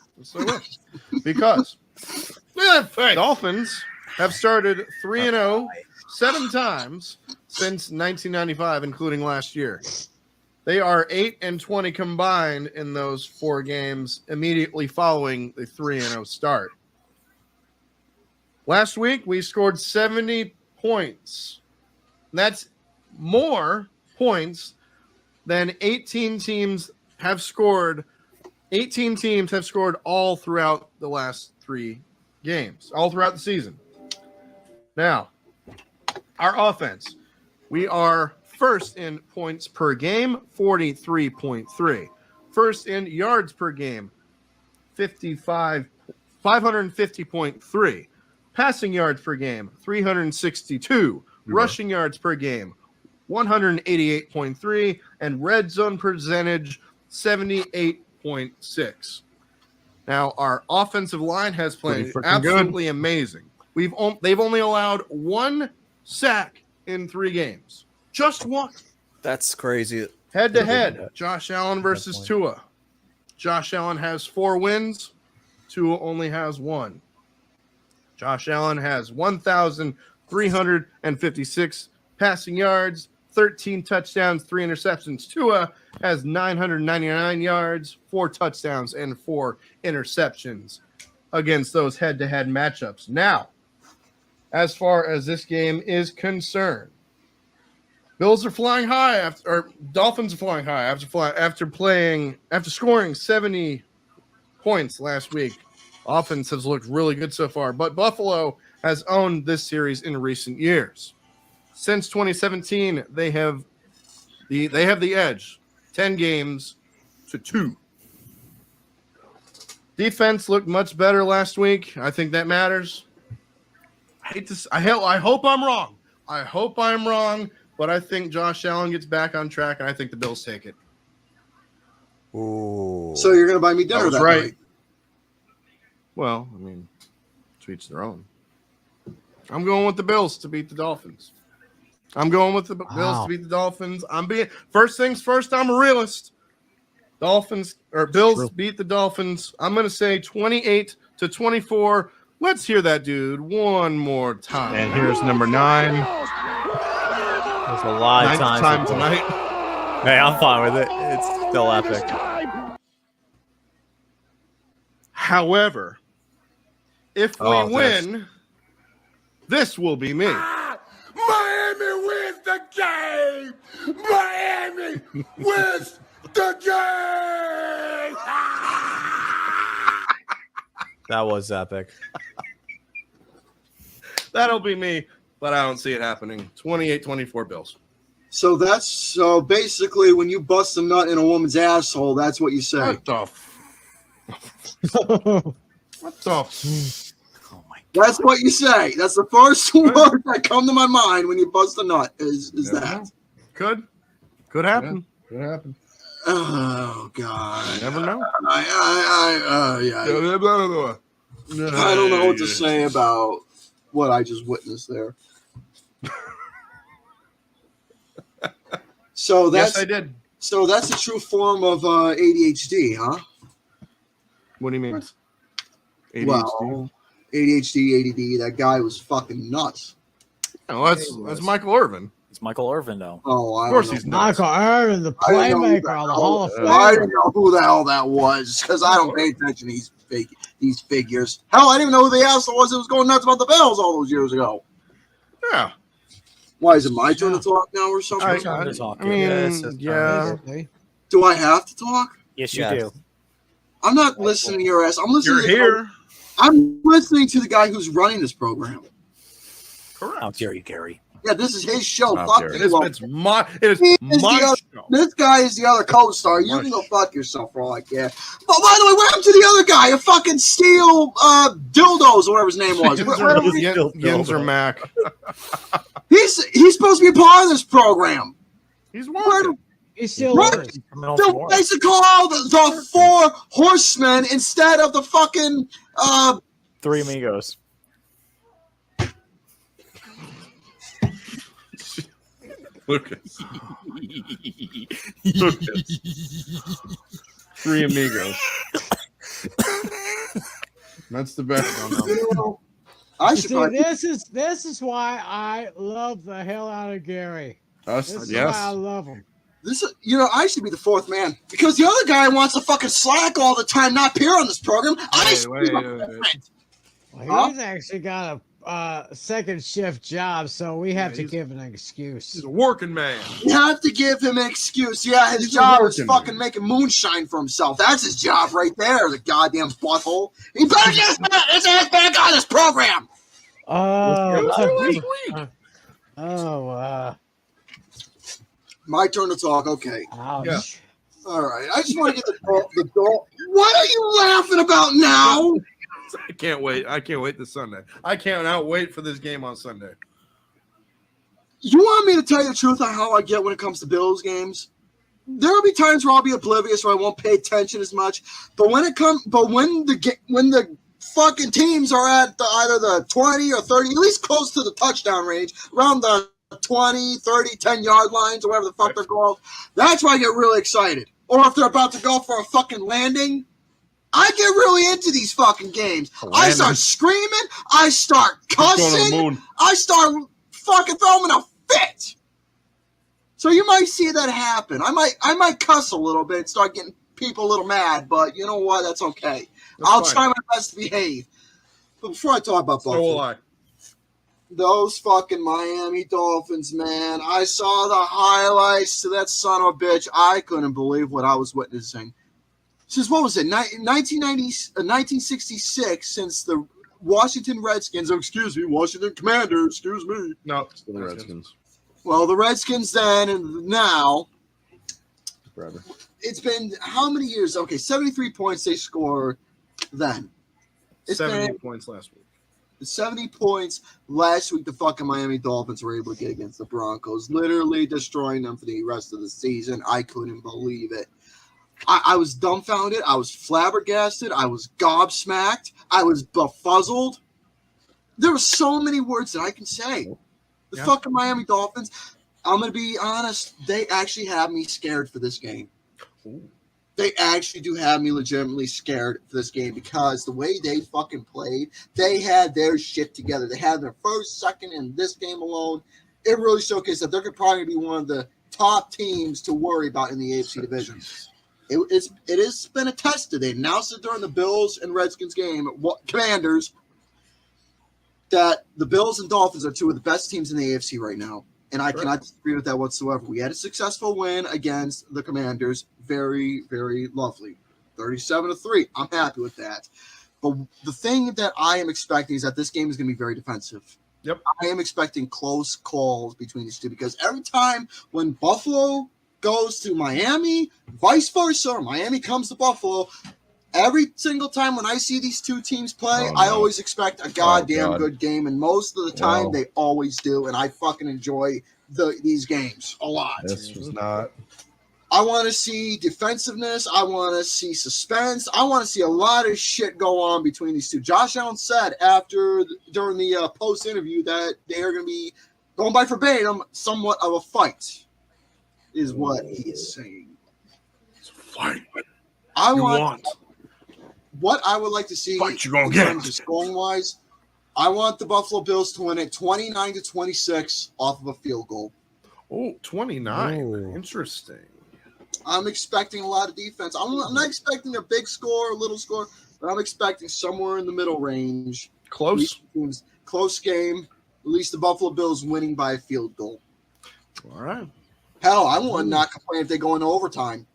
Because the Dolphins have started 3-0 7 times since 1995, including last year. They are 8-20 combined in those 4 games immediately following the 3-0 start. Last week, we scored 70 points. That's more points than 18 teams have scored. 18 teams have scored all throughout the last 3 games, all throughout the season. Now, our offense, we are first in points per game, 43.3. First in yards per game, 550.3. Passing yards per game, 362. Rushing yards per game, 188.3. And red zone percentage, 78.6. Now, our offensive line has played absolutely amazing. They've only allowed 1 sack in 3 games. Just 1. That's crazy. Head-to-head, Josh Allen versus Tua. Josh Allen has 4 wins. Tua only has 1. Josh Allen has 1,356 passing yards, 13 touchdowns, 3 interceptions. Tua has 999 yards, 4 touchdowns, and 4 interceptions against those head-to-head matchups. Now, as far as this game is concerned, Bills are flying high Dolphins are flying high after scoring 70 points last week. Offense has looked really good so far, but Buffalo has owned this series in recent years. Since 2017, they have the edge, 10 games to 2. Defense looked much better last week. I think that matters. I hope I'm wrong. But I think Josh Allen gets back on track, and I think the Bills take it. Ooh. So you're going to buy me dinner that right. night? Well, I mean, to each their own. I'm going with the Bills to beat the Dolphins. Bills to beat the Dolphins. First things first, I'm a realist. Bills beat the Dolphins. I'm going to say 28-24. Let's hear that dude one more time. And here's number 9. There's a lot of time tonight. Hey, I'm fine with it. It's still epic. However, if we win, this will be me. Miami wins the game! Miami wins the game! That was epic. That'll be me, but I don't see it happening. 28-24 Bills. So basically when you bust a nut in a woman's asshole, that's what you say. What the Oh my God. That's what you say. That's the first word that come to my mind when you bust a nut is that. Could happen. Could happen. Oh God. You never know. I don't know what to say about what I just witnessed there. So that's yes, I did. So that's a true form of ADHD, huh? What do you mean? ADHD? Well, ADHD, ADD. That guy was fucking nuts. Oh, that's Michael Irvin. It's Michael Irvin, though. Oh, of course he's nuts. Michael Irvin, the playmaker of the Hall of Fame. I didn't know who the hell that was because I don't pay attention to these figures. Hell, I didn't even know who the asshole was that was going nuts about the Bills all those years ago. Yeah. Why is it my turn to talk now or something? Your turn to talk. I mean, Yes, yeah. Basically. Do I have to talk? Yes, you Yes. do. I'm not listening to your ass. I'm listening. You're here. I'm listening to the guy who's running this program. Correct. How dare you, Gary? Yeah, this is his show. Not Fuck there. It you. is, it's my, it is He is my the other- show. This guy is the other co-star. You My can go fuck yourself for all I care. But by the way, what happened to the other guy? A fucking steel dildos or whatever his name was. Yinzer Mac. He's supposed to be a part of this program. He's Where working. He still What? is. They're basically called the Four Horsemen instead of the fucking Three Amigos. Lucas. Lucas. Three Amigos. That's the best. I You should see, probably, this is why I love the hell out of Gary. Us, This is yes. why I love him. I should be the fourth man because the other guy wants to fucking slack all the time, not appear on this program. I should be my friend. Well, he's actually got a second shift job, so we have to give an excuse. He's a working man. You have to give him an excuse. Yeah, his He's job is working, fucking making moonshine for himself. That's his job right there, the goddamn butthole. He better get his ass back on this program. My turn to talk. Okay. Ouch. Yeah. All right. I just want to get the door. What are you laughing about now? I can't wait. I can't wait this Sunday. I cannot wait for this game on Sunday. You want me to tell you the truth on how I get when it comes to Bills games? There will be times where I'll be oblivious or I won't pay attention as much. But when the fucking teams are at either the 20 or 30, at least close to the touchdown range, around the 20, 30, 10-yard lines or whatever the fuck they're called, that's why I get really excited. Or if they're about to go for a fucking landing, I get really into these fucking games. I start screaming. I start cussing. I start fucking throwing a fit. So you might see that happen. I might cuss a little bit, start getting people a little mad, but you know what? That's okay. I'll try my best to behave. But before I talk about Buffalo, So will I. those fucking Miami Dolphins, man. I saw the highlights to that son of a bitch. I couldn't believe what I was witnessing. Since what was it, 1966, since the Washington Redskins, Washington Commanders, excuse me. No, it's the Redskins. Well, the Redskins then and now, Forever. it's been how many years? Okay, 73 points they scored then. It's 70 been points last week. 70 points last week the fucking Miami Dolphins were able to get against the Broncos, literally destroying them for the rest of the season. I couldn't believe it. I was dumbfounded. I was flabbergasted. I was gobsmacked. I was befuzzled. There were so many words that I can say. The fucking Miami Dolphins, I'm going to be honest, they actually have me scared for this game. Ooh. They actually do have me legitimately scared for this game because the way they fucking played, they had their shit together. They had their first, second, and this game alone. It really showcased that they're going to probably be one of the top teams to worry about in the AFC division. It has been attested. They announced it during the Bills and Redskins game, Commanders, that the Bills and Dolphins are two of the best teams in the AFC right now. And I cannot disagree with that whatsoever. We had a successful win against the Commanders. Very, very lovely. 37-3. I'm happy with that. But the thing that I am expecting is that this game is going to be very defensive. Yep. I am expecting close calls between these two because every time when Buffalo goes to Miami, vice versa, or Miami comes to Buffalo, every single time when I see these two teams play, I always expect a goddamn good game, and most of the time they always do, and I fucking enjoy these games a lot. This was not. I want to see defensiveness. I want to see suspense. I want to see a lot of shit go on between these two. Josh Allen said during the post interview that they are going to be going by verbatim, somewhat of a fight, is what he is saying. It's a fight. What I would like to see fight you gonna in get. terms of scoring wise, I want the Buffalo Bills to win it 29-26 off of a field goal. Oh, 29. Interesting. I'm expecting a lot of defense. I'm not expecting a big score, a little score, but I'm expecting somewhere in the middle range. Close. Close game. at least the Buffalo Bills winning by a field goal. All right. Hell, I will not complain if they go into overtime.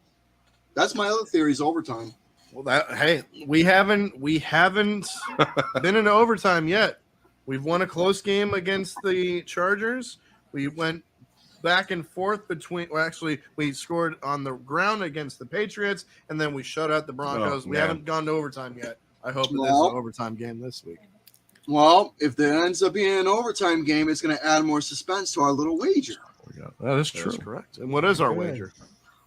That's my other theory is overtime. Well, we haven't been in overtime yet. We've won a close game against the Chargers. We went back and forth between. Well, actually, we scored on the ground against the Patriots, and then we shut out the Broncos. We haven't gone to overtime yet. I hope there's an overtime game this week. Well, if there ends up being an overtime game, it's going to add more suspense to our little wager. That is true. That's correct. And what is our wager?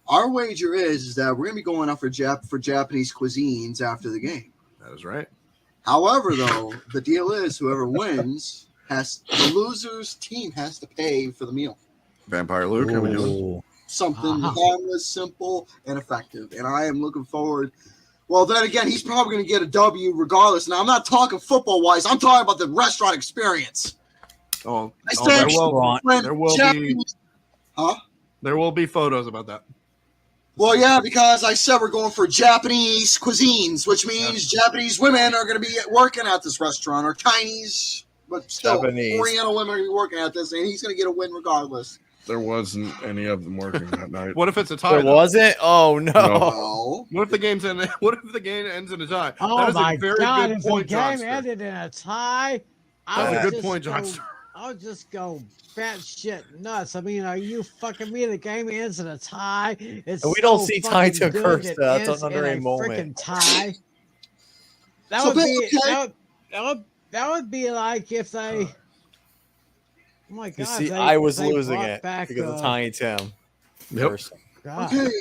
Our wager is that we're going to be going up for Japanese cuisines after the game. That is right. However, though, the deal is whoever wins the loser's team has to pay for the meal. Vampire Luke, how we doing? Something harmless, simple, and effective. And I am looking forward. Well, then again, he's probably going to get a W regardless. Now, I'm not talking football-wise. I'm talking about the restaurant experience. There will be photos about that. Well, yeah, because I said we're going for Japanese cuisines, which means Japanese women are going to be working at this restaurant, or Chinese, but still, Japanese. Oriental women are going to be working at this, and he's going to get a win regardless. There wasn't any of them working that night. What if it's a tie? There wasn't? Oh, no. What if the game ends in a tie? Oh, that is my a very God. good If point, the game Johnster. ended in a tie, That's a good point, Johnster. I'll just go batshit nuts. I mean, are you fucking me? The game ends in a tie. It's We don't so see fucking tie to good curse it that ends under in a moment. freaking tie. That So would be okay. that would be like if they. Oh my God! You see, they- I was they losing brought it back, because of Tiny Tim. Yep. God. Okay,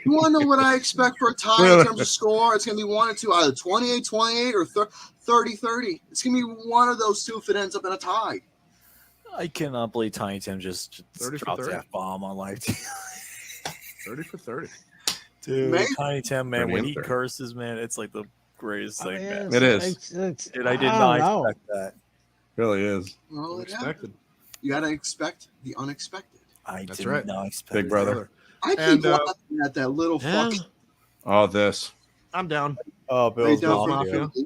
you want to know what I expect for a tie in terms of score? It's going to be 1 or 2, either 28-28 or 30-30. It's going to be one of those two if it ends up in a tie. I cannot believe Tiny Tim just 30 for dropped 30. that bomb on live TV. 30 for 30. Dude, Man. Tiny Tim, man, 30 when and he 30. curses, man, it's like the greatest thing, man. It is. Dude, I did don't not know. expect that. Really is. Well, Expected. you got to expect the unexpected. I That's did right. not expect Big brother. I keep And, laughing at that little fucking. Oh, this. I'm down. Oh, Bill's Bills Mafia. Mafia.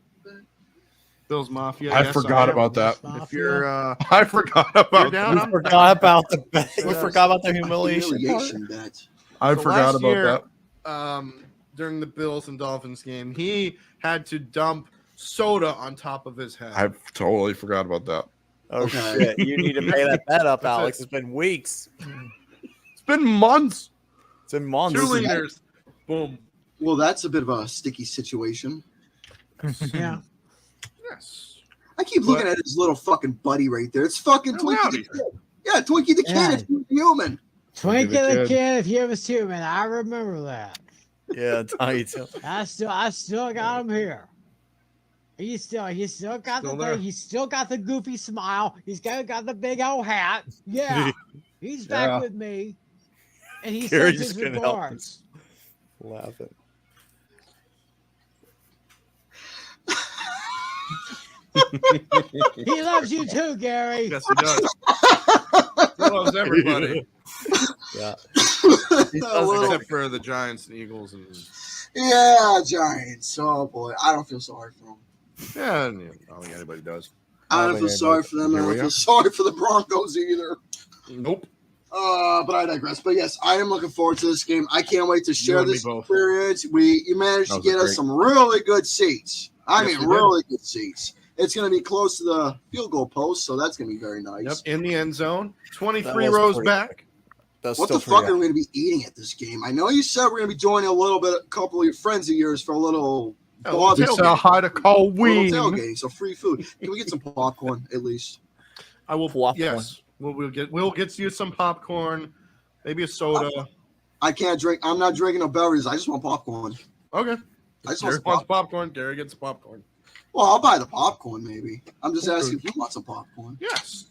Bills Mafia. I yes, forgot am. about that. If you're I forgot about down, that. I'm Forgot about the we forgot about the humiliation. Humiliation bet. I So forgot last about year, that. During the Bills and Dolphins game, he had to dump soda on top of his head. I totally forgot about that. Oh Okay. shit! You need to pay that bet up, That's Alex. it. It's been weeks. It's been months. It's been months. 2 liters. Boom. Well, that's a bit of a sticky situation. Yeah. Yes. I keep looking at his little fucking buddy right there. It's fucking They're Twinkie rowdy. the Kid. Yeah, Twinkie the Kid. Yeah. It's human. Twinkie the the Kid. Kid, if you was human, I remember that. Yeah, Tiny Tim. I still got him here. He's still got Still the there. thing. He's still got the goofy smile. He's got the big old hat. Yeah, he's back Yeah. with me, and he Gary's sends his gonna help regards. Laughing. He loves you too, Gary. Yes, he does. He loves everybody. Yeah. Except for the Giants and Eagles. And Yeah, Giants. Oh boy, I don't feel sorry for them. yeah, I don't think anybody does. I don't feel sorry for them. I don't feel sorry for the Broncos either. Nope. But I digress. But yes, I am looking forward to this game. I can't wait to share and me this both. experience. You managed to That was get us great. some really good seats. I Yes, mean, we did. really good seats. It's going to be close to the field goal post, so that's going to be very nice. Yep, in the end zone. That 23 was rows pretty back. epic. That's What still the fuck pretty are we going to be eating at this game? I know you said we're going to be joining a couple of your friends of yours for a little Oh, dog tailgate. It's a high to call little wing. tailgate, so free food. Can we get some popcorn at least? I will. Popcorn. Yes, we'll get you some popcorn, maybe a soda. I can't drink. I'm not drinking no beverages. I just want popcorn. Okay. I just Gary want some wants popcorn. Gary gets popcorn. Well, I'll buy the popcorn maybe. I'm just asking if you want some popcorn. Yes.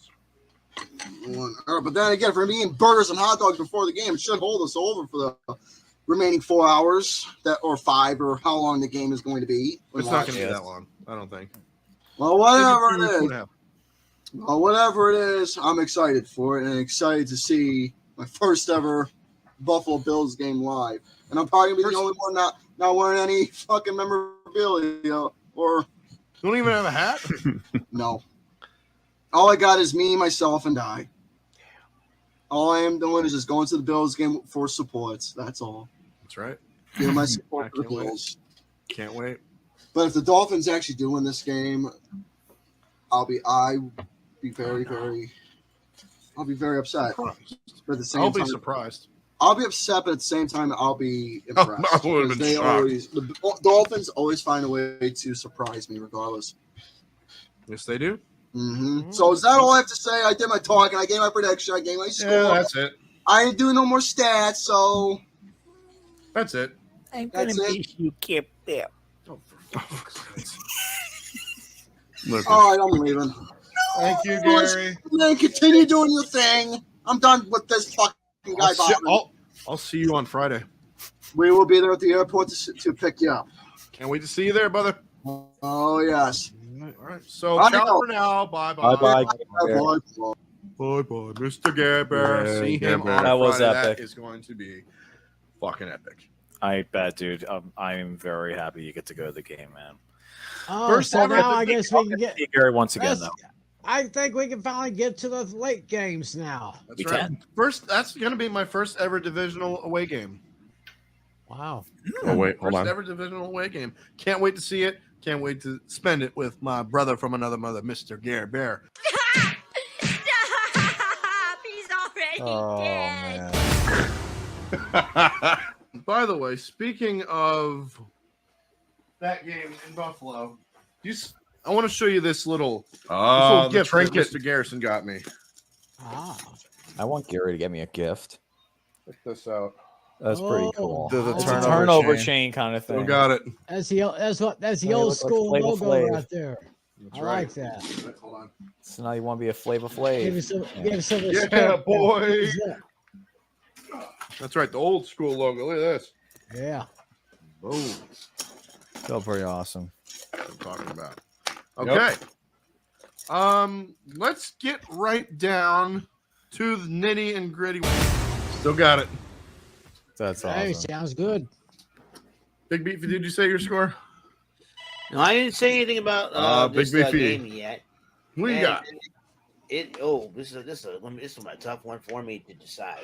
But then again, for me eating burgers and hot dogs before the game, it should hold us over for the remaining 4 hours or 5 or how long the game is going to be. It's not going to be Yes. that long. I don't think. Well, whatever Maybe it 2 is. and a half. Well, whatever it is, I'm excited for it and excited to see my first ever Buffalo Bills game live. And I'm probably gonna be the only one not wearing any fucking memorabilia or You don't even have a hat. no. All I got is me, myself, and I. All I am doing is just going to the Bills game for supports. That's all. That's right. Give my support to the Bills. Can't wait. But if the Dolphins actually do win this game, I'll be very, very upset. But at the same I'll time, be surprised. I'll be upset, but at the same time, I'll be impressed. I would have been shocked. The Dolphins always find a way to surprise me, regardless. Yes, they do. Mm-hmm. So is that all I have to say? I did my talking. I gave my prediction. I gave my score. Yeah, that's it. I ain't doing no more stats, so that's it. I'm gonna miss you, Kip. There. All right, I'm leaving. Thank you, Gary. Man, continue doing your thing. I'm done with this fucking guy. I'll see you on Friday. We will be there at the airport to pick you up. Can't wait to see you there, brother. Oh, yes. All right. So, ciao for now. Bye-bye. Bye-bye. Bye-bye, Mr. Gary Bear. Yeah, see him on that was Friday. epic. That is going to be fucking epic. I bet, dude. I'm very happy you get to go to the game, man. Oh, First so ever now at I the guess we can get. See Gary once again, though. I think we can finally get to the late games now. That's right. That's going to be my first ever divisional away game. Wow. Oh, wait, hold on. First ever divisional away game. Can't wait to see it. Can't wait to spend it with my brother from another mother, Mr. Gary Bear. Stop! He's already dead. Man. By the way, speaking of that game in Buffalo, I want to show you this little gift that Mr. Garrison got me. I want Gary to get me a gift. Check this out. That's pretty cool. The It's a turnover chain kind of thing. Still got it. That's the Oh, old look school like Flavor logo Flav. right there. I like that. Hold on. So now you want to be a Flavor Give Flav. me some Yeah, respect. boy. That's right. The old school logo. Look at this. Yeah. Boom. Still pretty awesome. What I'm talking about. Okay. Let's get right down to the nitty and gritty. Still got it. That's Hey, awesome. sounds good. Big Beefy, did you say your score? No, I didn't say anything about Big this Beefy. game yet. What do you got? This is a tough one for me to decide.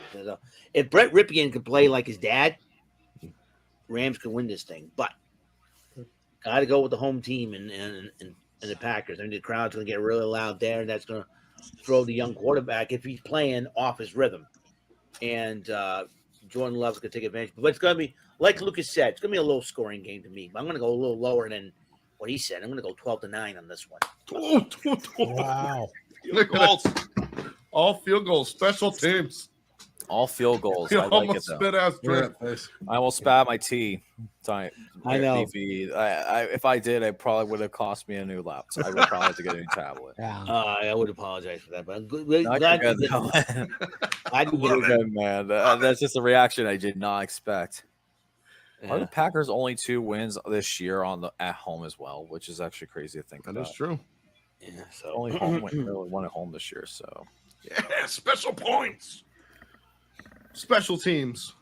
If Brett Ripien could play like his dad, Rams could win this thing. But got to go with the home team and the Packers. I mean, the crowd's going to get really loud there, and that's going to throw the young quarterback if he's playing off his rhythm. And Jordan Love's going to take advantage. But it's going to be, like Lucas said, it's going to be a low scoring game to me. But I'm going to go a little lower than what he said. I'm going to go 12-9 on this one. Wow. Field goals. All field goals. Special teams. All field goals. You I like it, almost though. spit out drip. I almost spat my tea. Sorry. I know. If I did, it probably would have cost me a new laptop. I would probably have to get a new tablet. Yeah. I would apologize for that, but I'm good. No, Glad you're you good, did- though. I do You're it. good, man. That's just a reaction I did not expect. Are the Yeah. Packers only 2 wins this year at home as well, which is actually crazy to think That about. is true. Yeah, so Only home one at home this year, so Yeah, special points. Special teams.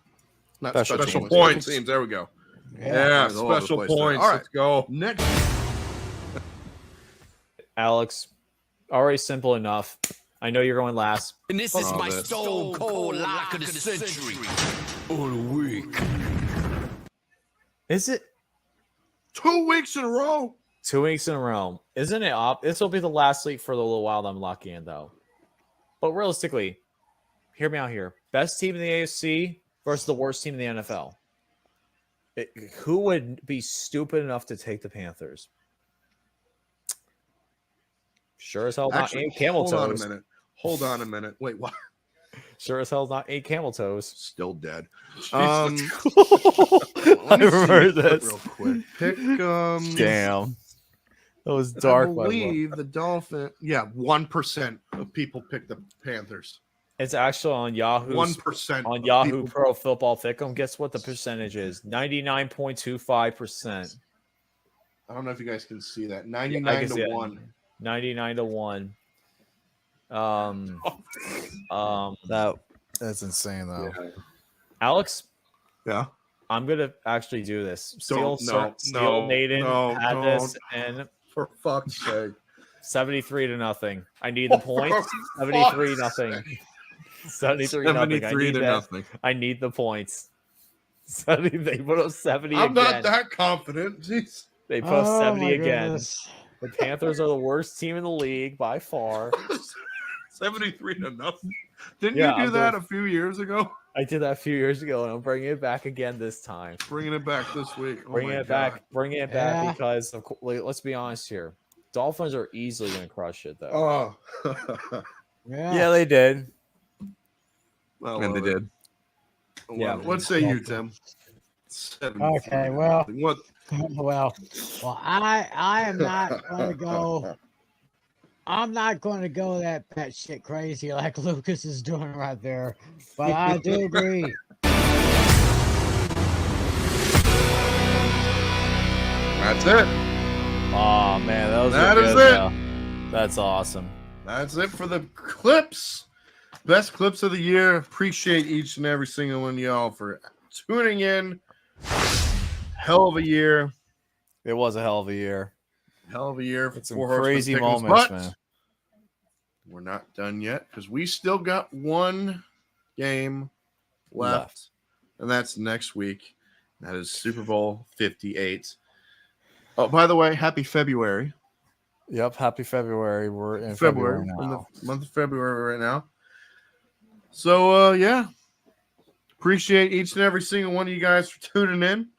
Not Special special teams. points. Teams. There we go. Yeah, All over the special place points. there. All right, let's go. Next. Alex, already simple enough. I know you're going last. And this is my stone cold lock of the century. Or the week. Is it 2 weeks in a row? 2 weeks in a row? Isn't it up? This will be the last week for the little while that I'm lucky in, though. But realistically, hear me out here. Best team in the AFC versus the worst team in the NFL. Who would be stupid enough to take the Panthers? Sure as hell not Actually, eight camel hold on a toes. minute. Hold on a minute. Wait, what? Sure as hell not 8 camel toes. Still dead. I Let me remember see this. real quick. Pick Damn. That was dark. I by the way. believe the Dolphin. Yeah, 1% of people pick the Panthers. It's actually on Yahoo. 1% on of Yahoo people- Pro Football Pick'em. Guess what the percentage is? 99.25%. I don't know if you guys can see that. I 99 can see to it. 1. 99 to 1. that's insane, though. Alex, Yeah. I'm gonna actually do this. Don't- no, Steel Naden no, had don't. this, and For fuck's sake. 73-0. I need the points. 73-0. 73-0. I need the points. 70, they put up 70 I'm again. not that confident. Jeez. They put up 70 again. Goodness. The Panthers are the worst team in the league by far. 73-0. Didn't Yeah, you do that a few years ago? I did that a few years ago, and I'm bringing it back again this time. Bringing it back this week. Bringing it back because let's be honest here. Dolphins are easily going to crush it, though. Oh. Yeah, they did. Well, And they did. Yeah. What say you, Tim? Okay, well, What? well, I am not going to go. I'm not going to go that batshit crazy like Lucas is doing right there, but I do agree. That's it. Oh man, That is good, it. though. That's awesome. That's it for the clips. Best clips of the year. Appreciate each and every single one of y'all for tuning in. Hell of a year. It was a hell of a year. Hell of a year for Some Four Horsemen crazy Pick'ems, moments, but man. we're not done yet because we still got one game left, and that's next week. That is Super Bowl 58. Oh, by the way, happy February. Yep, happy February. We're in February, February in now. the month of February right now. So, yeah, appreciate each and every single one of you guys for tuning in.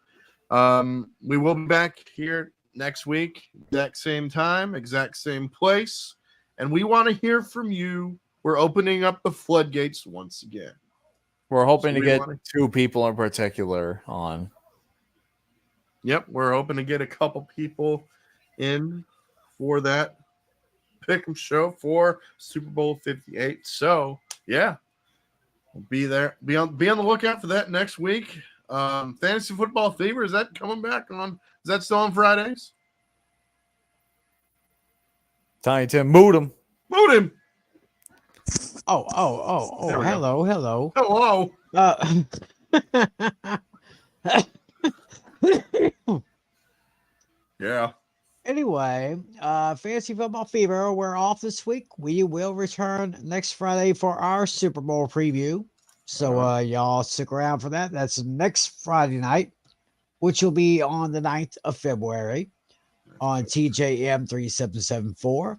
We will be back here next week, exact same time, exact same place, and we want to hear from you. We're opening up the floodgates once again. We're hoping So to we get wanna- 2 people in particular on. Yep, we're hoping to get a couple people in for that pick'em show for Super Bowl 58. So, yeah, we'll be there. Be on the lookout for that next week. Fantasy Football Fever, is that coming back on? Is that still on Fridays? Tiny Tim, moot him. Moot him. Oh, There we go. hello. Yeah. Anyway, Fantasy Football Fever, we're off this week. We will return next Friday for our Super Bowl preview. So y'all stick around for that. That's next Friday night, which will be on the 9th of February on TJM 3774.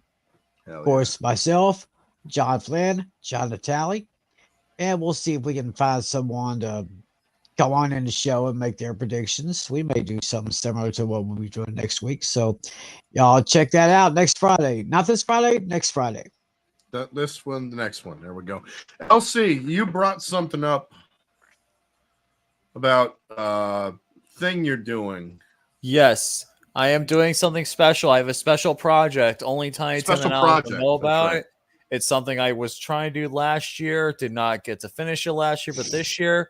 Of course, myself, John Flynn, John Natali, and we'll see if we can find someone to come on in the show and make their predictions. We may do something similar to what we'll be doing next week. So y'all check that out next Friday. Not this Friday, next Friday. This one, the next one. There we go. LC, you brought something up about thing you're doing. Yes, I am doing something special. I have a special project. Only Tiny Tim and Alex know about it. It's something I was trying to do last year. Did not get to finish it last year, but this year,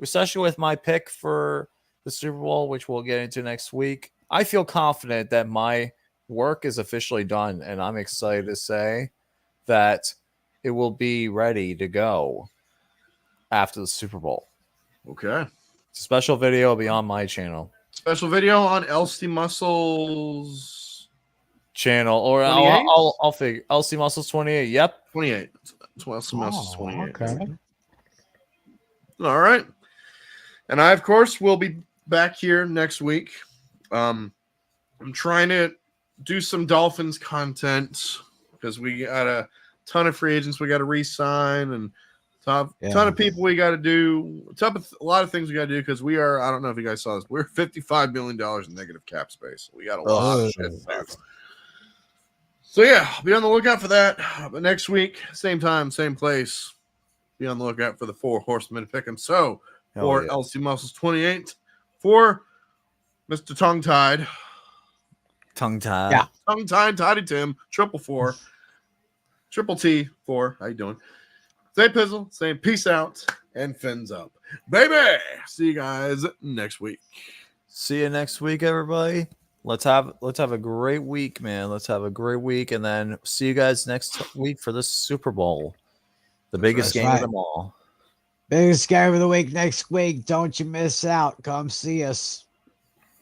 especially with my pick for the Super Bowl, which we'll get into next week, I feel confident that my work is officially done, and I'm excited to say that it will be ready to go after the Super Bowl. Okay. Special video will be on my channel. Special video on LC Muscles channel, or I'll figure LC Muscles 28. Yep. 28. LC Muscles 28. Okay. All right. And I, of course, will be back here next week. I'm trying to do some Dolphins content because we got a ton of free agents we got to re-sign and ton of people we got to do. A lot of things we got to do because we are, I don't know if you guys saw this, we're $55 million in negative cap space. We got a lot of shit. So, yeah, be on the lookout for that. But next week, same time, same place, be on the lookout for the Four Horsemen Pick'em. So, for LC Muscles 28, for Mr. Tongue-Tied. Tongue-Tied. Yeah. Tongue-Tied, Toddy Tim, 444, Triple T 4. How you doing? Say Pizzle, saying peace out and fins up. Baby! See you guys next week. See you next week, everybody. Let's have a great week, man. Let's have a great week, and then see you guys next week for the Super Bowl, the biggest game of them all. Biggest game of the week next week. Don't you miss out. Come see us.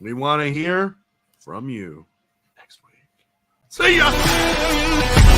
We want to hear from you next week. See ya.